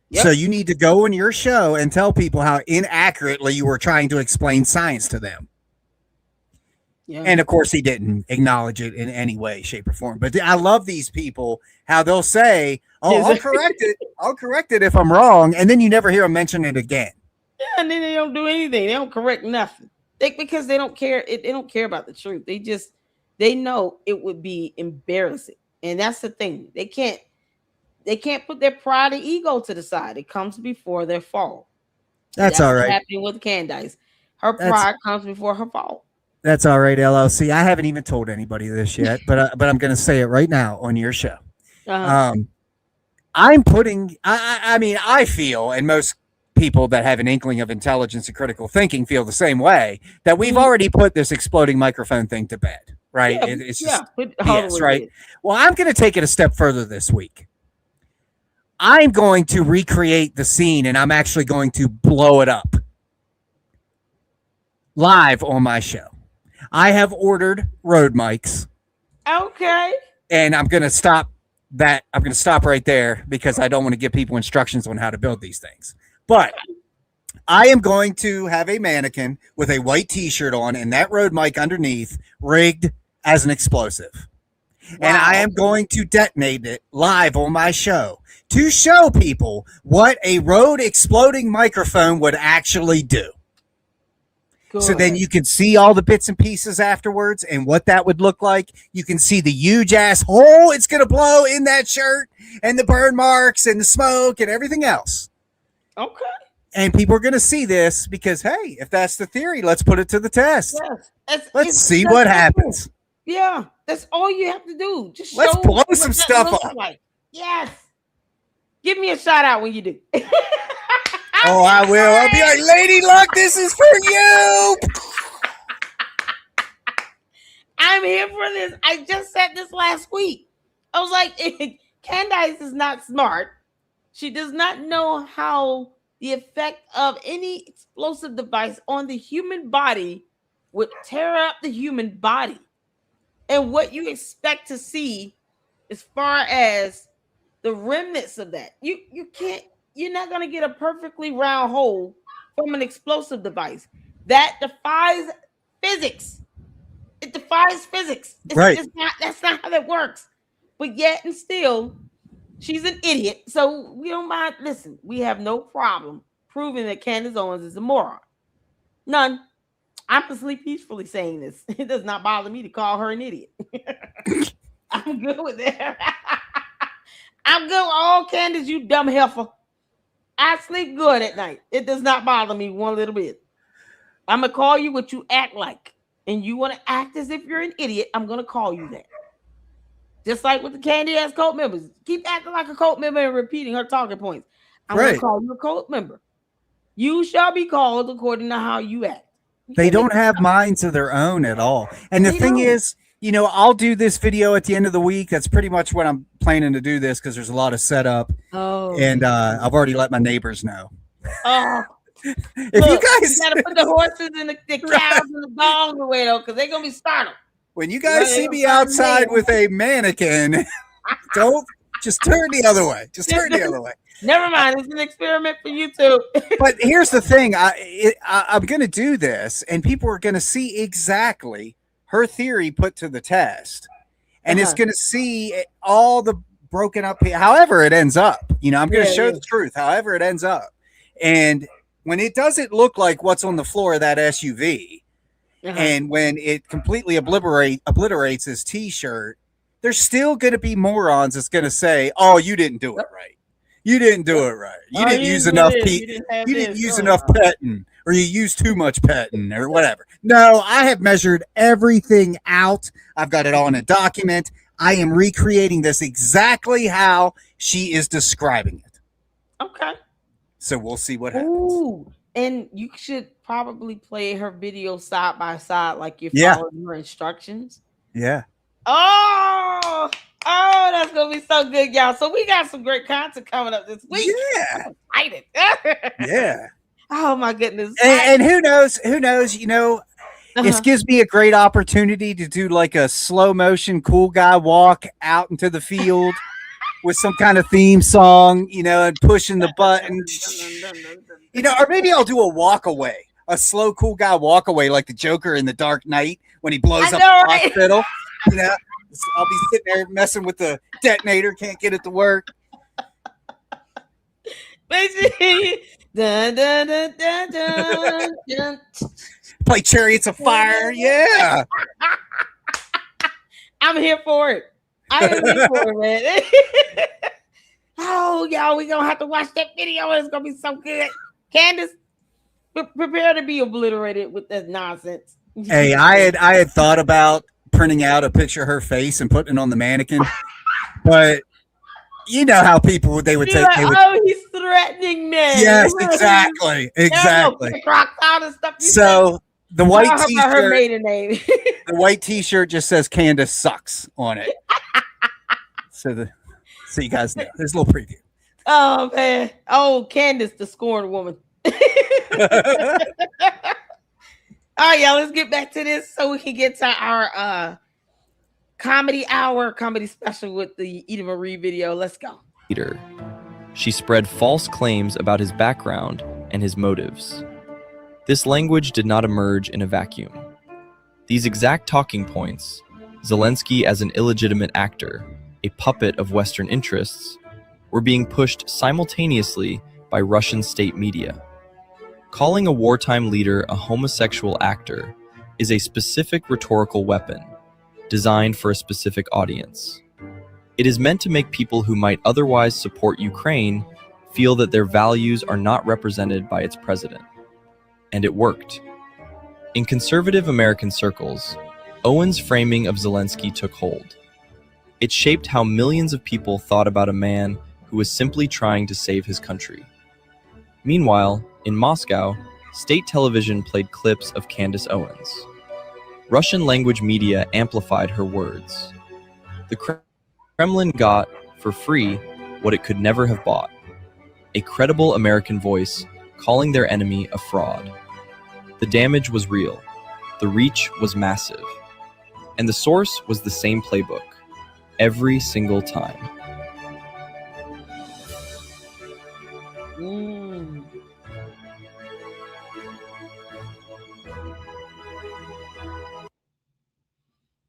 Yep. So you need to go on your show and tell people how inaccurately you were trying to explain science to them. Yeah. And of course, he didn't acknowledge it in any way, shape, or form. But I love these people, how they'll say, oh, I'll correct it. I'll correct it if I'm wrong. And then you never hear them mention it again. Yeah, and then they don't do anything. They don't correct nothing. Because they don't care. They don't care about the truth. They know it would be embarrassing. And that's the thing. They can't put their pride and ego to the side. It comes before their fall. That's all right. What's happening with Candace. Her pride comes before her fall. That's all right, LLC. I haven't even told anybody this yet, but I'm going to say it right now on your show. I'm putting. I mean, I feel, and most people that have an inkling of intelligence and critical thinking feel the same way, that we've already put this exploding microphone thing to bed, right? Yeah, It's just BS, right? Well, I'm going to take it a step further this week. I'm going to recreate the scene, and I'm actually going to blow it up live on my show. I have ordered Rode mics. Okay. And I'm going to stop that. I'm going to stop right there because I don't want to give people instructions on how to build these things. But I am going to have a mannequin with a white t-shirt on and that Rode mic underneath rigged as an explosive. Wow. And I am going to detonate it live on my show to show people what a Rode exploding microphone would actually do. Good. So then you can see all the bits and pieces afterwards and what that would look like. You can see the huge ass hole it's going to blow in that shirt and the burn marks and the smoke and everything else. Okay. And people are going to see this because, hey, if that's the theory, let's put it to the test. Yes. Let's see what happens. Yeah, that's all you have to do. Just Let's show blow what some that stuff looks up. like. Yes. Give me a shout out when you do. Oh, I will. I'll be like, Lady Luck, this is for you. I'm here for this. I just said this last week. I was like, Candace is not smart. She does not know how the effect of any explosive device on the human body would tear up the human body. And what you expect to see as far as the remnants of that. You're not going to get a perfectly round hole from an explosive device. That defies physics. It defies physics. That's not how that works. But yet and still, she's an idiot. So we don't mind. Listen, we have no problem proving that Candace Owens is a moron. None. I'm personally peacefully saying this. It does not bother me to call her an idiot. I'm good with that. I'm good. Oh, Candace, you dumb heifer. I sleep good at night. It does not bother me one little bit. I'm going to call you what you act like. And you want to act as if you're an idiot, I'm going to call you that. Just like with the candy ass cult members. Keep acting like a cult member and repeating her talking points. I'm going to call you a cult member. You shall be called according to how you act. They don't have minds of their own at all. And the thing is, I'll do this video at the end of the week. That's pretty much what I'm planning to do this because there's a lot of setup. Oh. And I've already let my neighbors know. Oh. If you guys got to put the horses and the cows and the dogs away though, because they're gonna be startled. When you guys see me outside with a mannequin, don't just turn the other way. Just turn the other way. Never mind. It's an experiment for you too. But here's the thing: I'm going to do this, and people are going to see exactly her theory put to the test, and it's going to see all the broken up. However, it ends up. I'm going to show the truth. However, it ends up, and when it doesn't look like what's on the floor of that SUV, and when it completely obliterates his T-shirt, there's still going to be morons that's going to say, "Oh, you didn't do it right. You didn't do it right. You didn't use enough enough petting, or you used too much petting, or whatever." No, I have measured everything out. I've got it all in a document. I am recreating this exactly how she is describing it. Okay. So we'll see what happens. Ooh, and you should probably play her video side by side like you're following her instructions. Yeah. Oh, that's gonna be so good, y'all. So we got some great content coming up this week. Yeah. I'm excited. Yeah. Oh my goodness. And who knows, it gives me a great opportunity to do like a slow motion cool guy walk out into the field with some kind of theme song, and pushing the button, or maybe I'll do a walk away, a slow cool guy walk away like the Joker in The Dark Knight when he blows up the hospital. I'll be sitting there messing with the detonator, can't get it to work. Dun, dun, dun, dun, dun, dun. Play Chariots of Fire, yeah. I'm here for it. I am here for it, man. Oh, y'all, we gonna have to watch that video. It's gonna be so good. Candace, prepare to be obliterated with this nonsense. Hey, I had thought about printing out a picture of her face and putting it on the mannequin, but you know how people they would take. Like, oh, he's threatening me. Yes, exactly. So the white T-shirt. Her maiden name. The white T-shirt just says Candace sucks on it. So you guys know. There's a little preview. Oh man. Oh, Candace, the scorned woman. All right, y'all. Let's get back to this so we can get to our comedy special with the Eda Marie video. Let's go. She spread false claims about his background and his motives. This language did not emerge in a vacuum. These exact talking points, Zelensky as an illegitimate actor, a puppet of Western interests, were being pushed simultaneously by Russian state media. Calling a wartime leader a homosexual actor is a specific rhetorical weapon designed for a specific audience. It is meant to make people who might otherwise support Ukraine feel that their values are not represented by its president. And it worked. In conservative American circles, Owens' framing of Zelensky took hold. It shaped how millions of people thought about a man who was simply trying to save his country. Meanwhile, in Moscow, state television played clips of Candace Owens. Russian-language media amplified her words. The Kremlin got, for free, what it could never have bought: a credible American voice calling their enemy a fraud. The damage was real. The reach was massive. And the source was the same playbook, every single time.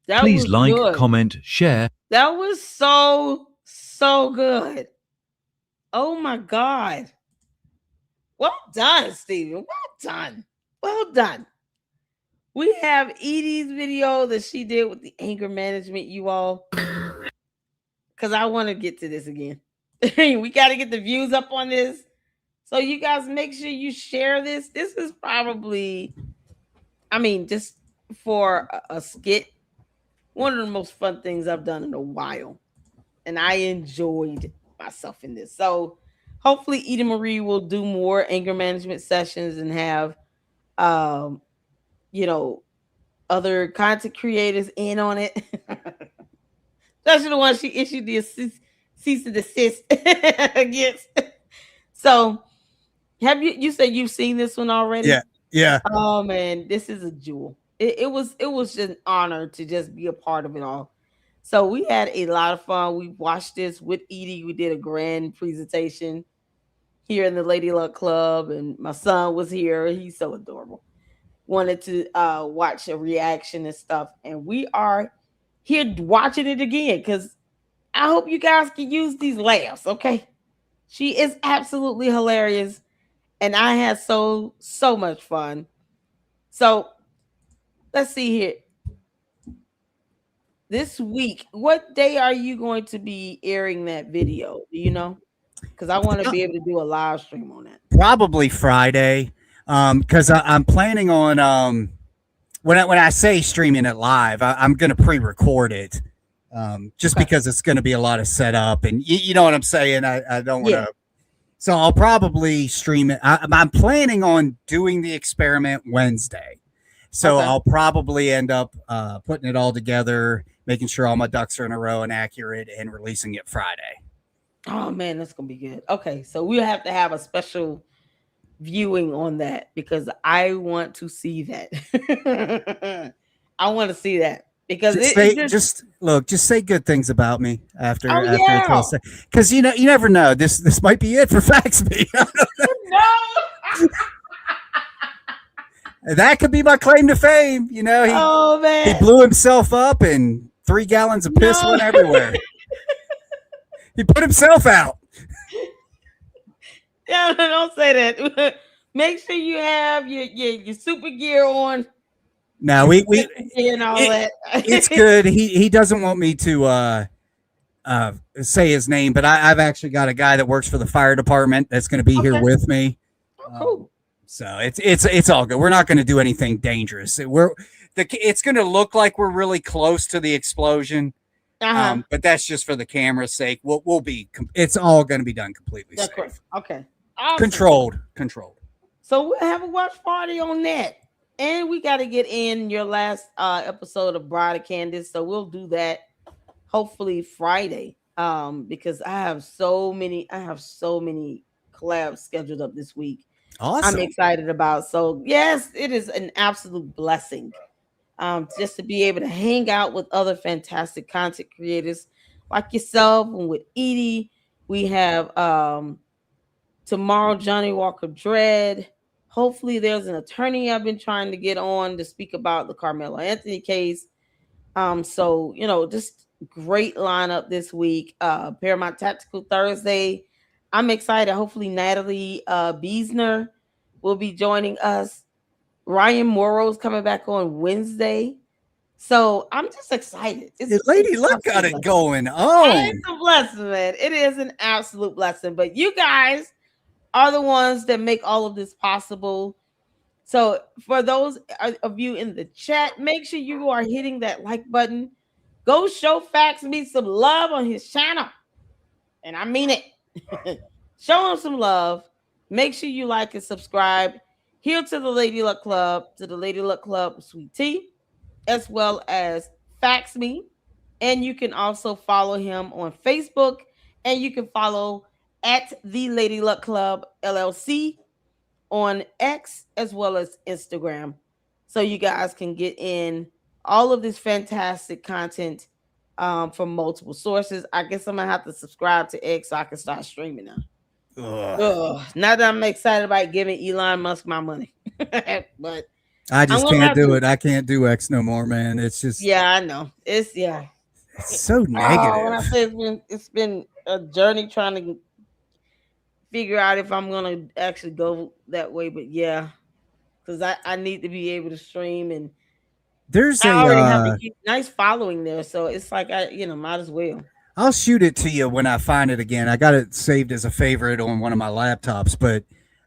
That Please was like, good. comment, share. That was so good. Oh my God. Well done, Steven. Well done. Well done. We have Edie's video that she did with the anger management, you all. Because I want to get to this again. We got to get the views up on this. So you guys make sure you share this. This is probably, just for a skit, one of the most fun things I've done in a while. And I enjoyed myself in this. So hopefully Edie Marie will do more anger management sessions and have, other content creators in on it. Especially the one she issued the cease and desist against. So have you said you've seen this one already? Yeah. Oh man, this is a jewel. It was just an honor to just be a part of it all. So we had a lot of fun. We watched this with Edie. We did a grand presentation here in the Lady Luck Club, and my son was here. He's so adorable. Wanted to watch a reaction and stuff, and we are here watching it again because I hope you guys can use these laughs. Okay, she is absolutely hilarious, and I had so much fun. So let's see here. This week, what day are you going to be airing that video? Do you know? Because I want to be able to do a live stream on that. Probably Friday, because I'm planning on when I say streaming it live, I'm going to pre-record it, just because it's going to be a lot of setup, and you know what I'm saying. I don't want to. So I'll probably stream it. I'm planning on doing the experiment Wednesday. So I'll probably end up putting it all together, making sure all my ducks are in a row and accurate, and releasing it Friday. Oh man, that's gonna be good. Okay, so we'll have to have a special viewing on that because I want to see that. I want to see that because just say good things about me after. Yeah. Because you never know. This might be it for Faxby. No. That could be my claim to fame. He blew himself up and 3 gallons of piss went everywhere. He put himself out. Yeah, don't say that. Make sure you have your super gear on. No, we and all that. It's good. He doesn't want me to say his name, but I've actually got a guy that works for the fire department that's going to be here with me. Oh, cool. So it's all good. We're not going to do anything dangerous. It's going to look like we're really close to the explosion. But that's just for the camera's sake. We'll be. It's all going to be done completely safe. Correct. Okay. Awesome. Controlled. So we'll have a watch party on that, and we got to get in your last episode of Bride of Candace. So we'll do that hopefully Friday. Because I have so many collabs scheduled up this week. Awesome. I'm excited about. So yes, it is an absolute blessing. Just to be able to hang out with other fantastic content creators like yourself and with Edie. We have tomorrow Johnny Walker Dread. Hopefully there's an attorney I've been trying to get on to speak about the Carmelo Anthony case. So just great lineup this week. Paramount Tactical Thursday. I'm excited. Hopefully Natalie Biesner will be joining us. Ryan Morrow's coming back on Wednesday. So I'm just excited. Lady Luck got it going. It's a blessing, man. It is an absolute blessing. But you guys are the ones that make all of this possible. So for those of you in the chat, make sure you are hitting that like button. Go show Facts Me some love on his channel. And I mean it. Show him some love. Make sure you like and subscribe here to the Lady Luck Club, Sweet Tea, as well as Facts Me. And you can also follow him on Facebook, and you can follow at the Lady Luck Club LLC on X as well as Instagram. So you guys can get in all of this fantastic content from multiple sources. I guess I'm gonna have to subscribe to X so I can start streaming now. Now that I'm excited about giving Elon Musk my money. But I just can't do it. I can't do X no more, man. It's just, yeah, I know. It's so negative. When I say it's been a journey trying to figure out if I'm gonna actually go that way, but yeah, because I need to be able to stream, and There's I already have a a nice following there, so it's like I might as well. I'll shoot it to you when I find it again. I got it saved as a favorite on one of my laptops, but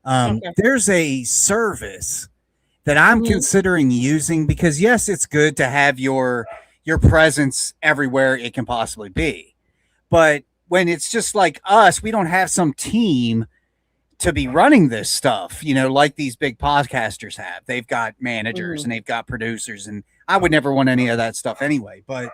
Okay. there's a service that I'm considering using because yes, it's good to have your presence everywhere it can possibly be. But when it's just like us, we don't have some team to be running this stuff, like these big podcasters have. They've got managers and they've got producers, and I would never want any of that stuff anyway. But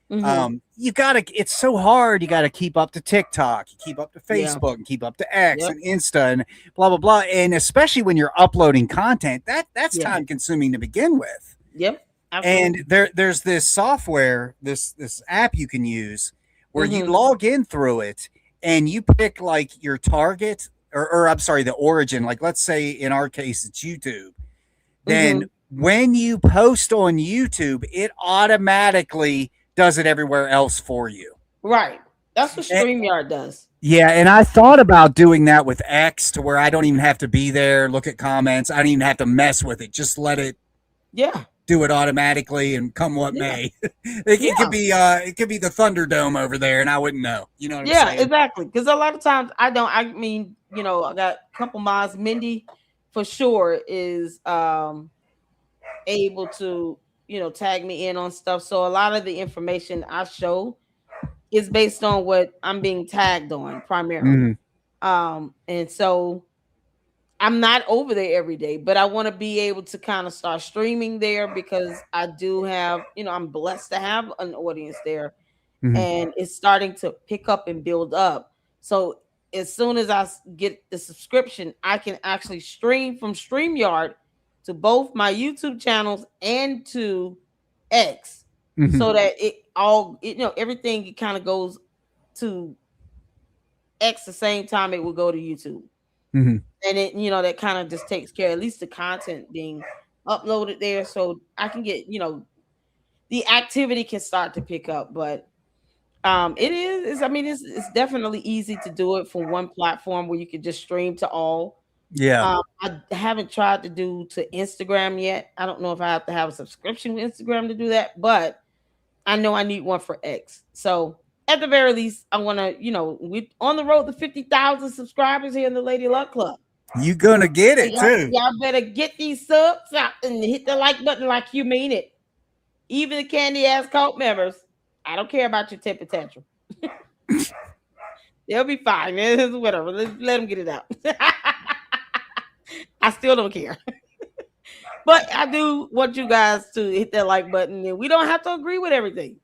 you gotta, it's so hard. You gotta keep up to TikTok, you keep up to Facebook, and keep up to X and Insta and blah blah blah. And especially when you're uploading content, that's time consuming to begin with. Yep. Absolutely. And there's this software, this app you can use where you log in through it and you pick like your target or I'm sorry, the origin. Like let's say in our case it's YouTube. Then when you post on YouTube, it automatically does it everywhere else for you. Right. That's what StreamYard does. Yeah, and I thought about doing that with X to where I don't even have to be there, look at comments. I don't even have to mess with it. Just let it do it automatically and come what may. It could be the Thunderdome over there and I wouldn't know. You know what I'm saying? Yeah, exactly. Because a lot of times I got a couple mods. Mindy for sure is able to, tag me in on stuff. So a lot of the information I show is based on what I'm being tagged on primarily. And so I'm not over there every day, but I want to be able to kind of start streaming there because I do have, I'm blessed to have an audience there and it's starting to pick up and build up. So as soon as I get the subscription, I can actually stream from StreamYard to both my YouTube channels and to X so that everything kind of goes to X the same time it will go to YouTube. And it, that kind of just takes care, at least the content being uploaded there. So I can get, the activity can start to pick up, but it's definitely easy to do it from one platform where you can just stream to all. I haven't tried to do to Instagram yet. I don't know if I have to have a subscription with Instagram to do that, but I know I need one for X. So at the very least, I want to, we're on the road to 50,000 subscribers here in the Lady Luck Club. You gonna get it too. Y'all better get these subs out and hit the like button like you mean it. Even the candy ass cult members, I don't care about your temper tantrum. They'll be fine. Whatever. Let them get it out. I still don't care. But I do want you guys to hit that like button, and we don't have to agree with everything.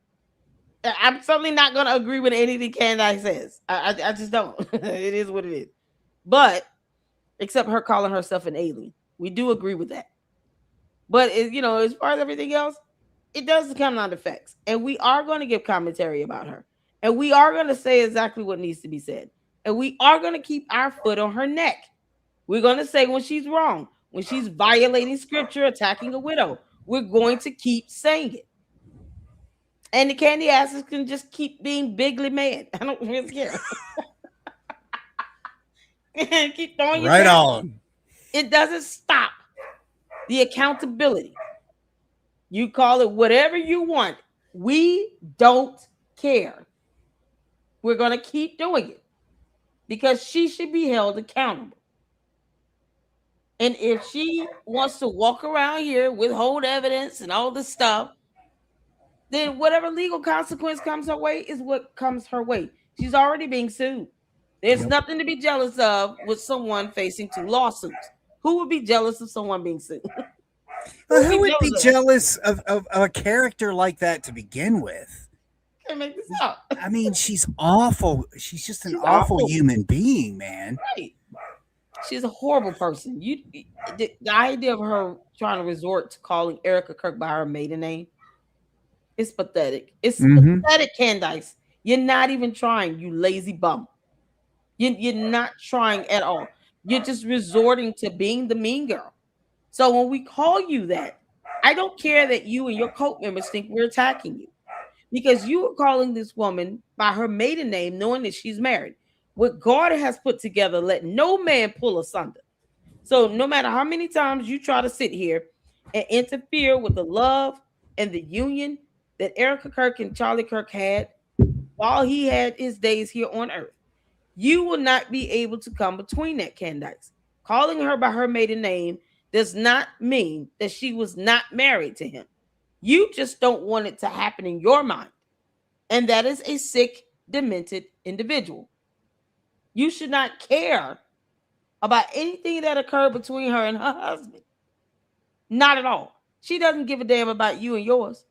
I'm certainly not going to agree with anything Candace says. I just don't. It is what it is. But except her calling herself an alien, we do agree with that. But as far as everything else, it does come down to facts, and we are going to give commentary about her, and we are going to say exactly what needs to be said, and we are going to keep our foot on her neck. We're going to say when she's wrong, when she's violating scripture, attacking a widow. We're going to keep saying it. And the candy asses can just keep being bigly mad. I don't really care. Keep throwing your right on. It doesn't stop the accountability. You call it whatever you want. We don't care. We're going to keep doing it because she should be held accountable. And if she wants to walk around here, withhold evidence and all this stuff, then whatever legal consequence comes her way is what comes her way. She's already being sued. There's Yep. nothing to be jealous of with someone facing 2 lawsuits. Who would be jealous of someone being sued? Who would be jealous of? jealous of a character like that to begin with? Can't make this up. I mean, she's awful. She's just an She's awful awful. human being, man. Right. She's a horrible person. The idea of her trying to resort to calling Erica Kirk by her maiden name is pathetic. It's Mhm. pathetic, Candace. You're not even trying, you lazy bum. You're not trying at all. You're just resorting to being the mean girl. So when we call you that, I don't care that you and your cult members think we're attacking you, because you are calling this woman by her maiden name, knowing that she's married. What God has put together, let no man pull asunder. So no matter how many times you try to sit here and interfere with the love and the union that Erica Kirk and Charlie Kirk had while he had his days here on earth, you will not be able to come between that, Candace. Calling her by her maiden name does not mean that she was not married to him. You just don't want it to happen in your mind. And that is a sick, demented individual. You should not care about anything that occurred between her and her husband. Not at all. She doesn't give a damn about you and yours.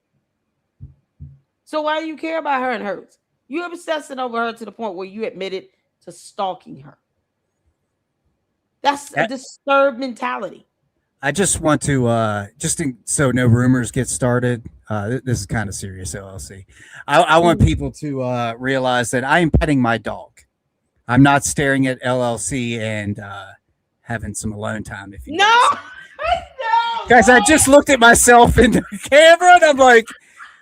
So why do you care about her and hers? You're obsessing over her to the point where you admitted to stalking her. That's a disturbed mentality. I just want to so no rumors get started. This is kind of serious, LLC. I want people to realize that I am petting my dog. I'm not staring at LLC and having some alone time. If you No, notice. no, Guys, I just looked at myself in the camera and I'm like,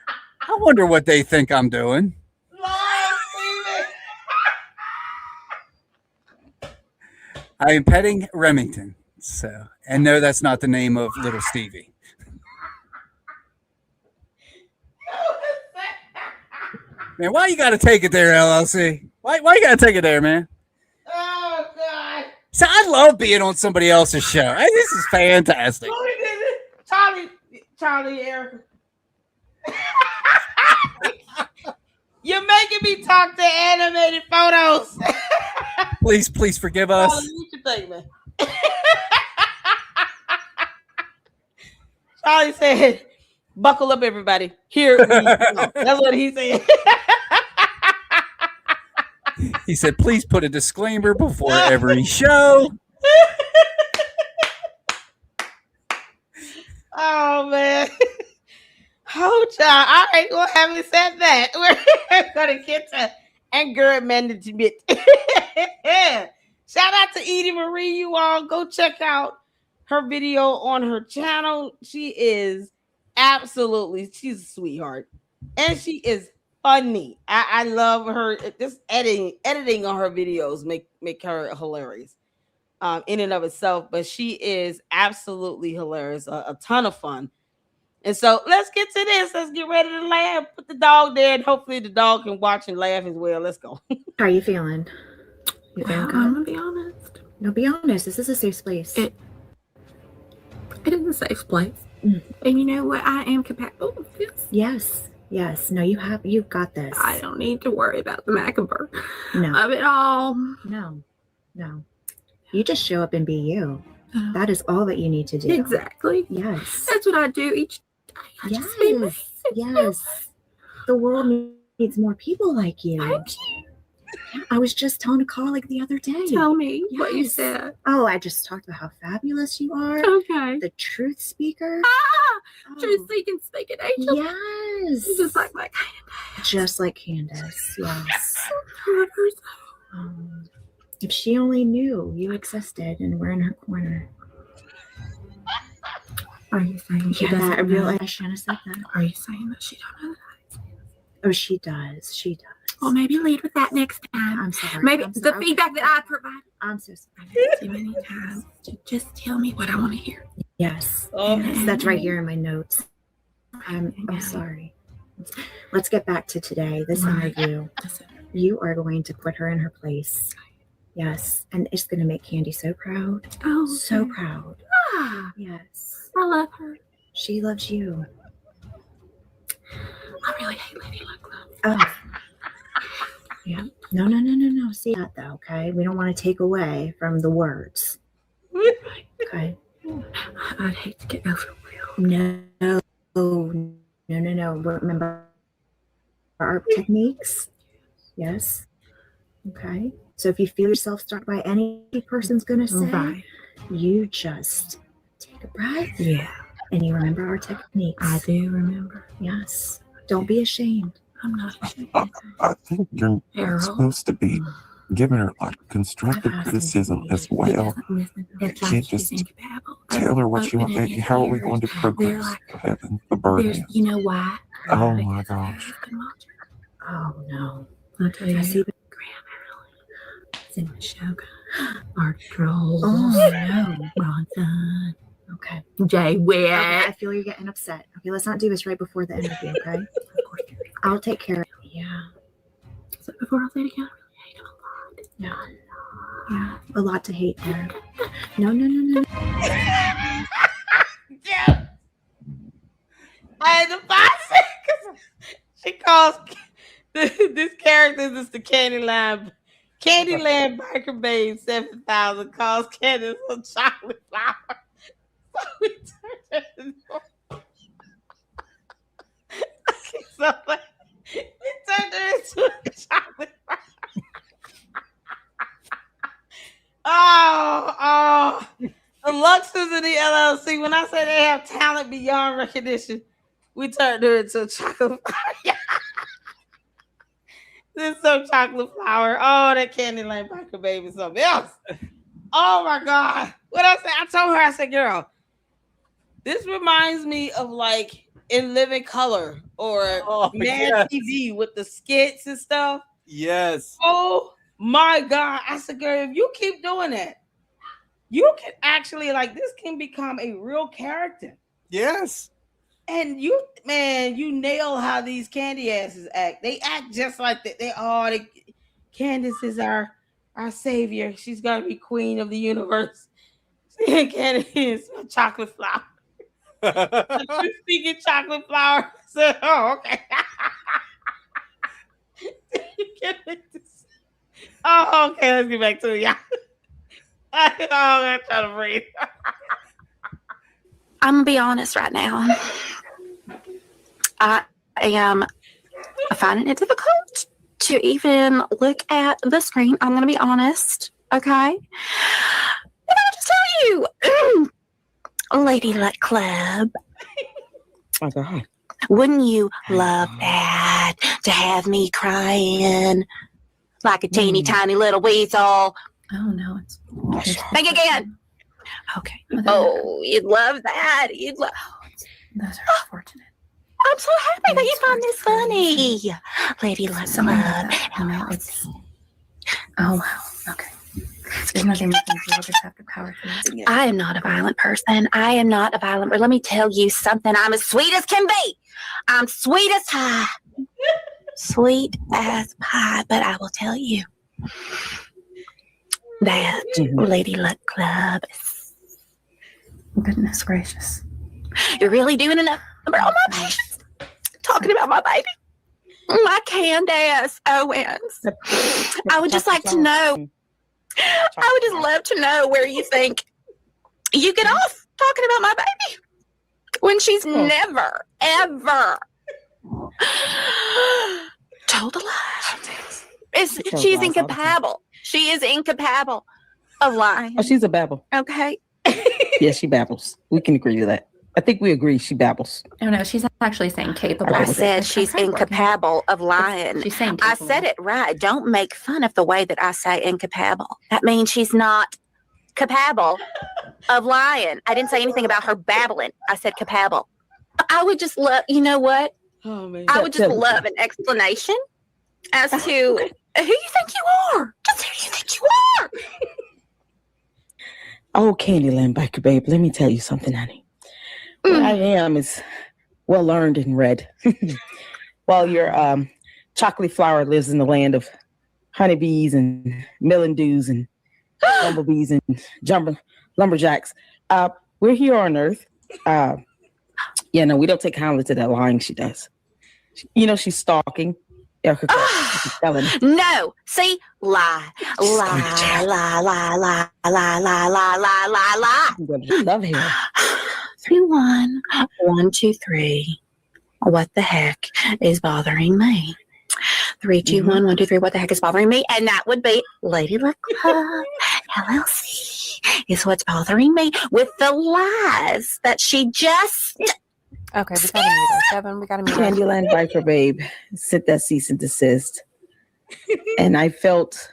I wonder what they think I'm doing. I am petting Remington. So, and no, that's not the name of little Stevie. Man, why you got to take it there, LLC? Why you got to take it there, man? Oh God! So I love being on somebody else's show. Hey, this is fantastic. Charlie, Erica. You're making me talk to animated photos. Please forgive us. Charlie, what you think, man? Charlie said, "Buckle up, everybody. Here we go." That's what he said. He said, "Please put a disclaimer before every show." Oh man. Oh, child. All right. Well, having said that, we're going to get to anger management. Shout out to Edie Marie. You all go check out her video on her channel. She is she's a sweetheart. And she is funny. I love her. Just editing on her videos make her hilarious in and of itself. But she is absolutely hilarious. A ton of fun. And so let's get to this. Let's get ready to laugh. Put the dog there, and hopefully the dog can watch and laugh as well. Let's go. How are you feeling? You feeling good? I'm gonna be honest. No, be honest. This is a safe place. It is a safe place. Mm. And you know what? I am compatible with this. Yes. No, you've got this. I don't need to worry about the macabre No. of it all. No. You just show up and be you. That is all that you need to do. Exactly. Yes. That's what I do each day. I just be me. Yes. The world needs more people like you. Thank you. I was just telling a colleague the other day. Tell me what you Yes. said. Oh, I just talked about how fabulous you are. Okay. The truth speaker. Ah! Truth seeking, speaking angel. Yes. Just like my Candace. Just like Candace. Yes. I love her so. If she only knew you existed and we're in her corner. Are you saying she Yeah, doesn't I know? realized I shouldn't have said that. Are you saying that she don't know that? Oh, she does. She does. Well, maybe lead with that next time. I'm sorry. Maybe I'm the sorry. feedback that I provide. I'm so sorry. Too many times to just tell me what I want to hear. Yes. Oh, Yes, that's right here in my notes. I'm sorry. Let's get back to today. This Right. interview. Listen, You are going to put her in her place. Yes, and it's going to make Candy so proud. Oh, So okay. proud. Ah, Yes. I love her. She loves you. I really hate Lady Luck Club. Oh. Yeah. No. See that though, okay? We don't want to take away from the words. Okay. I'd hate to get over Will. No. Remember our techniques? Yes. Okay. So if you feel yourself struck by any person's gonna say, Right. you just take a breath. Yeah. And you remember our techniques. I do remember. Yes. Don't be ashamed. I'm not ashamed. I think you're Harold. supposed to be giving her like constructive criticism as well. It's You like can't she's just incapable. tell her what you want. Open it How are we ears. going to They're progress? like, Heaven, the burden. you know why? Oh my gosh. You've been watching. Oh no. I'll tell you. I see the Graham Alley. Cindy Shoga. Art Trolls. Oh no. Bronson. Okay. Jay Witt. Okay, I feel you're getting upset. Okay, let's not do this right before the interview, okay? Of course. I'll take care of it. Yeah. So before I say it again, I really hate him a lot. Yeah. A lot to hate there. No. Yeah. I had to pause it because she calls this character is the Candyland Biker Babe 7000 calls Candace a chocolate flower. So we turned her into we turned her into a chocolate flower. Oh, the Luxers in the LLC. When I say they have talent beyond recognition, we turned her into a chocolate flower. This is some chocolate flower. Oh, that Candyland Biker Baby is something else. Oh my God. What I said? I told her, I said, girl, this reminds me of like In Living Color or Mad TV with the skits and stuff. Yes. Oh my God. I said, girl, if you keep doing that, you can actually like this can become a real character. Yes. And you nail how these candy asses act. They act just like that. Candace is our savior. She's gonna be queen of the universe. Candace is a chocolate flower. She's speaking chocolate flower. So, oh, okay. Oh, okay. Let's get back to it, y'all. I'm trying to breathe. I'm gonna be honest right now. I am finding it difficult to even look at the screen. I'm gonna be honest, okay? And I'll just tell you, Lady Luck Club. Oh my God. Wouldn't you love that to have me crying like a teeny tiny little weasel? Oh no, it's Think again. Okay. Oh, you'd love that. You'd love. those are unfortunate. I'm so happy that you find this funny, Lady Luck Club. Oh wow. Okay. There's nothing we can do. We'll just have to power through it. I am not a violent person. I am not a violent. But let me tell you something. I'm as sweet as can be. I'm sweet as pie. Sweet as pie. But I will tell you that Lady Luck Club. Goodness gracious. You're really doing enough for all my patients. Talking about my baby. My Candace Owens. I would just like to know. I would just love to know where you think you get off talking about my baby when she's never, ever told a lie. She's incapable. She is incapable of lying. Oh, she's a babble. Okay. Yes, she babbles. We can agree to that. I think we agree she babbles. Oh no, she's actually saying capable. I said she's incapable of lying. She's saying I capable. said it right. Don't make fun of the way that I say incapable. That means she's not capable of lying. I didn't say anything about her babbling. I said capable. I would just love, you know what? Oh man. I would just love an explanation as to who you think you are. Just who you think you are. Oh, Candyland Biker Babe, let me tell you something, honey. What I am is well learned and read. While your chocolate flower lives in the land of honeybees and millendews and bumblebees and lumberjacks. We're here on Earth. We don't take kindly to that lying she does. She's stalking. No, see, lie. I love him. 3, 1, 1, 2, 3. What the heck is bothering me? 3, 2, 1, 1, 2, 3. What the heck is bothering me? And that would be Lady Luck Club LLC is what's bothering me with the lies that she just. Okay, we gotta mute her. Kevin, we gotta mute her. Candyland Biker Babe sent that cease and desist. And I felt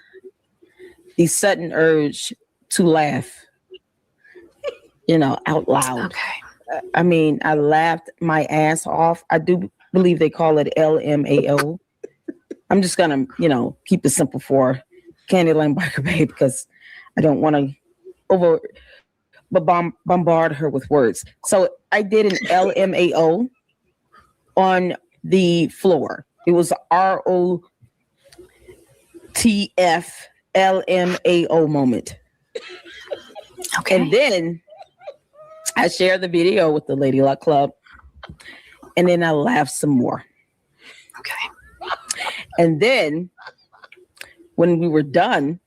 the sudden urge to laugh, out loud. Okay. I mean, I laughed my ass off. I do believe they call it LMAO. I'm just going to, keep it simple for Candyland Biker Babe because I don't want to bombard her with words. So I did an LMAO on the floor. It was ROTF LMAO moment. Okay. And then I shared the video with the Lady Luck Club. And then I laughed some more. Okay. And then when we were done,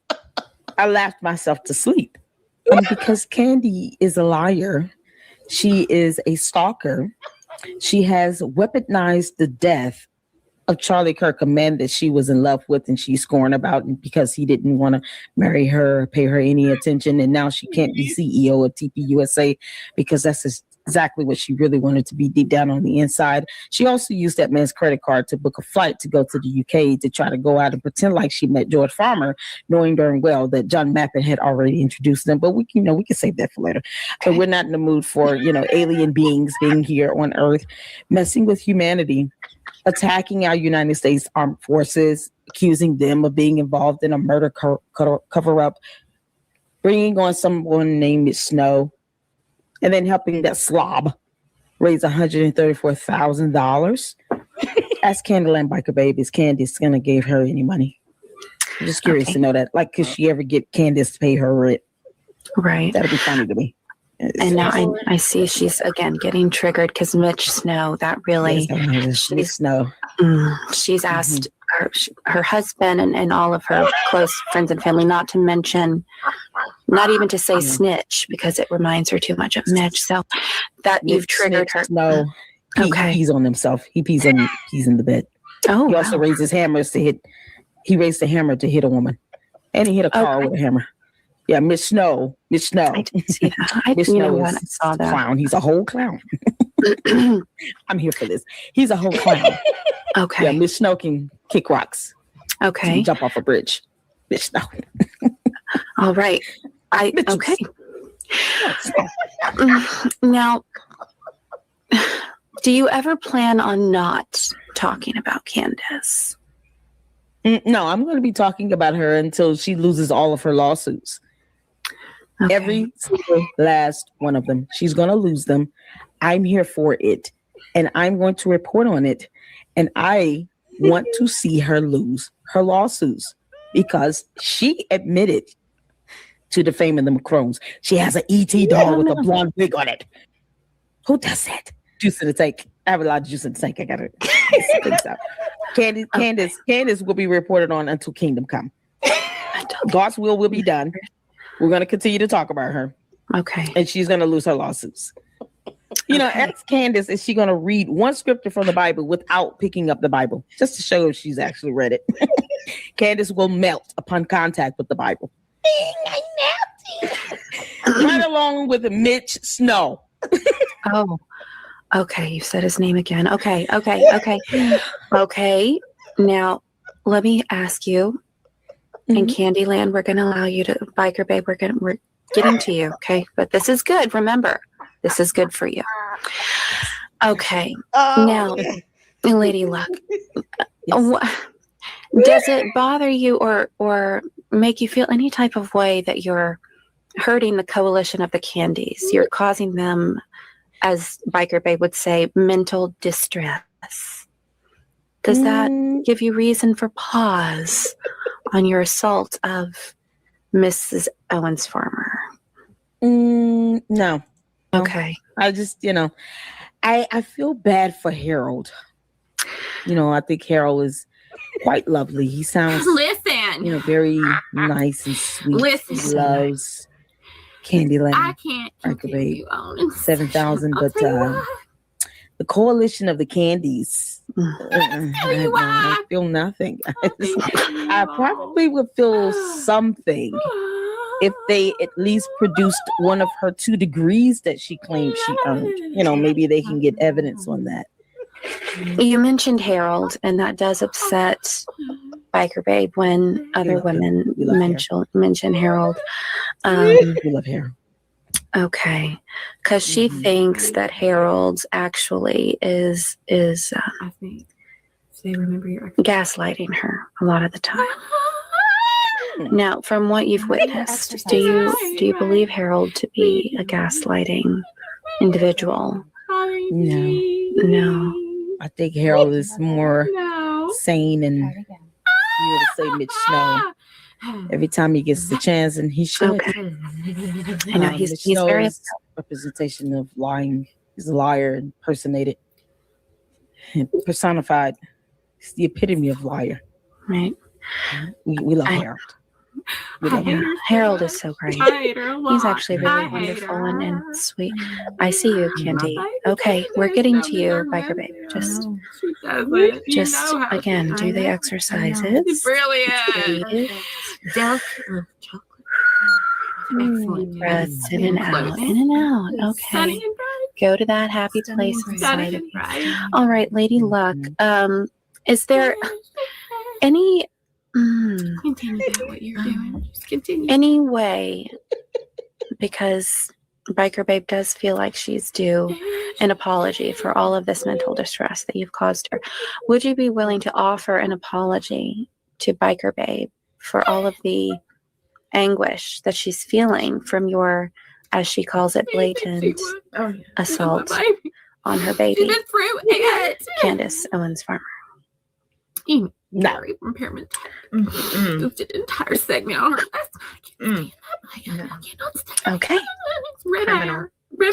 I laughed myself to sleep. Because Candy is a liar. She is a stalker. She has weaponized the death of Charlie Kirk, a man that she was in love with and she's scorned about because he didn't want to marry her, pay her any attention. And now she can't be CEO of TPUSA because that's exactly what she really wanted to be deep down on the inside. She also used that man's credit card to book a flight to go to the UK to try to go out and pretend like she met George Farmer, knowing darn well that John Mappin had already introduced them. But we can save that for later. But we're not in the mood for, alien beings being here on Earth, messing with humanity, attacking our United States Armed Forces, accusing them of being involved in a murder cover-up, bringing on someone named Miss Snow, and then helping that slob raise $134,000. Ask Candyland Biker Babe, is Candace gonna give her any money? I'm just curious to know that. Like, could she ever get Candace to pay her rent? Right. That'd be funny to me. And now I see she's again getting triggered because Mitch Snow, that really, Mitch Snow. She's asked her husband and all of her close friends and family not to mention, not even to say snitch because it reminds her too much of Mitch. So that you've triggered her. No, he pees on himself. He pees in the bed. Oh, he also raises hammers to hit. He raised the hammer to hit a woman, and he hit a car with a hammer. Yeah, Miss Snow. I didn't see that. Miss Snow I saw that. Clown. He's a whole clown. I'm here for this. He's a whole clown. Okay. Yeah, Miss Snow can kick rocks. Okay. Can jump off a bridge. Miss Snow. All right. Okay. Now, do you ever plan on not talking about Candace? No, I'm going to be talking about her until she loses all of her lawsuits. Okay. Every single last one of them. She's going to lose them. I'm here for it. And I'm going to report on it. And I want to see her lose her lawsuits because she admitted to defaming the Macrones. She has an ET doll with a blonde wig on it. Who does that? Juice in the tank. I have a lot of juice in the tank. I got it. Candace will be reported on until Kingdom Come. God's will be done. We're going to continue to talk about her. Okay. And she's going to lose her lawsuits. Ask Candace, is she going to read one scripture from the Bible without picking up the Bible? Just to show if she's actually read it. Candace will melt upon contact with the Bible. Right along with Mitch Snow. Oh, okay. You said his name again. Okay. Now, let me ask you. In Candyland, we're going to allow you to, Biker Babe, we're getting to you, okay? But this is good. Remember, this is good for you. Okay. Now, Lady Luck, does it bother you or make you feel any type of way that you're hurting the coalition of the Candies? You're causing them, as Biker Babe would say, mental distress. Does that give you reason for pause on your assault of Mrs. Owens Farmer? No. Okay. I just, I feel bad for Harold. I think Harold is quite lovely. He sounds, Listen. very nice and sweet. Listen. He loves Candyland. I can't continue on. 7,000, but the coalition of the candies. I feel nothing. I probably would feel something if they at least produced one of her 2 degrees that she claimed she earned. Maybe they can get evidence on that. You mentioned Harold, and that does upset Biker Babe when other women mention Harold. We love Harold. Okay, because she thinks that Harold actually is I think they remember your gaslighting her a lot of the time. Now, from what you've witnessed, do you believe Harold to be a gaslighting individual? No. I think Harold is more sane and you would say Mitch Snow. Every time he gets the chance, and he should. Okay. I know he's very representation of lying. He's a liar, impersonated, personified. He's the epitome of liar. Right. We love Harold. Harold is so great. He's actually really wonderful and sweet. I see you, Candy. Okay, we're getting to you, Biker Babe. Just again, do the exercises. Brilliant. Excellent. Breaths in and out, in and out. Okay. Go to that happy place inside of you. All right, Lady Luck. Is there any Continue what you're doing. Just continue. any way, because Biker Babe does feel like she's due an apology for all of this mental distress that you've caused her, would you be willing to offer an apology to Biker Babe for all of the anguish that she's feeling from your, as she calls it, blatant assault on her baby, She's been through it. Candace Owens Farmer? Memory impairment. Goofed an entire segment on her. I cannot stand Okay. Criminal.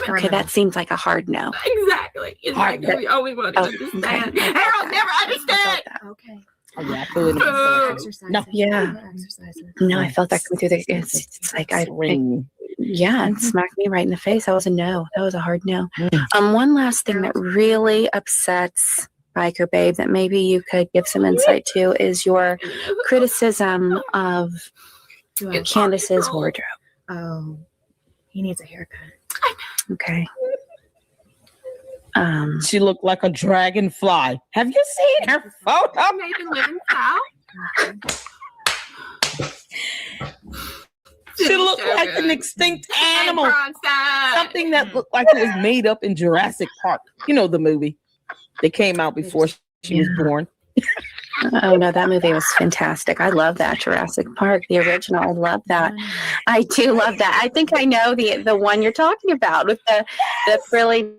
Okay, that seems like a hard no. Exactly. It's like the only one to understand. Okay. Harold never understood. Okay. Oh, yeah, I feel it. No. Yeah. No, I felt that coming through the. It's like it smacked me right in the face. That was a no. That was a hard no. One last thing that really upsets Biker Babe that maybe you could give some insight to is your criticism of Candace's wardrobe. Oh, he needs a haircut. Okay. She looked like a dragonfly. Have you seen her photo? Maybe living style. She looked like an extinct animal. Something that looked like it was made up in Jurassic Park. You know the movie. They came out before she was born. Oh no, that movie was fantastic. I love that Jurassic Park, the original. I love that. I do love that. I think I know the one you're talking about with the frilly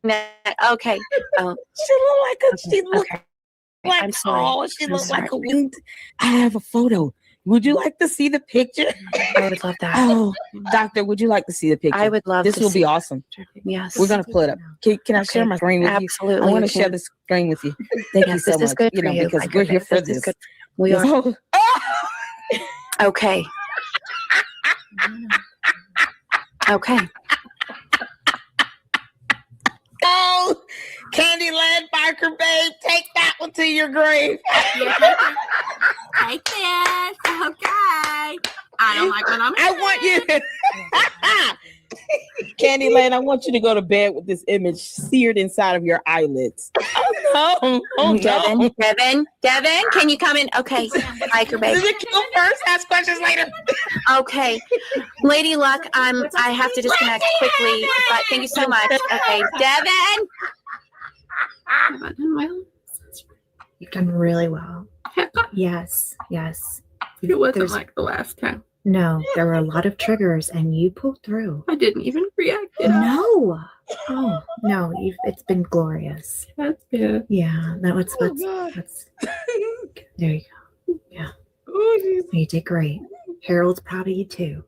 neck. Okay. Oh, She looked like I'm sorry. She looked like a winged. I have a photo. Would you like to see the picture? I would love that. Oh, doctor, would you like to see the picture? I would love this. to Will see be awesome. Yes. We're gonna pull it up. Can I share my screen with you? Absolutely. I want to share the screen with you. Thank you so this much. is good for you, because Biker we're here Babe. for This is this. good. We are. Okay. Okay. Oh, Candyland Biker Babe, take that one to your grave. Take this. Okay. I don't like when I'm. I want you, Candyland. I want you to go to bed with this image seared inside of your eyelids. Oh no! Oh Devin, can you come in? Okay, Biker Babe. Does it kill first? Ask questions later. Okay, Lady Luck. I have to disconnect quickly, but thank you so much. Okay, Devin. You've done really well. Yes. It wasn't like the last time. No, there were a lot of triggers, and you pulled through. I didn't even react. No. Oh no, it's been glorious. That's good. Yeah, no, it's there you go. Yeah. Oh, You did great. Harold's proud of you too.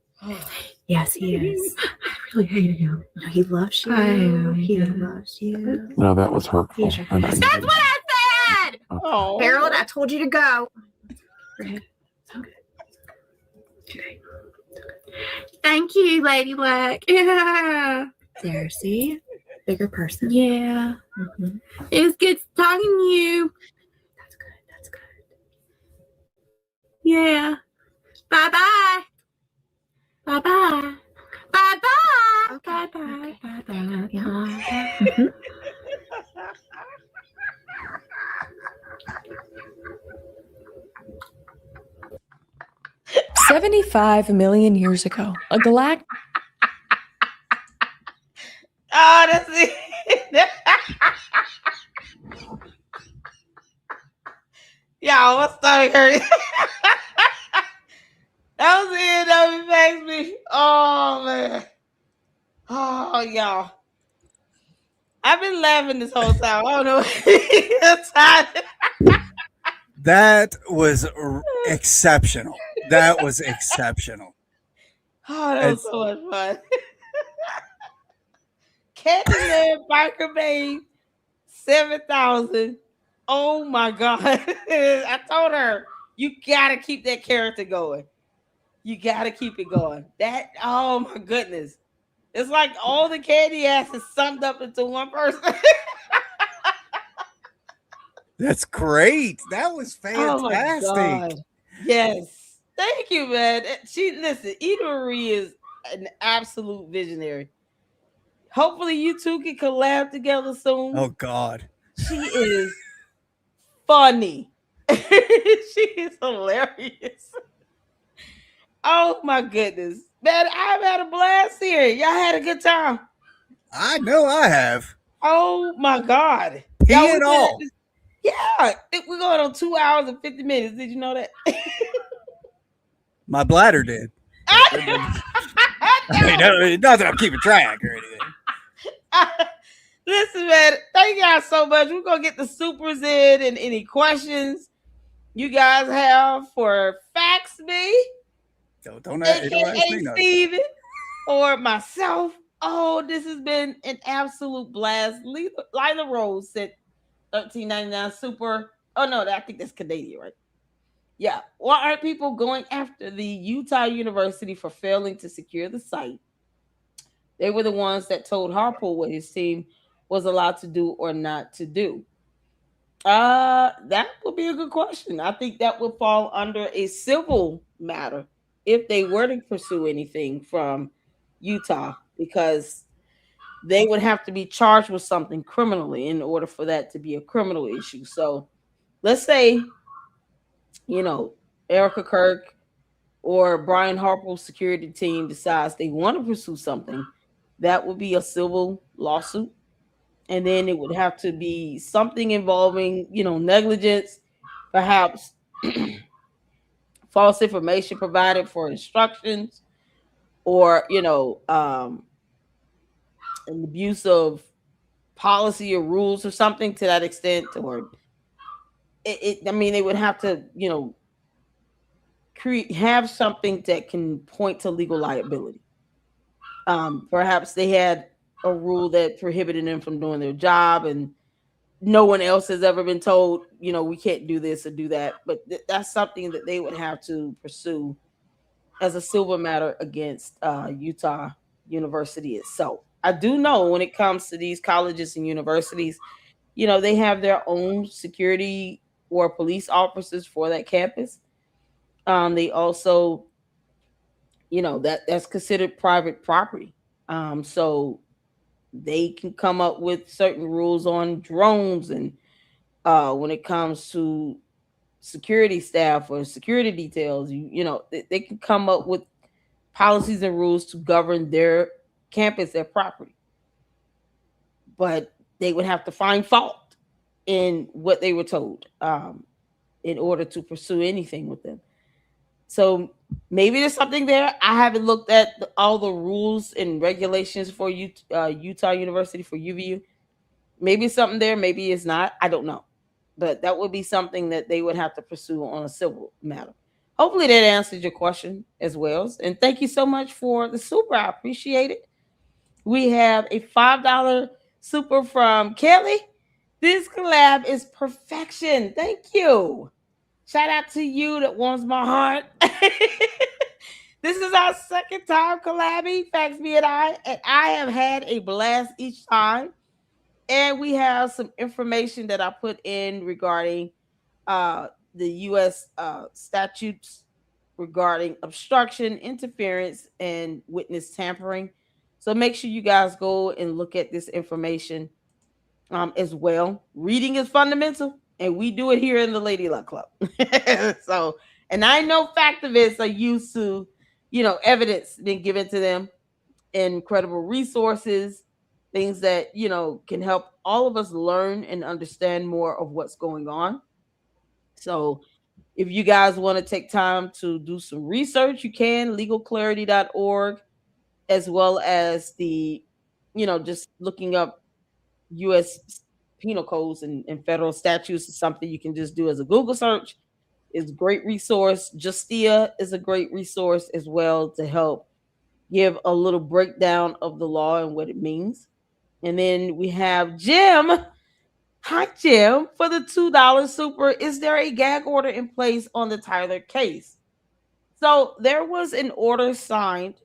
Yes, he is. I really hated him. No, he loves you. He loves you. No, that was hurtful. He's your And I- That's what I said. Oh, Harold, I told you to go. Okay. Thank you, Lady Luck. Yeah. There, see? Bigger person. Yeah. Mhm. It was good talking to you. That's good. That's good. Yeah. Bye-bye. Bye-bye. Bye-bye. Okay, Bye-bye. okay. Bye-bye. Yeah. Bye-bye. Mhm. 75 million years ago, a galactic. Oh, that's it. Y'all, my stomach hurt. That was it. That makes me. Oh man. Oh y'all. I've been laughing this whole time. I don't know. That was exceptional. That was exceptional. Oh, that was so much fun. Candace Biker Babe 7,000. Oh my God. I told her, you gotta keep that character going. You gotta keep it going. That, oh my goodness. It's like all the candy ass is summed up into one person. That's great. That was Oh my fantastic. God. Yes. Thank you, man. Listen, Ida Marie is an absolute visionary. Hopefully you two can collab together soon. Oh God. She is funny. She is hilarious. Oh my goodness. Man, I've had a blast here. Y'all had a good time. I know I have. Oh my God. Pee Y'all, and all. Yeah. We're going on 2 hours and 50 minutes. Did you know that? My bladder did. I mean, not that I'm keeping track or anything. Listen, man, thank y'all so much. We're going to get the supers in and any questions you guys have for Fax Me, Don't ask me nothing. Steven, or myself. Oh, this has been an absolute blast. Lila Rose said $13.99 super. Oh, no, I think that's Canadian, right? Yeah. Why aren't people going after the Utah University for failing to secure the site? They were the ones that told Harpo what his team was allowed to do or not to do. That would be a good question. I think that would fall under a civil matter if they were to pursue anything from Utah, because they would have to be charged with something criminally in order for that to be a criminal issue. So let's say, Erica Kirk or Brian Harpo's security team decides they want to pursue something, that would be a civil lawsuit. And then it would have to be something involving, negligence, perhaps false information provided for instructions, or, an abuse of policy or rules or something to that extent. Or they would have to, have something that can point to legal liability. Perhaps they had a rule that prohibited them from doing their job, and no one else has ever been told, we can't do this or do that. But that's something that they would have to pursue as a civil matter against Utah University itself. I do know when it comes to these colleges and universities, they have their own security or police officers for that campus. They also, that's considered private property. So they can come up with certain rules on drones, and when it comes to security staff or security details, they can come up with policies and rules to govern their campus, their property. But they would have to find fault in what they were told in order to pursue anything with them. So maybe there's something there. I haven't looked at all the rules and regulations for Utah University, for UVU. Maybe it's something there. Maybe it's not. I don't know. But that would be something that they would have to pursue on a civil matter. hopefully that answered your question as well. And thank you so much for the super. I appreciate it. We have a $5 super from Kelly. This collab is perfection. Thank you. Shout out to you, that warms my heart. This is our second time collabing, Faxby and I have had a blast each time. And we have some information that I put in regarding the U.S. Statutes regarding obstruction, interference, and witness tampering. So make sure you guys go and look at this information as well. Reading is fundamental, and we do it here in the Lady Luck Club. So, and I know factivists are used to, evidence being given to them, incredible resources, things that, can help all of us learn and understand more of what's going on. So if you guys want to take time to do some research, you can, legalclarity.org, as well as the, just looking up U.S. penal codes and federal statutes is something you can just do as a Google search. It's a great resource. Justia is a great resource as well to help give a little breakdown of the law and what it means. And then we have Jim. Hi, Jim. For the $2 super, is there a gag order in place on the Tyler case? So there was an order signed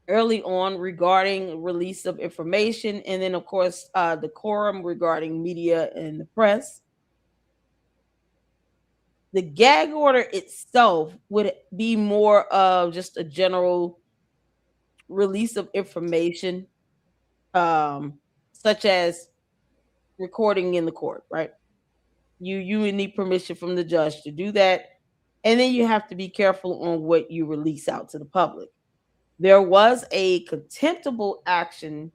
early on regarding release of information, and then of course the quorum regarding media and the press. The gag order itself would be more of just a general release of information, such as recording in the court, right? You would need permission from the judge to do that, and then you have to be careful on what you release out to the public. There was a contemptible action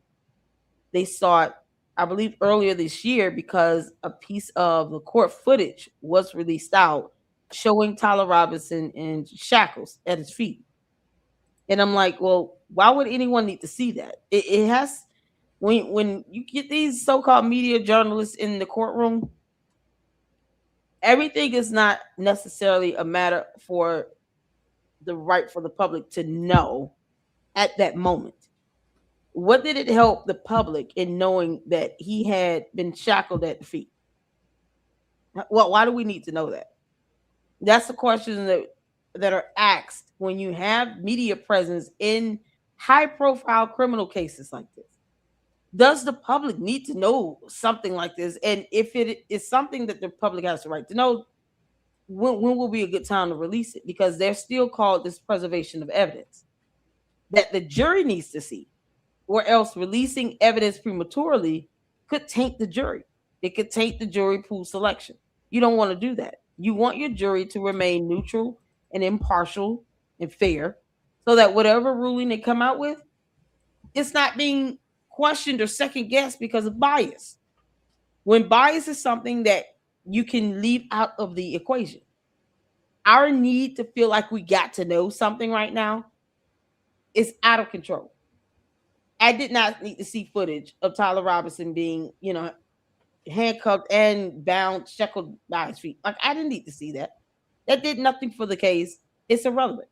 they sought, I believe, earlier this year because a piece of the court footage was released out showing Tyler Robinson in shackles at his feet. And I'm like, well, why would anyone need to see that? It has, when you get these so-called media journalists in the courtroom, everything is not necessarily a matter for the right for the public to know at that moment. What did it help the public in knowing that he had been shackled at the feet? Well, why do we need to know that? That's the question that are asked when you have media presence in high-profile criminal cases like this. Does the public need to know something like this? And if it is something that the public has the right to know, when will be a good time to release it? Because they're still called this preservation of evidence that the jury needs to see, or else releasing evidence prematurely could taint the jury. It could taint the jury pool selection. You don't want to do that. You want your jury to remain neutral and impartial and fair, so that whatever ruling they come out with, it's not being questioned or second guessed because of bias. When bias is something that you can leave out of the equation. Our need to feel like we got to know something right now is out of control. I did not need to see footage of Tyler Robinson being, handcuffed and bound, shackled by his feet. Like, I didn't need to see that. That did nothing for the case. It's irrelevant.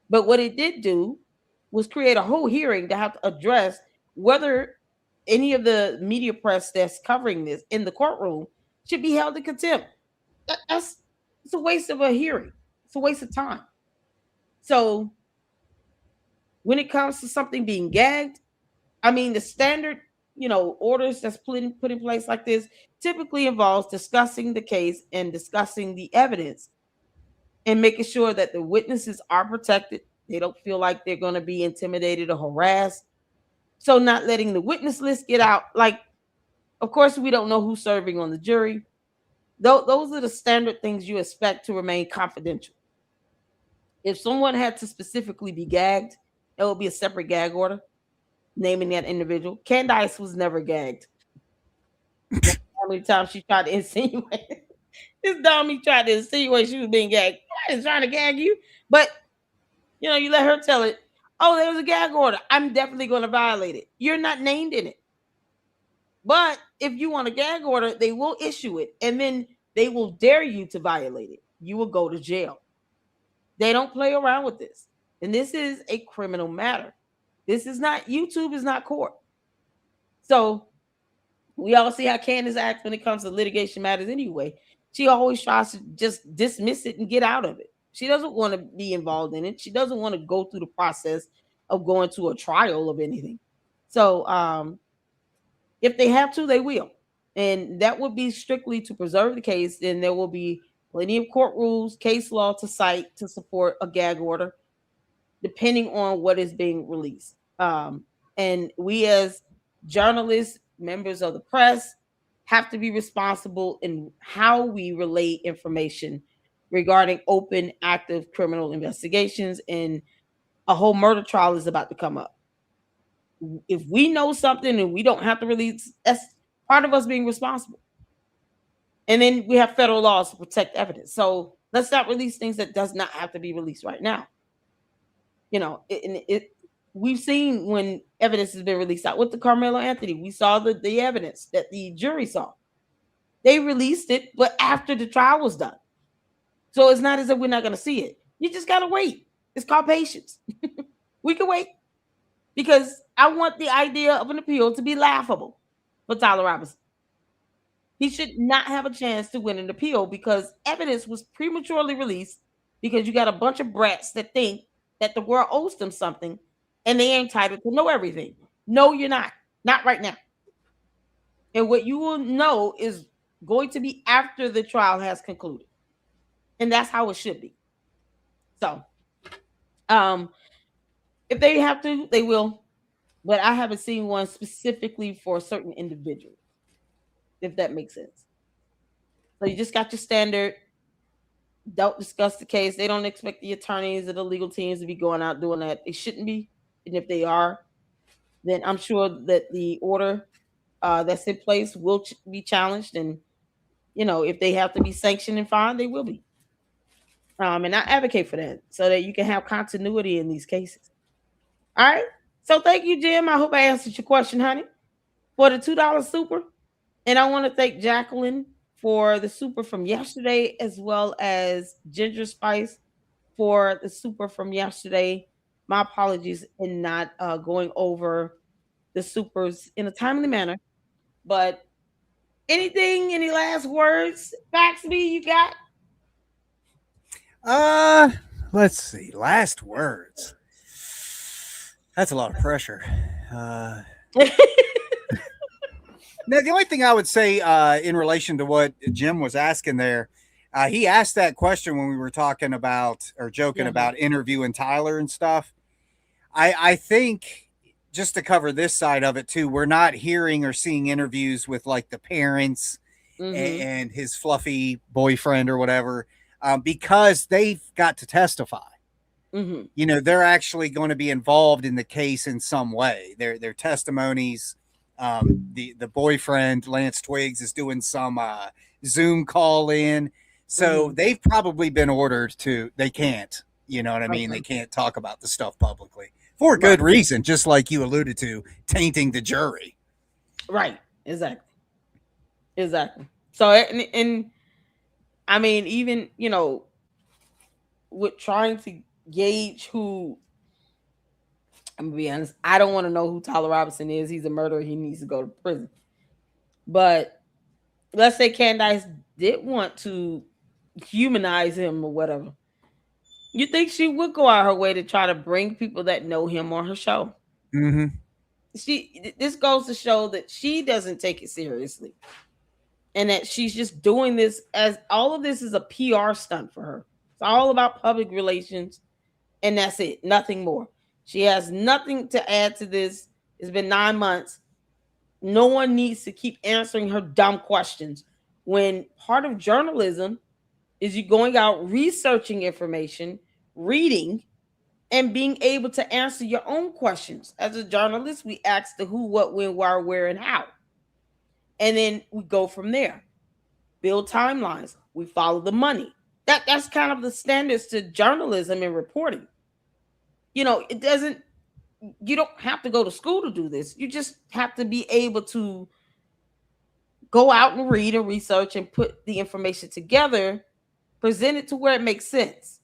But what it did do was create a whole hearing to have to address whether any of the media press that's covering this in the courtroom should be held in contempt. It's a waste of a hearing. It's a waste of time. So when it comes to something being gagged, I mean, the standard, orders that's put in place like this typically involves discussing the case and discussing the evidence and making sure that the witnesses are protected. They don't feel like they're going to be intimidated or harassed. So not letting the witness list get out. Like, of course, we don't know who's serving on the jury. Those are the standard things you expect to remain confidential. If someone had to specifically be gagged, it would be a separate gag order naming that individual. Candace was never gagged. How many times she tried to insinuate? This dummy tried to insinuate she was being gagged. I was trying to gag you, but you let her tell it. Oh, there was a gag order. I'm definitely going to violate it. You're not named in it. But if you want a gag order, they will issue it, and then they will dare you to violate it. You will go to jail. They don't play around with this. And this is a criminal matter. This is not, YouTube is not court. So we all see how Candace acts when it comes to litigation matters anyway. She always tries to just dismiss it and get out of it. She doesn't want to be involved in it. She doesn't want to go through the process of going to a trial of anything. So if they have to, they will. And that would be strictly to preserve the case. Then there will be plenty of court rules, case law to cite to support a gag order, depending on what is being released. And we as journalists, members of the press, have to be responsible in how we relate information regarding open, active criminal investigations. And a whole murder trial is about to come up. If we know something and we don't have to release, that's part of us being responsible. And then we have federal laws to protect evidence. So let's not release things that does not have to be released right now. We've seen when evidence has been released out with the Carmelo Anthony. We saw the evidence that the jury saw. They released it, but after the trial was done. So it's not as if we're not going to see it. You just got to wait. It's called patience. We can wait. Because I want the idea of an appeal to be laughable for Tyler Robinson. He should not have a chance to win an appeal because evidence was prematurely released because you got a bunch of brats that think that the world owes them something and they ain't entitled to know everything. No, you're not. Not right now. And what you will know is going to be after the trial has concluded. And that's how it should be. So, if they have to, they will. But I haven't seen one specifically for a certain individual, if that makes sense. So you just got your standard. Don't discuss the case. They don't expect the attorneys or the legal teams to be going out doing that. They shouldn't be. And if they are, then I'm sure that the order that's in place will be challenged. And, if they have to be sanctioned and fined, they will be. And I advocate for that so that you can have continuity in these cases. All right. So thank you, Jim. I hope I answered your question, honey, for the $2 super. And I want to thank Jacqueline for the super from yesterday, as well as Ginger Spice for the super from yesterday. My apologies in not going over the supers in a timely manner. But any last words, Baxby, you got? Let's see. Last words. That's a lot of pressure. Now, the only thing I would say in relation to what Jim was asking there, he asked that question when we were talking about or joking about interviewing Tyler and stuff. I think just to cover this side of it too, we're not hearing or seeing interviews with like the parents and his fluffy boyfriend or whatever because they've got to testify. They're actually going to be involved in the case in some way. Their testimonies. The boyfriend Lance Twiggs is doing some Zoom call in, so they've probably been ordered to. They can't, you know what I mean? They can't talk about the stuff publicly for good reason, just like you alluded to, tainting the jury. Right. Exactly. So, and I mean, even with trying to gauge who. I'm gonna be honest. I don't want to know who Tyler Robinson is. He's a murderer. He needs to go to prison. But let's say Candace did want to humanize him or whatever. You think she would go out her way to try to bring people that know him on her show? This goes to show that she doesn't take it seriously, and that she's just doing this as all of this is a PR stunt for her. It's all about public relations, and that's it. Nothing more. She has nothing to add to this. It's been 9 months. No one needs to keep answering her dumb questions when part of journalism is you going out researching information, reading, and being able to answer your own questions. As a journalist, we ask the who, what, when, why, where, and how. And then we go from there. Build timelines. We follow the money. That's kind of the standards to journalism and reporting. You don't have to go to school to do this. You just have to be able to go out and read and research and put the information together, present it to where it makes sense.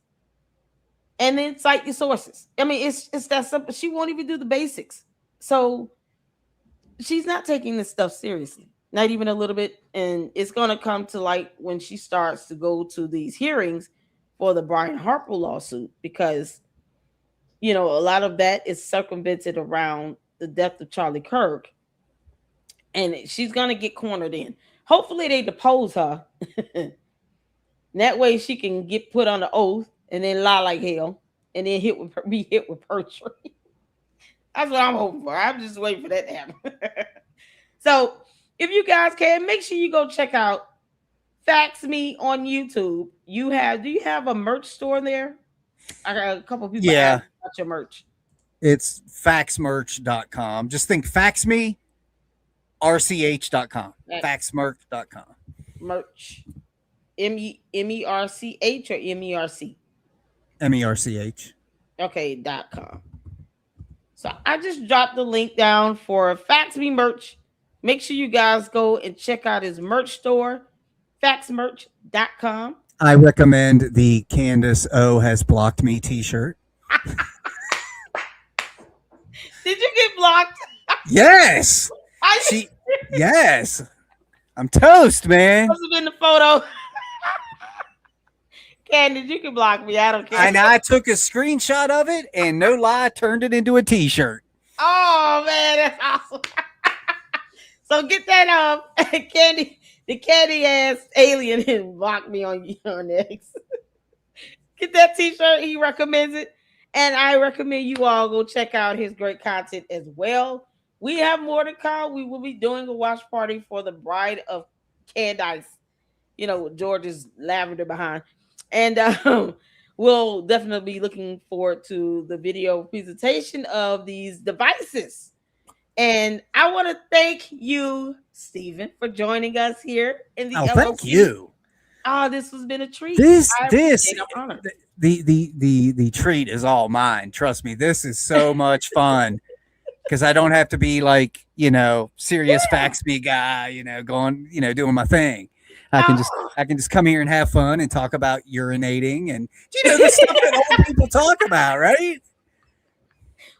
and then cite your sources. I mean, it's that simple. She won't even do the basics. So she's not taking this stuff seriously, not even a little bit. And it's going to come to light when she starts to go to these hearings for the Brian Harper lawsuit, because, you know, a lot of that is circumvented around the death of Charlie Kirk. And she's going to get cornered in. Hopefully they depose her. That way she can get put on the oath and then lie like hell and then be hit with perjury. That's what I'm hoping for. I'm just waiting for that to happen. So if you guys can, make sure you go check out Fax Me on YouTube. Do you have a merch store there? I got a couple people Yeah. asking about your merch. It's faxmerch.com. Just think fax me, rch.com. Faxmerch.com. Merch. MERCH or MERC? MERCH. Okay, .com. So I just dropped the link down for Fax Me merch. Make sure you guys go and check out his merch store, faxmerch.com. I recommend the Candace O has blocked me t-shirt. Did you get blocked? Yes. Yes. I'm toast, man. Must have been the photo. Candace, you can block me. I don't care. And I took a screenshot of it and no lie, turned it into a t-shirt. Oh man, that's awesome. So get that Candy, the candy ass alien, and block me on X. Get that t-shirt. He recommends it. And I recommend you all go check out his great content as well. We have more to come. We will be doing a watch party for the Bride of Candace. You know, George's lavender behind. And we'll definitely be looking forward to the video presentation of these devices. And I want to thank you, Stephen, for joining us here in the LLC. Thank you. Oh, this has been a treat. The treat is all mine. Trust me, this is so much fun because I don't have to be like, you know, serious fax me guy, you know, going, you know, doing my thing. I can just come here and have fun and talk about urinating and, you know, the stuff that old people talk about, right?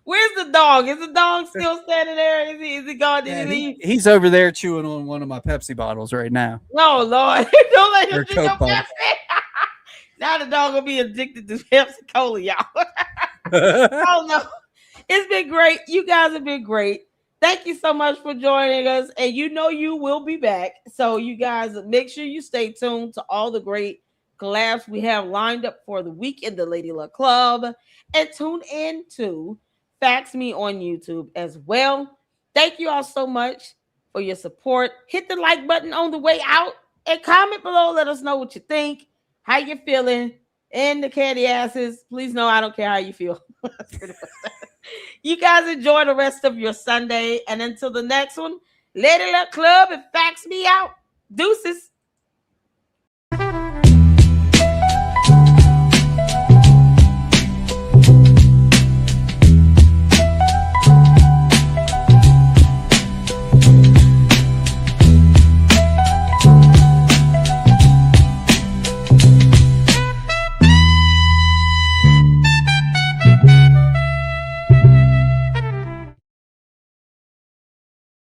Where's the dog? Is the dog still standing there? Is he gone? Did he leave? He's over there chewing on one of my Pepsi bottles right now. No, Lord. Don't let him Or drink your Coke bottle. Pepsi. Now the dog will be addicted to Pepsi Cola, y'all. Oh, no. It's been great. You guys have been great. Thank you so much for joining us. And you know you will be back. So you guys make sure you stay tuned to all the great collabs we have lined up for the week in the Lady Luck Club. And tune in to Fax Me on YouTube as well. Thank you all so much for your support. Hit the like button on the way out and comment below. Let us know what you think, how you're feeling, and the candy asses. Please know I don't care how you feel. You guys enjoy the rest of your Sunday. And until the next one, Lady Luck Club and Fax Me out. Deuces.